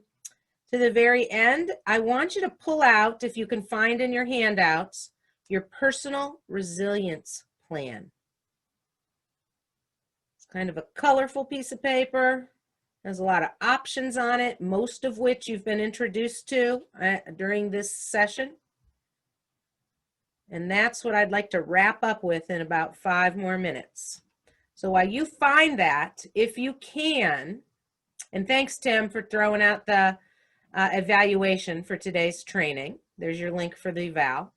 the very end, I want you to pull out, if you can find in your handouts, your personal resilience plan. It's kind of a colorful piece of paper. There's a lot of options on it, most of which you've been introduced to during this session. And that's what I'd like to wrap up with in about 5 more minutes. So while you find that, if you can, and thanks, Tim, for throwing out the evaluation for today's training. There's your link for the eval.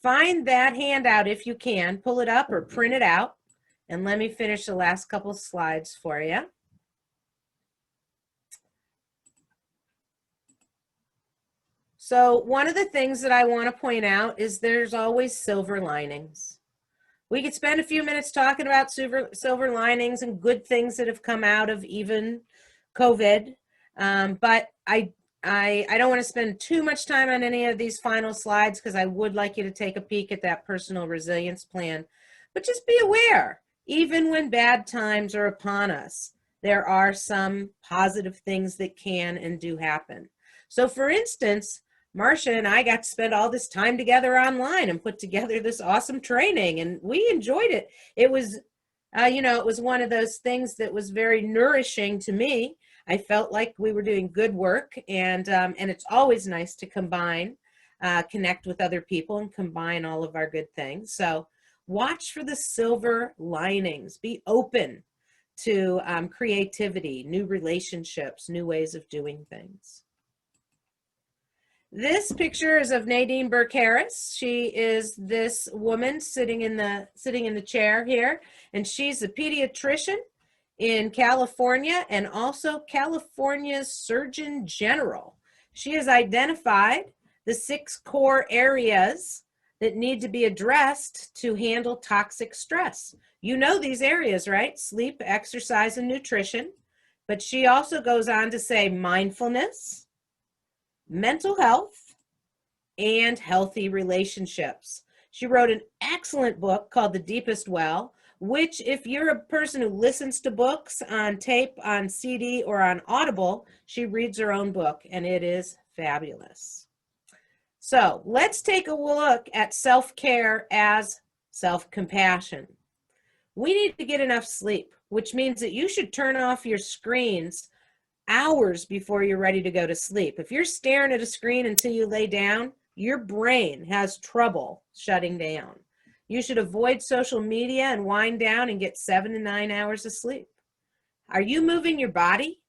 Find that handout if you can, pull it up or print it out, and let me finish the last couple slides for you. So one of the things that I want to point out is there's always silver linings. We could spend a few minutes talking about silver linings and good things that have come out of even COVID, but I don't want to spend too much time on any of these final slides, because I would like you to take a peek at that personal resilience plan. But just be aware, even when bad times are upon us, there are some positive things that can and do happen. So for instance, Marcia and I got to spend all this time together online and put together this awesome training, and we enjoyed it. It was, it was one of those things that was very nourishing to me. I felt like we were doing good work, and it's always nice to combine, connect with other people and combine all of our good things. So watch for the silver linings. Be open to creativity, new relationships, new ways of doing things. This picture is of Nadine Burke-Harris. She is this woman sitting in the chair here, and she's a pediatrician in California and also California's Surgeon General. She has identified the 6 core areas that need to be addressed to handle toxic stress. You know these areas, right? Sleep, exercise, and nutrition. But she also goes on to say mindfulness, mental health, and healthy relationships. She wrote an excellent book called The Deepest Well, which if you're a person who listens to books on tape, on CD, or on Audible, she reads her own book, and it is fabulous. So let's take a look at self-care as self-compassion. We need to get enough sleep, which means that you should turn off your screens hours before you're ready to go to sleep. If you're staring at a screen until you lay down, your brain has trouble shutting down. You should avoid social media and wind down and get 7 to 9 hours of sleep. Are you moving your body?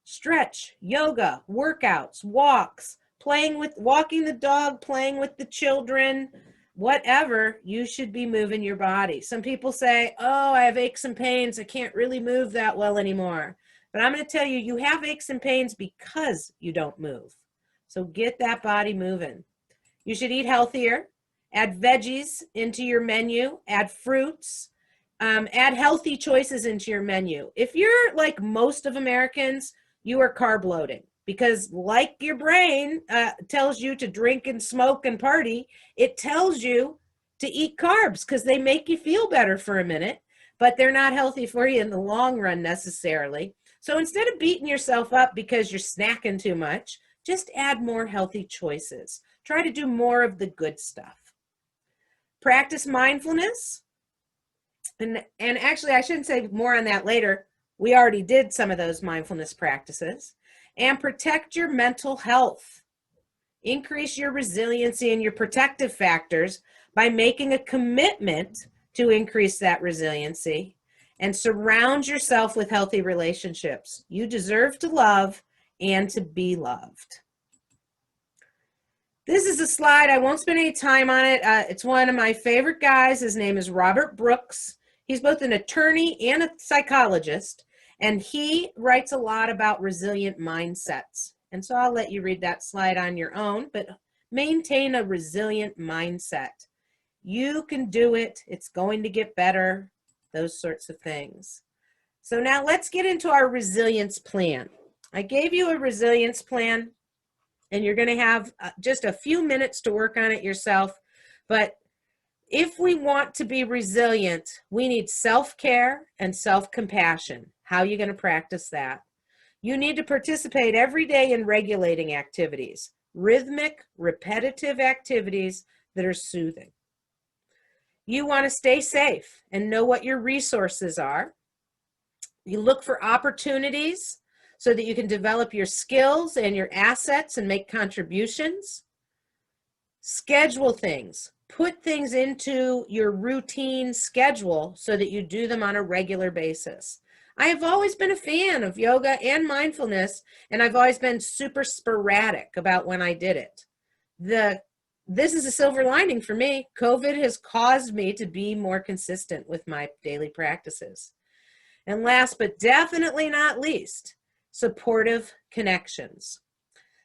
Stretch, yoga, workouts, walks, walking the dog, playing with the children, whatever, you should be moving your body. Some people say, oh, I have aches and pains. I can't really move that well anymore. But I'm going to tell you, you have aches and pains because you don't move. So get that body moving. You should eat healthier, add veggies into your menu, add fruits, add healthy choices into your menu. If you're like most of Americans, you are carb loading because like your brain tells you to drink and smoke and party, it tells you to eat carbs because they make you feel better for a minute, but they're not healthy for you in the long run necessarily. So instead of beating yourself up because you're snacking too much, just add more healthy choices. Try to do more of the good stuff. Practice mindfulness. And actually, I shouldn't say more on that later. We already did some of those mindfulness practices. And protect your mental health. Increase your resiliency and your protective factors by making a commitment to increase that resiliency. And surround yourself with healthy relationships. You deserve to love and to be loved. This is a slide. I won't spend any time on it. It's one of my favorite guys. His name is Robert Brooks. He's both an attorney and a psychologist, and he writes a lot about resilient mindsets. And so I'll let you read that slide on your own, but maintain a resilient mindset. You can do it. It's going to get better. Those sorts of things. So now let's get into our resilience plan. I gave you a resilience plan, and you're going to have just a few minutes to work on it yourself. But if we want to be resilient, we need self-care and self-compassion. How are you going to practice that? You need to participate every day in regulating activities, rhythmic, repetitive activities that are soothing. You want to stay safe and know what your resources are. You look for opportunities so that you can develop your skills and your assets and make contributions. Schedule things. Put things into your routine schedule so that you do them on a regular basis. I have always been a fan of yoga and mindfulness, and I've always been super sporadic about when I did it. This is a silver lining for me. COVID has caused me to be more consistent with my daily practices. And last but definitely not least, supportive connections.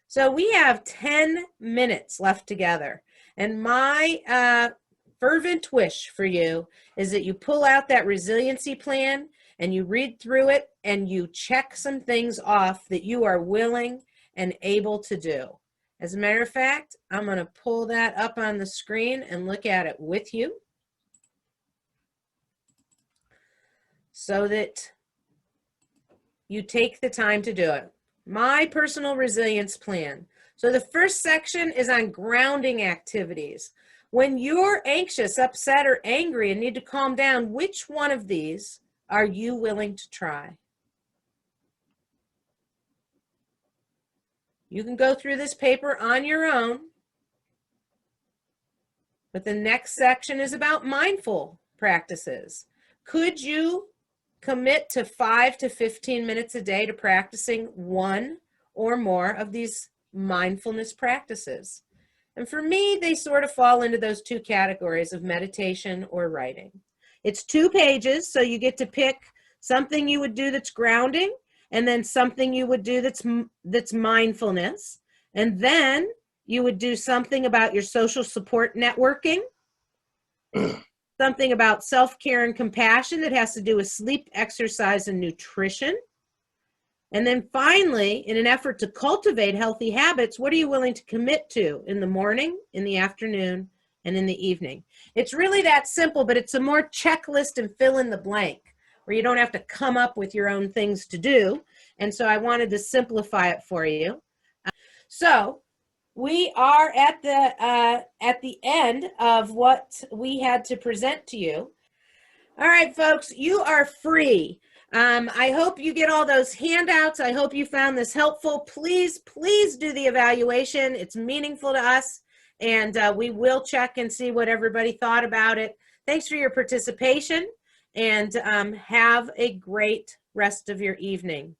So we have 10 minutes left together. And my fervent wish for you is that you pull out that resiliency plan and you read through it and you check some things off that you are willing and able to do. As a matter of fact, I'm going to pull that up on the screen and look at it with you so that you take the time to do it. My personal resilience plan. So the first section is on grounding activities. When you're anxious, upset, or angry and need to calm down, which one of these are you willing to try? You can go through this paper on your own, but the next section is about mindful practices. Could you commit to 5 to 15 minutes a day to practicing one or more of these mindfulness practices. And for me, they sort of fall into those two categories of meditation or writing. It's 2 pages, so you get to pick something you would do that's grounding, and then something you would do that's mindfulness. And then you would do something about your social support networking, something about self-care and compassion that has to do with sleep, exercise, and nutrition. And then finally, in an effort to cultivate healthy habits, what are you willing to commit to in the morning, in the afternoon, and in the evening? It's really that simple, but it's a more checklist and fill in the blank where you don't have to come up with your own things to do. And so I wanted to simplify it for you. So we are at the end of what we had to present to you. All right, folks, you are free. I hope you get all those handouts. I hope you found this helpful. Please, please do the evaluation. It's meaningful to us, and we will check and see what everybody thought about it. Thanks for your participation, and have a great rest of your evening.